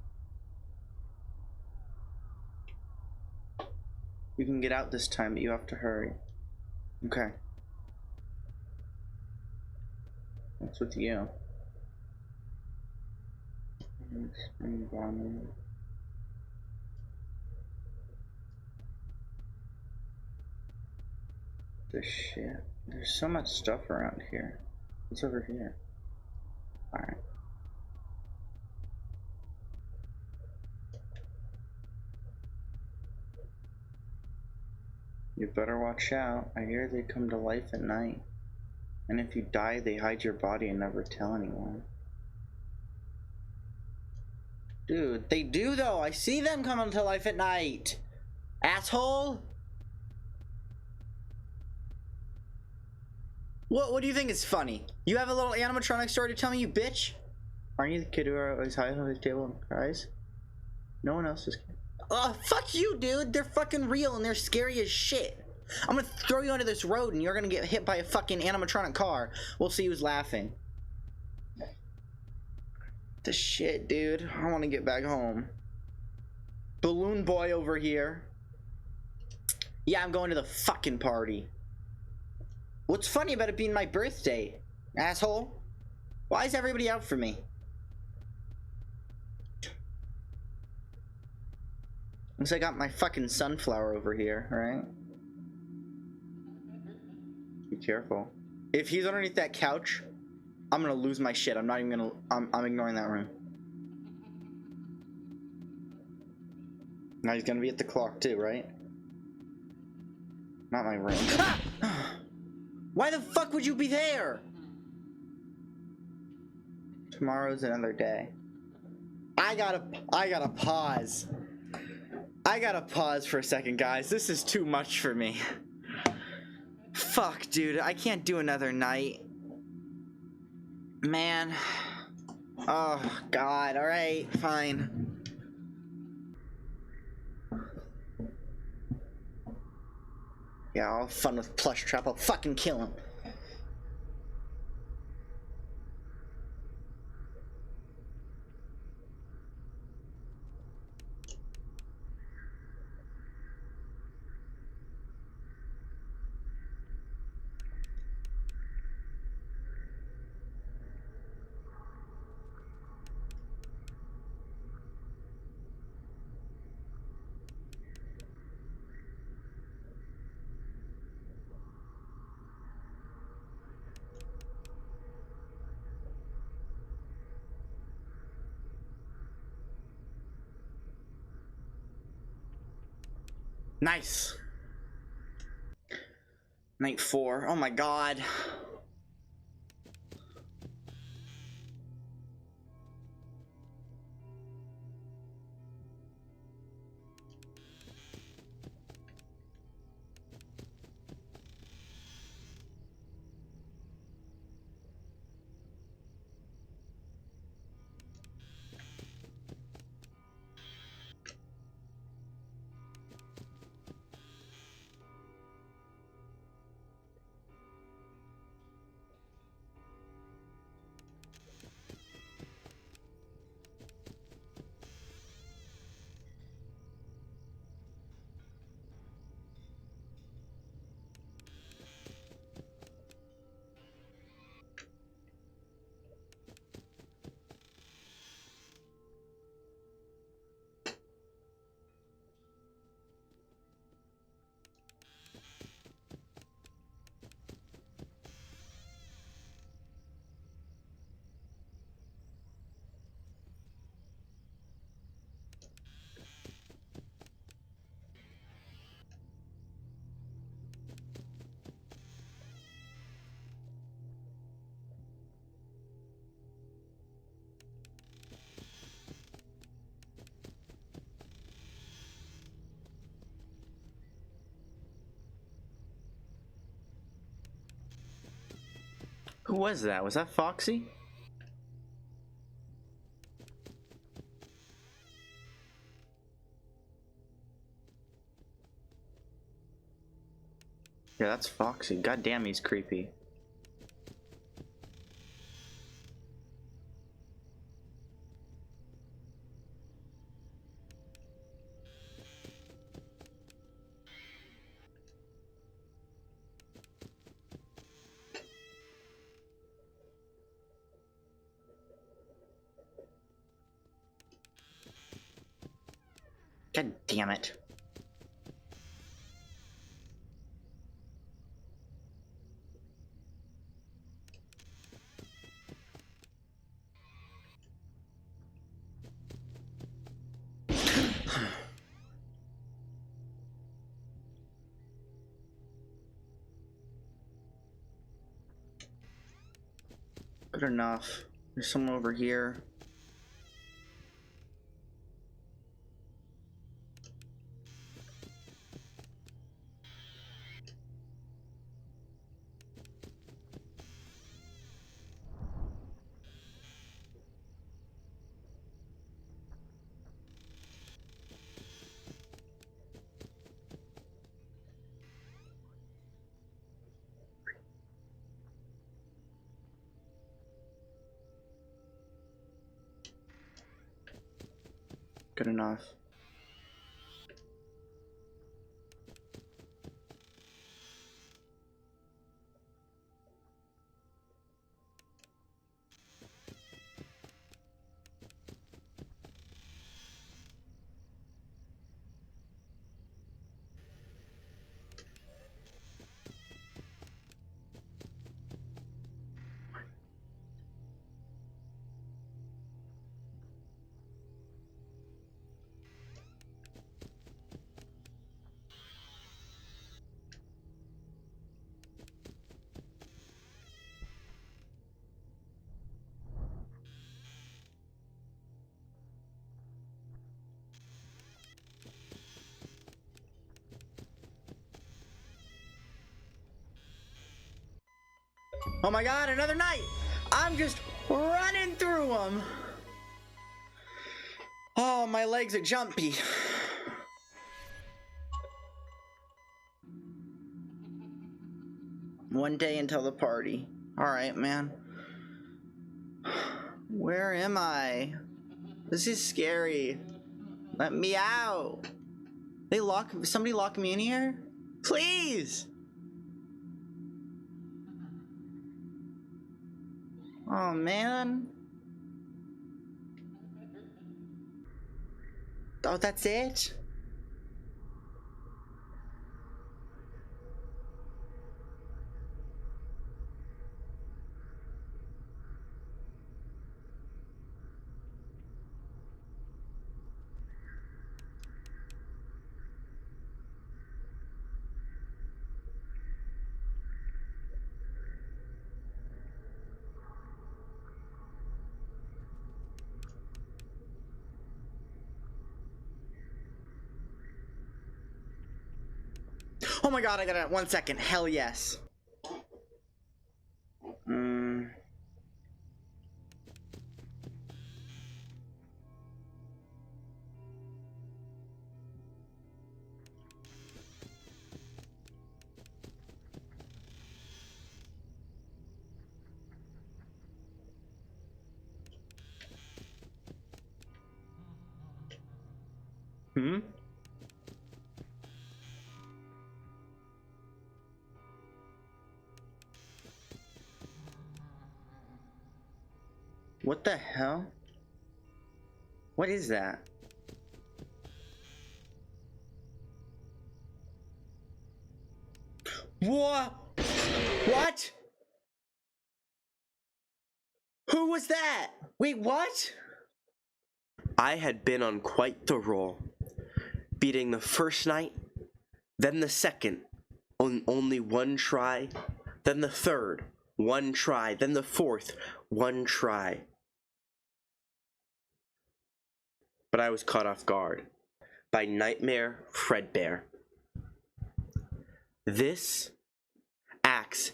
You can get out this time, but you have to hurry. Okay. What's with you? Spring bombing. This shit. There's so much stuff around here. What's over here? Alright. You better watch out. I hear they come to life at night. And if you die, they hide your body and never tell anyone. Dude, they do though. I see them coming to life at night. Asshole. What do you think is funny? You have a little animatronic story to tell me, you bitch? Aren't you the kid who always hides on the table and cries? No one else is. Fuck you, dude. They're fucking real and they're scary as shit. I'm gonna throw you onto this road and you're gonna get hit by a fucking animatronic car. We'll see who's laughing. The shit, dude. I wanna get back home. Balloon boy over here. Yeah, I'm going to the fucking party. What's funny about it being my birthday, asshole? Why is everybody out for me? Looks like I got my fucking sunflower over here, right? Be careful. If he's underneath that couch, I'm gonna lose my shit. I'm not even gonna. I'm ignoring that room. Now he's gonna be at the clock too, right? Not my room. Ah! Why the fuck would you be there? Tomorrow's another day. I gotta pause. I gotta pause for a second, guys. This is too much for me. Fuck, dude. I can't do another night. Man. Oh, God. Alright, fine. Yeah, all fun with Plush Trap. I'll fucking kill him. Nice. Night 4. Oh my god. Who was that? Was that Foxy? Yeah, that's Foxy. God damn, he's creepy. God damn it. Good enough. There's someone over here. Good enough. Oh my god, another night! I'm just running through them! Oh, my legs are jumpy. One day until the party. Alright, man. Where am I? This is scary. Let me out. Somebody lock me in here? Please! Oh, man. Oh, that's it? Oh my god, I got it. 1 second. Hell yes. Hmm? What the hell? What is that? What? What? Who was that? Wait, what? I had been on quite the roll, beating the first night, then the second, on only one try, then the third, one try, then the fourth, one try. But I was caught off guard by Nightmare Fredbear. This acts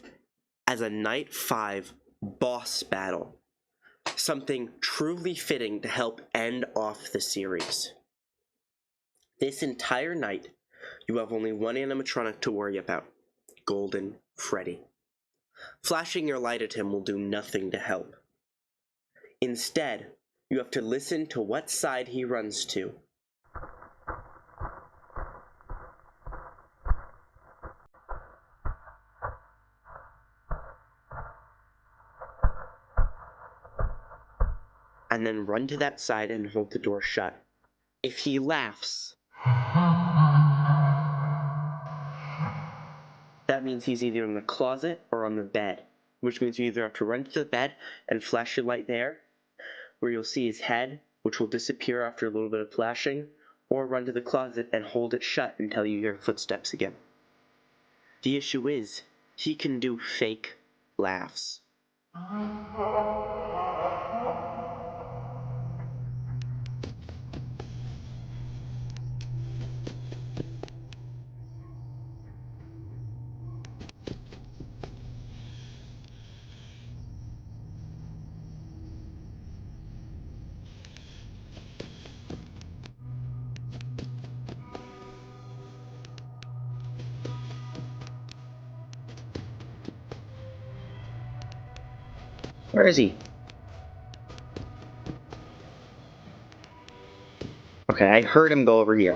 as a Night 5 boss battle, something truly fitting to help end off the series. This entire night, you have only one animatronic to worry about, Golden Freddy. Flashing your light at him will do nothing to help. Instead, you have to listen to what side he runs to. And then run to that side and hold the door shut. If he laughs, that means he's either in the closet or on the bed, which means you either have to run to the bed and flash your light there, where you'll see his head, which will disappear after a little bit of flashing, or run to the closet and hold it shut until you hear footsteps again. The issue is, he can do fake laughs. Where is he? Okay, I heard him go over here.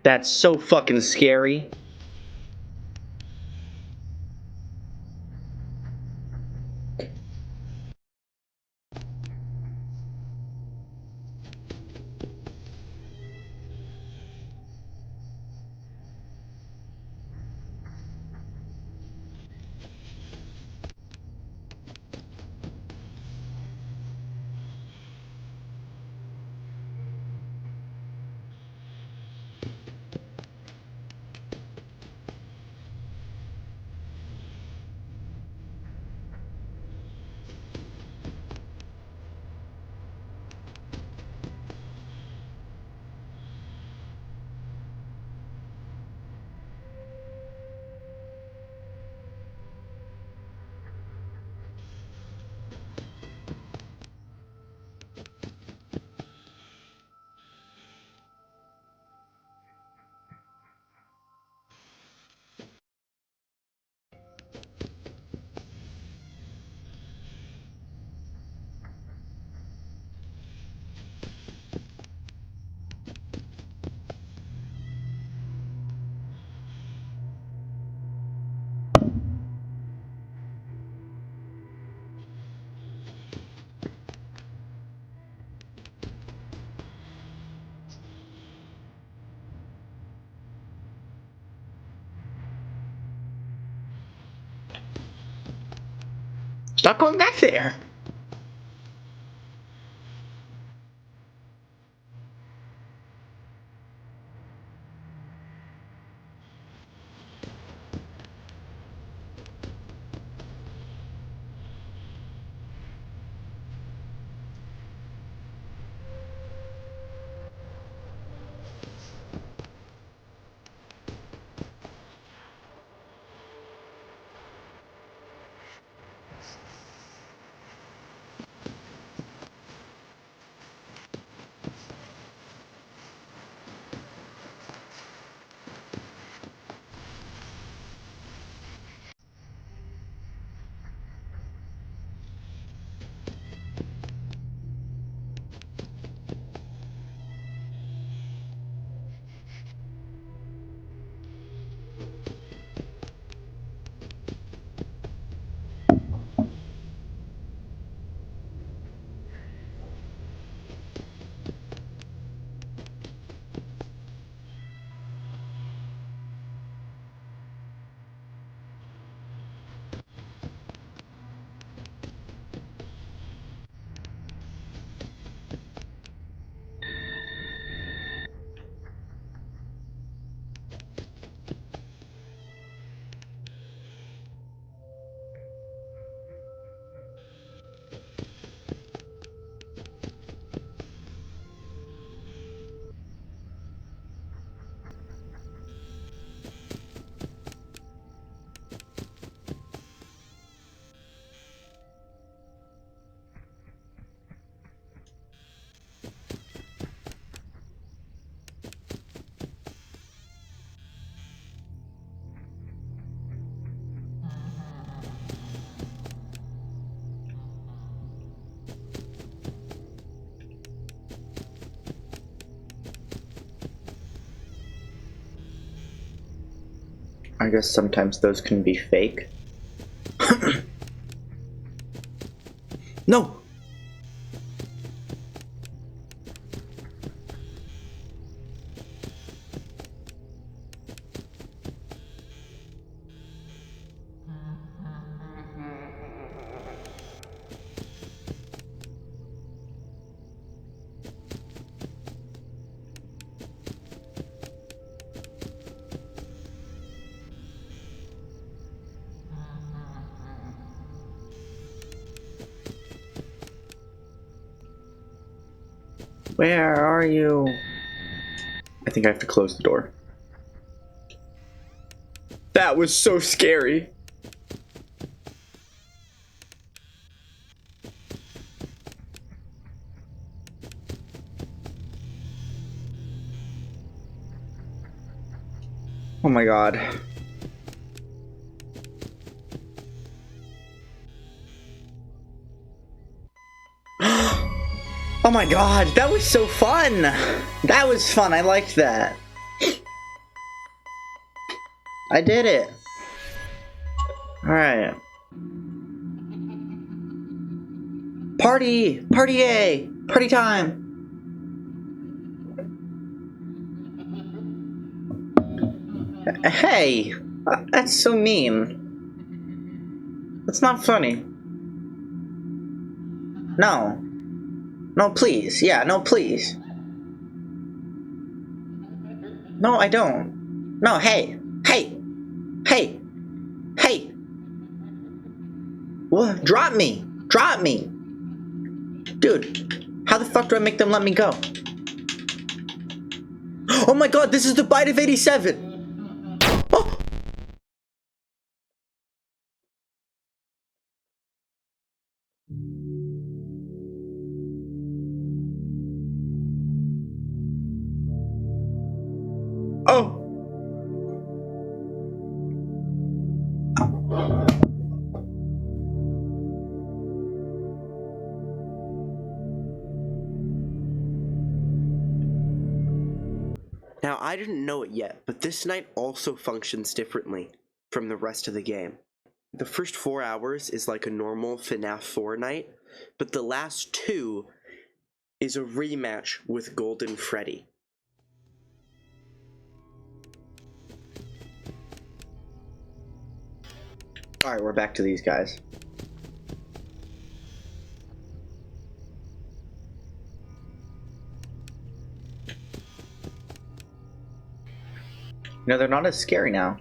That's so fucking scary. Stop going back there. I guess sometimes those can be fake. No! Where are you? I think I have to close the door. That was so scary. Oh my god. Oh my god, that was so fun! That was fun, I liked that. I did it. Alright. Party! Party A! Party time! Hey! That's so mean. That's not funny. No. No, please. Yeah, no, please. No, I don't. No, hey! Hey! Hey! Hey! What? Drop me! Drop me! Dude, how the fuck do I make them let me go? Oh my god, this is the bite of 87! Oh! Oh! Now, I didn't know it yet, but this night also functions differently from the rest of the game. The first 4 hours is like a normal Fnaf 4 night, but the last 2 is a rematch with Golden Freddy. Alright, we're back to these guys. No, they're not as scary now.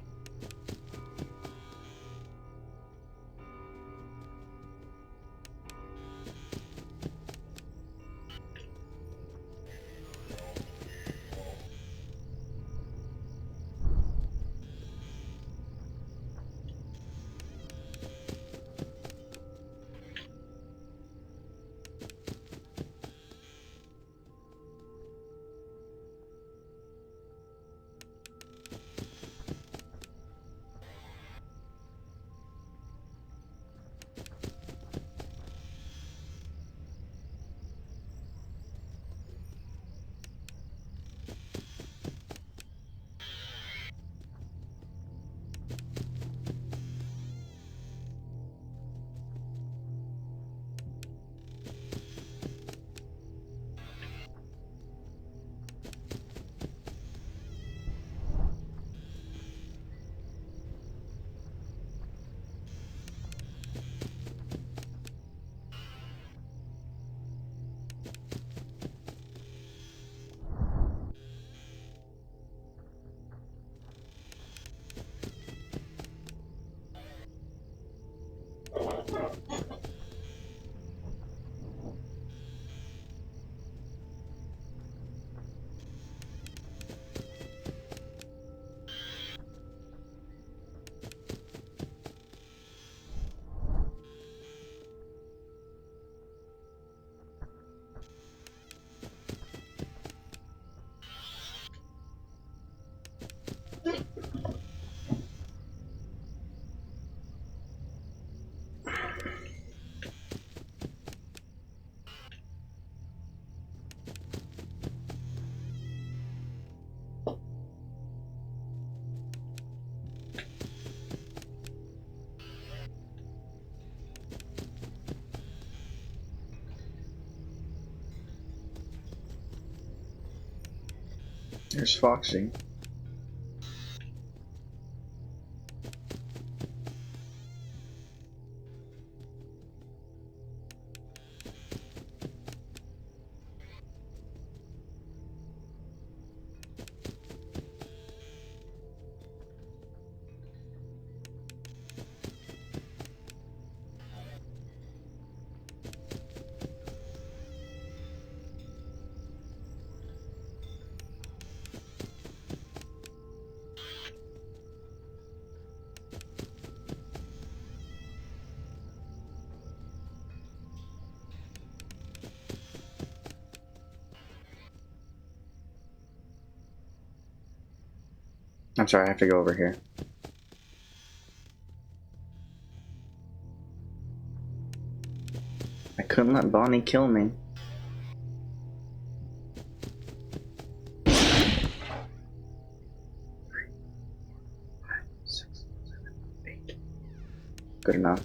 There's Foxy. I'm sorry, I have to go over here. I couldn't let Bonnie kill me. Good enough.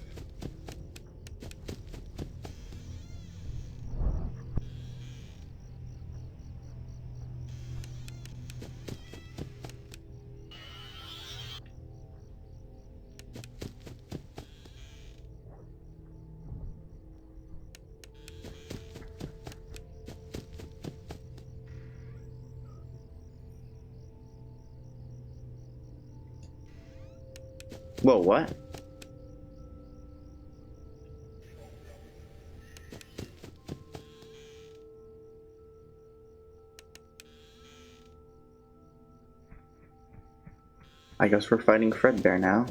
Whoa, what? I guess we're fighting Fredbear now.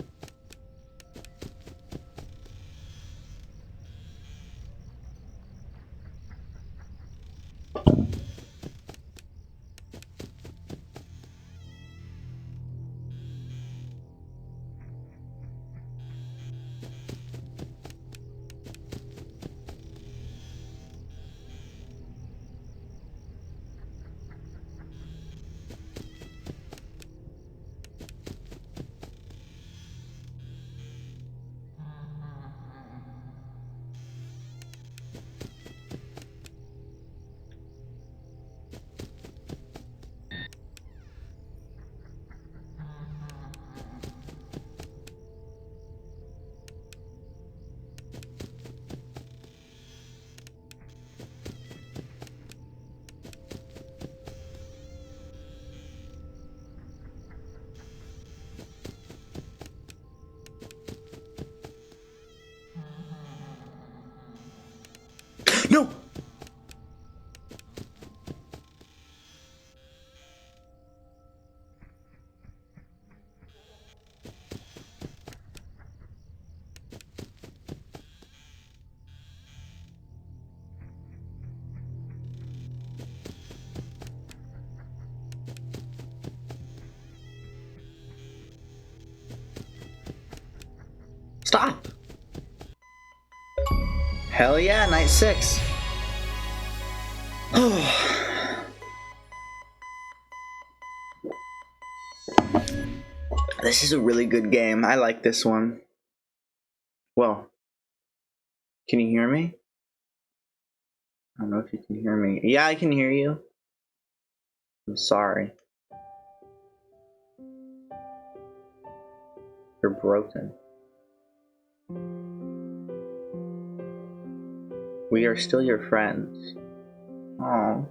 No! Stop! Hell yeah, night 6. This is a really good game. I like this one. Well, can you hear me? I don't know if you can hear me. Yeah, I can hear you. I'm sorry. You're broken. We are still your friends. Oh.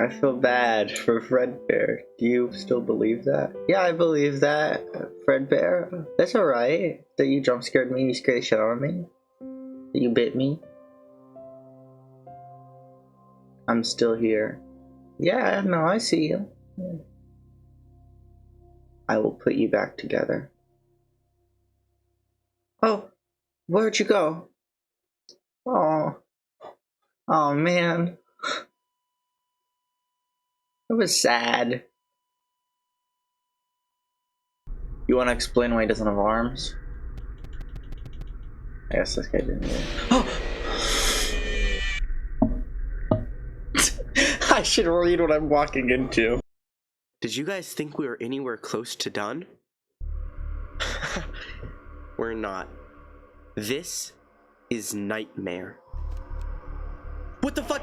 I feel bad for Fredbear. Do you still believe that? Yeah, I believe that, Fredbear. That's alright. That you jump scared me, you scared the shit out of me. That you bit me. I'm still here. Yeah, no, I see you. Yeah. I will put you back together. Oh, where'd you go? Oh. Oh, man. It was sad. You want to explain why he doesn't have arms? I guess this guy didn't either. Oh! I should read what I'm walking into. Did you guys think we were anywhere close to done? We're not. This is Nightmare. What the fuck?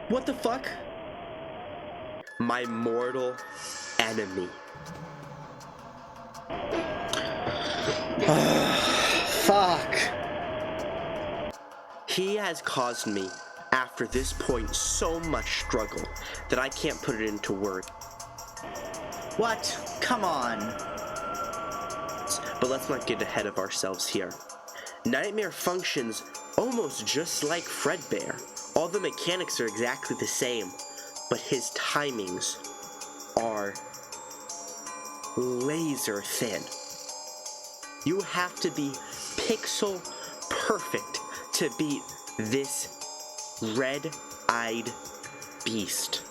What the fuck? My mortal enemy. Fuck. He has caused me, after this point, so much struggle that I can't put it into words. What? Come on. But let's not get ahead of ourselves here. Nightmare functions almost just like Fredbear. All the mechanics are exactly the same, but his timings are laser thin. You have to be pixel perfect to beat this red-eyed beast.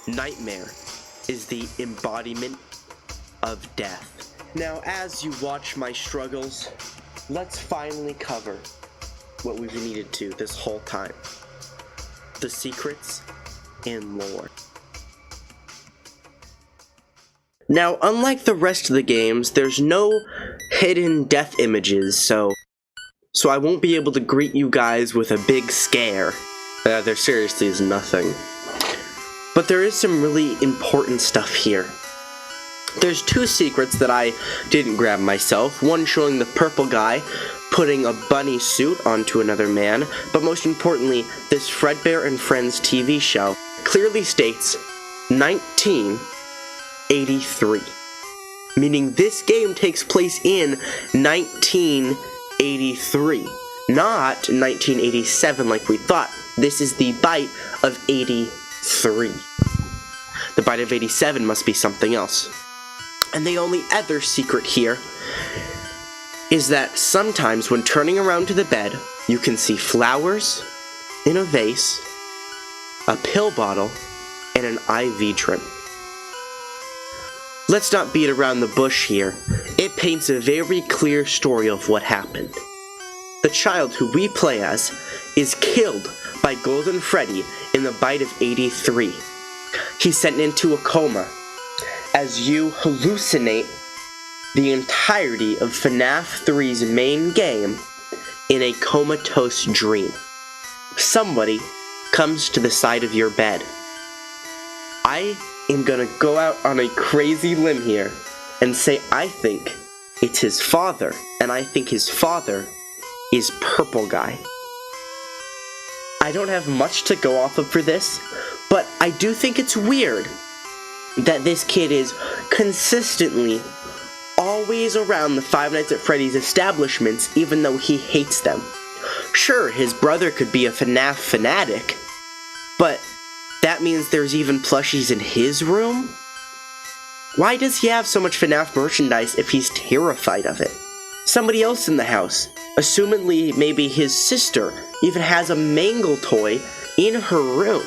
Nightmare is the embodiment of death. Now, as you watch my struggles, let's finally cover what we've needed to this whole time. The secrets and lore. Now, unlike the rest of the games, there's no hidden death images, so I won't be able to greet you guys with a big scare. There seriously is nothing. But there is some really important stuff here. There's two secrets that I didn't grab myself, one showing the purple guy putting a bunny suit onto another man, but most importantly, this Fredbear and Friends TV show clearly states 1983, meaning this game takes place in 1983, not 1987 like we thought. This is the bite of 83. The bite of 87 must be something else. And the only other secret here is that sometimes when turning around to the bed, you can see flowers in a vase, a pill bottle, and an IV drip. Let's not beat around the bush here. It paints a very clear story of what happened. The child who we play as is killed by Golden Freddy in the bite of 83. He's sent into a coma as you hallucinate the entirety of Fnaf 3's main game in a comatose dream. Somebody comes to the side of your bed. I am gonna go out on a crazy limb here and say I think it's his father, and I think his father is Purple Guy. I don't have much to go off of for this, but I do think it's weird that this kid is consistently always around the Five Nights at Freddy's establishments even though he hates them. Sure, his brother could be a FNAF fanatic, but that means there's even plushies in his room? Why does he have so much FNAF merchandise if he's terrified of it? Somebody else in the house, assumedly maybe his sister, even has a Mangle toy in her room.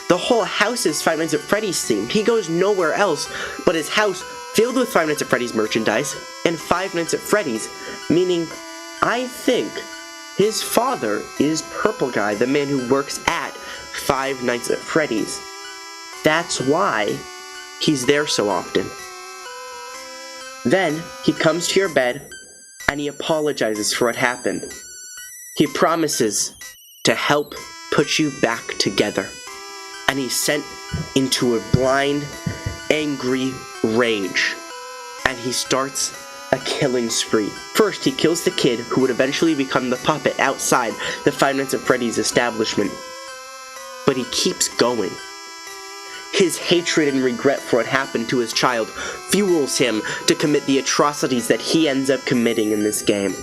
The whole house is Five Nights at Freddy's themed. He goes nowhere else but his house filled with Five Nights at Freddy's merchandise and Five Nights at Freddy's, meaning I think his father is Purple Guy, the man who works at Five Nights at Freddy's. That's why he's there so often. Then he comes to your bed and he apologizes for what happened. He promises to help put you back together. And he's sent into a blind, angry rage. And he starts a killing spree. First, he kills the kid who would eventually become the puppet outside the Five Nights at Freddy's establishment. But he keeps going. His hatred and regret for what happened to his child fuels him to commit the atrocities that he ends up committing in this game.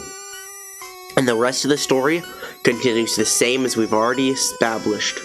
And the rest of the story continues the same as we've already established.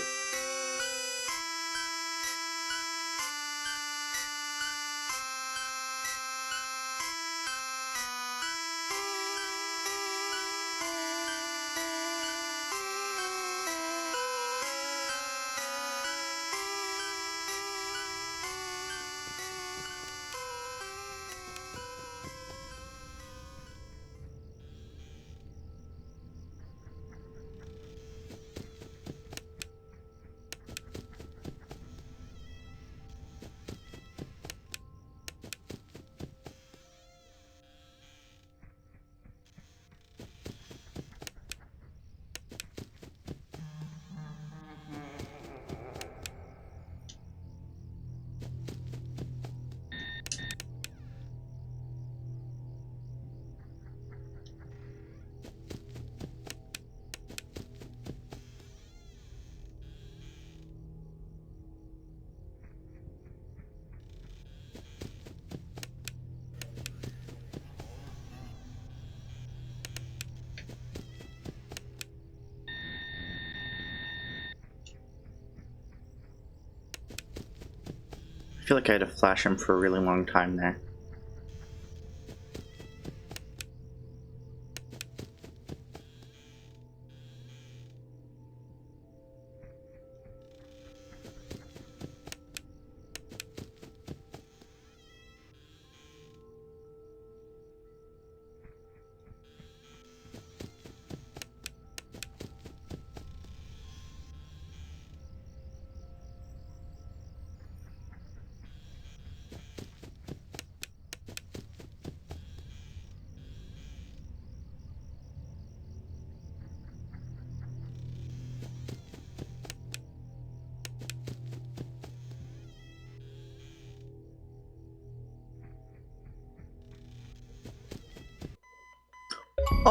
I feel like I had to flash him for a really long time there.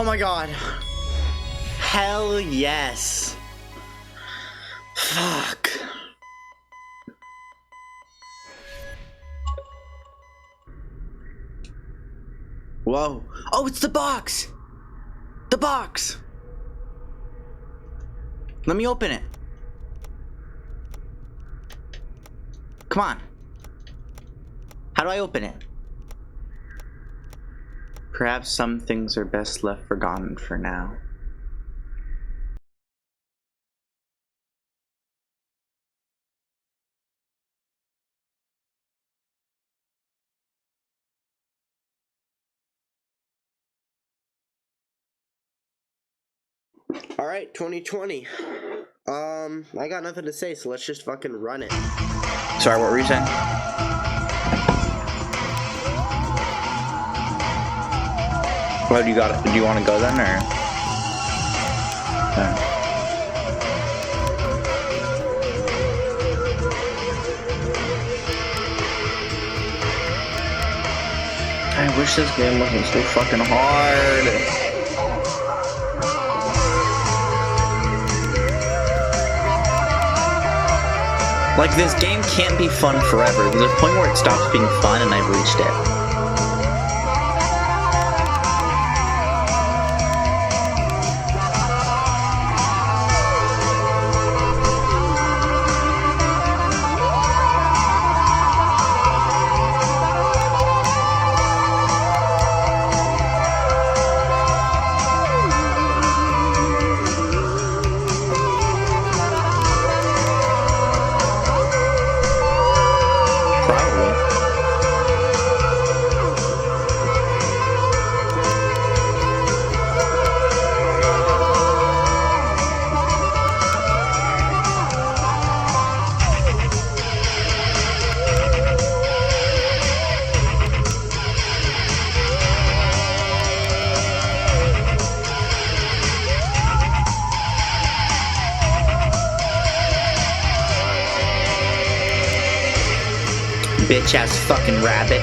Oh my god. Hell yes. Fuck. Whoa. Oh, it's the box! The box! Let me open it. Come on. How do I open it? Perhaps some things are best left forgotten for now. Alright, 2020. I got nothing to say, so let's just fucking run it. Sorry, what were you saying? Well, do you want to go then, or? I wish this game wasn't so fucking hard. Like, this game can't be fun forever. There's a point where it stops being fun, and I've reached it. Bitch ass fucking rabbit.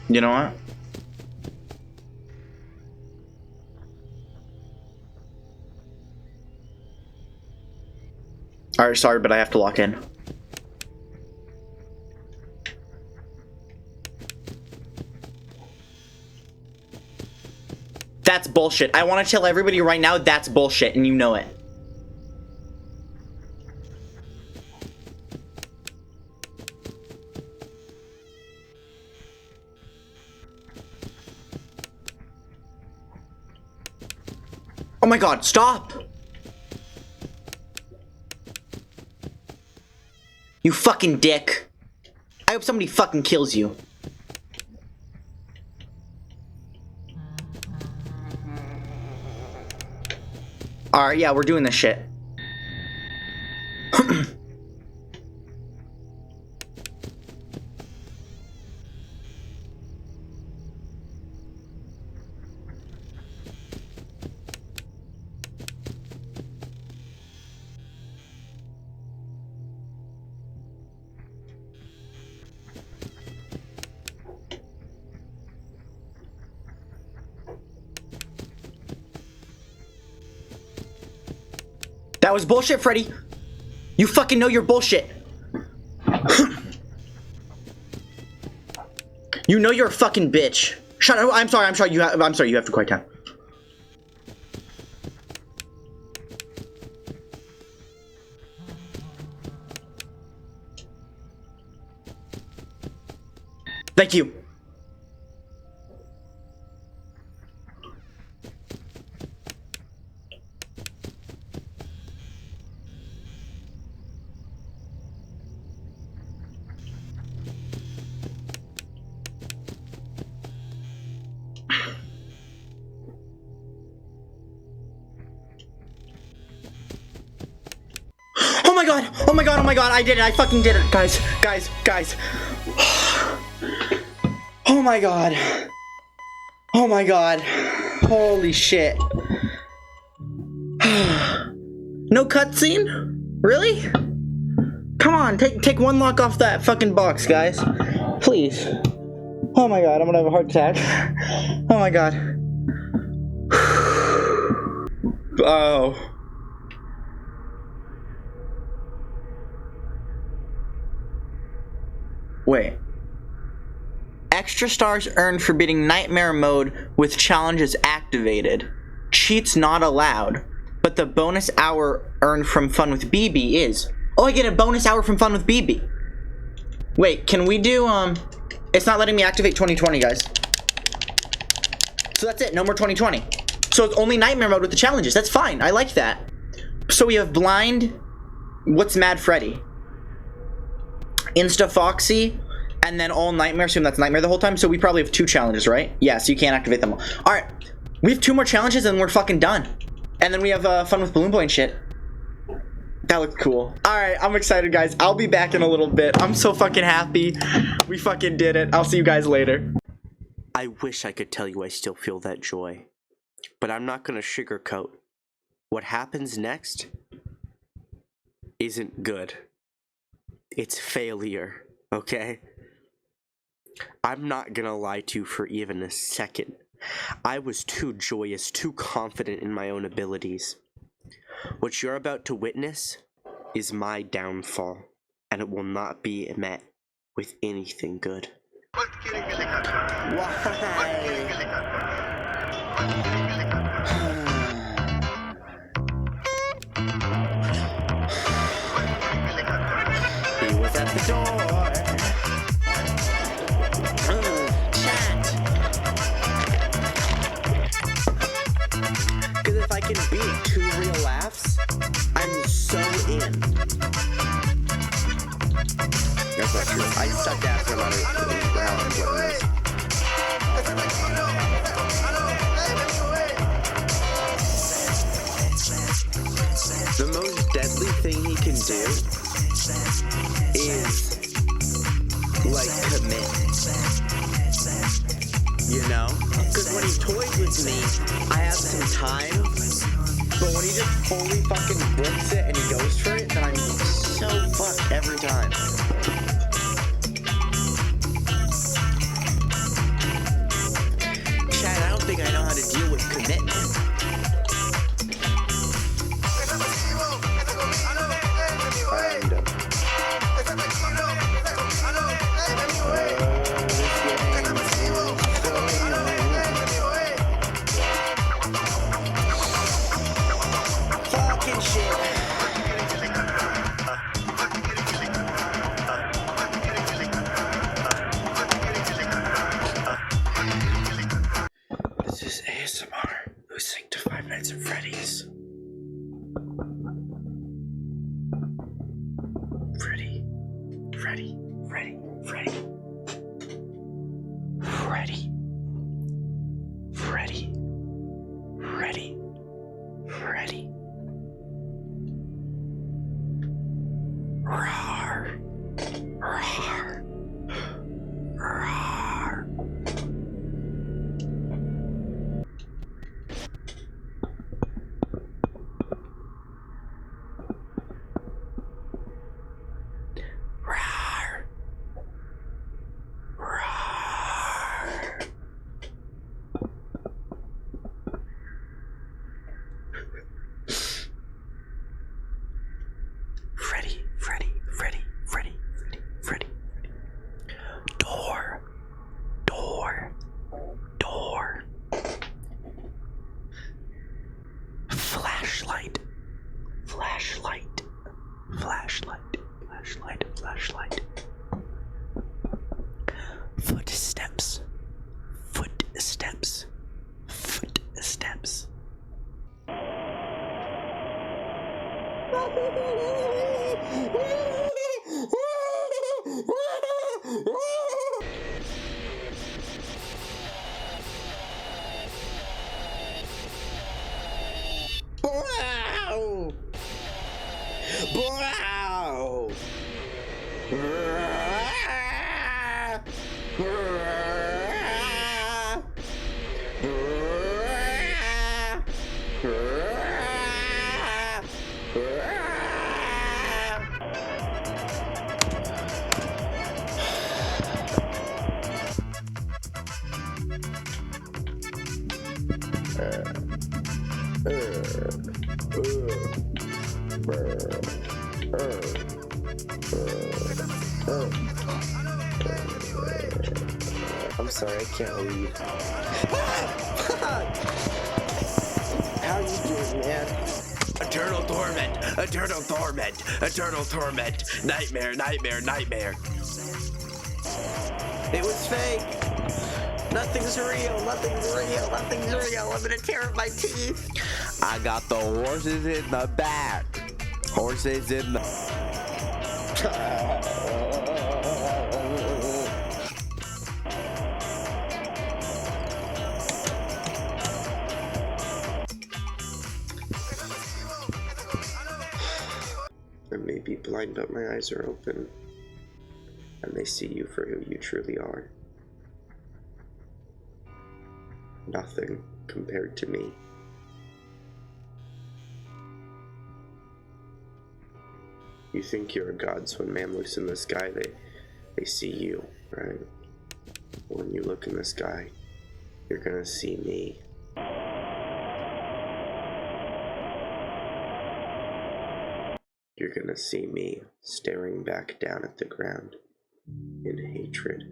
You know what? Alright, sorry, but I have to lock in. That's bullshit. I want to tell everybody right now that's bullshit, and you know it. Oh my god, stop! You fucking dick. I hope somebody fucking kills you. Alright, yeah, we're doing this shit. That was bullshit, Freddy. You fucking know you're bullshit. You know you're a fucking bitch. Shut up. I'm sorry. You have to quiet down. Thank you. Oh my god, I did it, I fucking did it. Guys. Oh my god. Oh my god. Holy shit. No cutscene? Really? Come on, take one lock off that fucking box, guys. Please. Oh my god, I'm gonna have a heart attack. Oh my god. Oh. Wait. Extra stars earned for beating Nightmare mode with challenges activated. Cheats not allowed. But the bonus hour earned from Fun with BB is. Oh, I get a bonus hour from Fun with BB. Wait, can we do, It's not letting me activate 2020, guys. So that's it, no more 2020. So it's only Nightmare mode with the challenges. That's fine, I like that. So we have Blind. What's Mad Freddy? Insta Foxy, and then all Nightmare. Assume that's Nightmare the whole time. So we probably have 2 challenges, right? Yeah, so you can't activate them all. Alright, we have 2 more challenges and we're fucking done. And then we have Fun with Balloon Boy and shit. That looks cool. Alright, I'm excited, guys. I'll be back in a little bit. I'm so fucking happy. We fucking did it. I'll see you guys later. I wish I could tell you I still feel that joy. But I'm not gonna sugarcoat. What happens next isn't good. It's failure, okay? I'm not gonna lie to you for even a second. I was too joyous, too confident in my own abilities. What you're about to witness is my downfall, and it will not be met with anything good. He was at the door. Chat. Because if I can beat 2 real laughs, I'm so in. That's not true. I suck ass no matter how important it is. The most deadly thing he can do is, like, commit. You know? Because when he toys with me, I have some time, but when he just fully fucking books it and he goes for it, then I'm so fucked every time. Chad, I don't think I know how to deal with commitment. Nights at Freddy's. Freddy. Freddy. Freddy. Freddy. Freddy. Freddy. Freddy. Freddy. Roar. Roar. Roar. Roar. Roar. Freddy, Freddy, Freddy, Freddy, Freddy, Freddy, Freddy. Door. Door. Door. Flashlight. Flashlight. Flashlight. Flashlight. Flashlight. Footsteps. Footsteps. Footsteps. Wow! Wow! I'm sorry, I can't leave. How you doing, man? Eternal torment, eternal torment, eternal torment. Nightmare, nightmare, nightmare. It was fake. Nothing's real, nothing's real, nothing's real. I'm gonna tear up my teeth. I got the horses in the back. Horses in the... I may be blind, but my eyes are open, and they see you for who you truly are. Nothing compared to me. You think you're a god, so when man looks in the sky, they see you, right? When you look in the sky, you're gonna see me. You're gonna see me staring back down at the ground in hatred.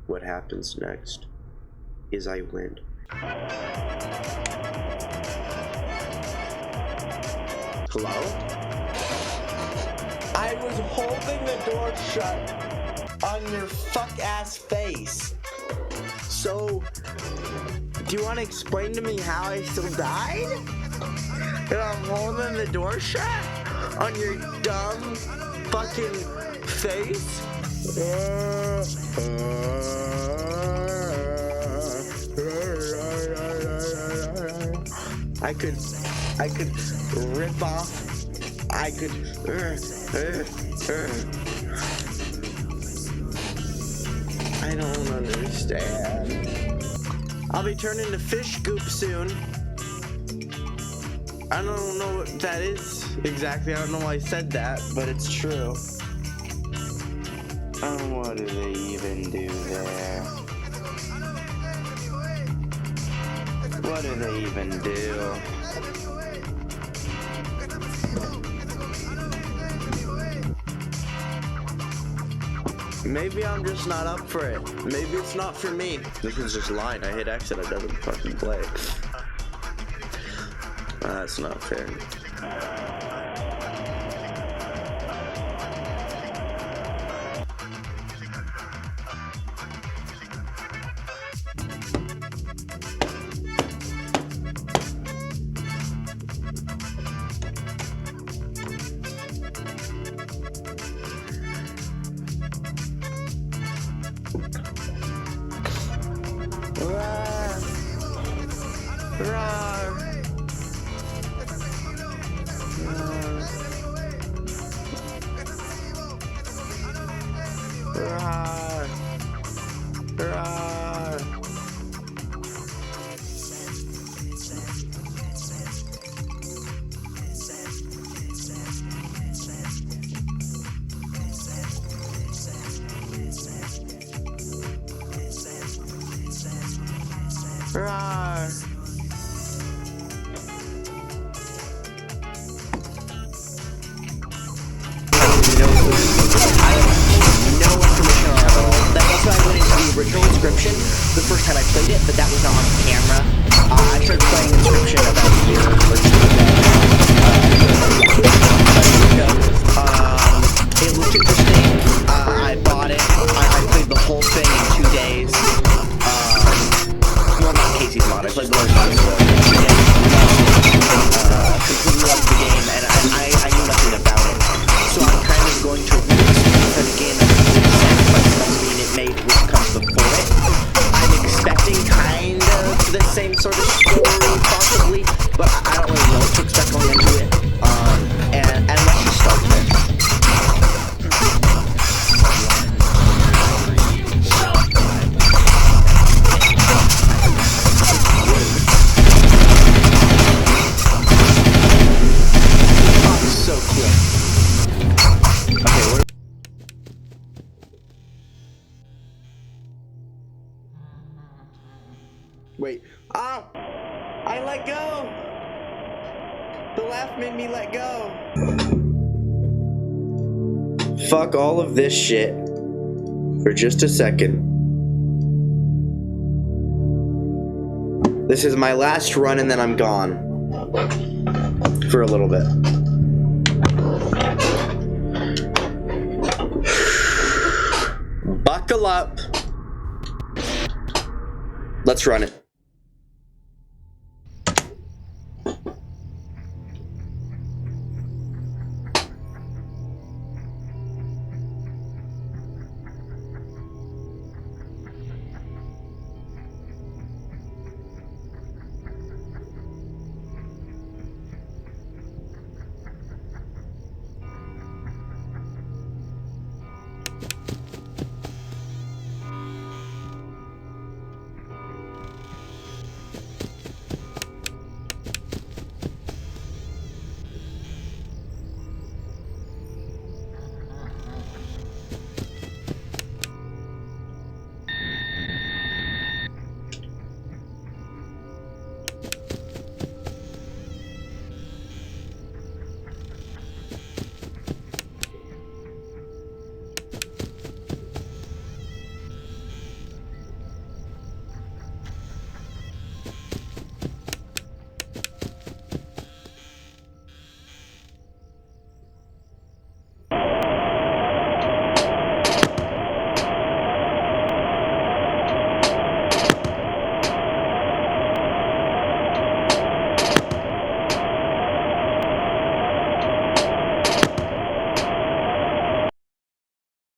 What happens next is I win. Hello? I was holding the door shut on your fuck-ass face. So, do you want to explain to me how I still died? And I'm holding the door shut on your dumb fucking face? I could rip off. I could. I don't understand. I'll be turning into fish goop soon. I don't know what that is exactly. I don't know why I said that, but it's true. What do they even do there? What do they even do? Maybe I'm just not up for it. Maybe it's not for me. This is just line. I hit X and it doesn't fucking play. That's not fair. Inscription the first time I played it, but that was not on camera. I started playing Inscription about a year or two ago. It looked interesting. I bought it. I played the whole thing in 2 days. Well, not Casey's mod. I played the Lord's mod in 2 days. Completely loved the game, and I knew nothing about it. So I'm kind of going to re-experience it again and sacrifice the scene it made which comes before it. I'm expecting kind of the same sort of story, possibly, but I don't really know what to expect going into it. And let's just start there. So cool. Okay, what? Wait. Ah! I let go! The laugh made me let go. Fuck all of this shit for just a second. This is my last run and then I'm gone. For a little bit. Buckle up. Let's run it.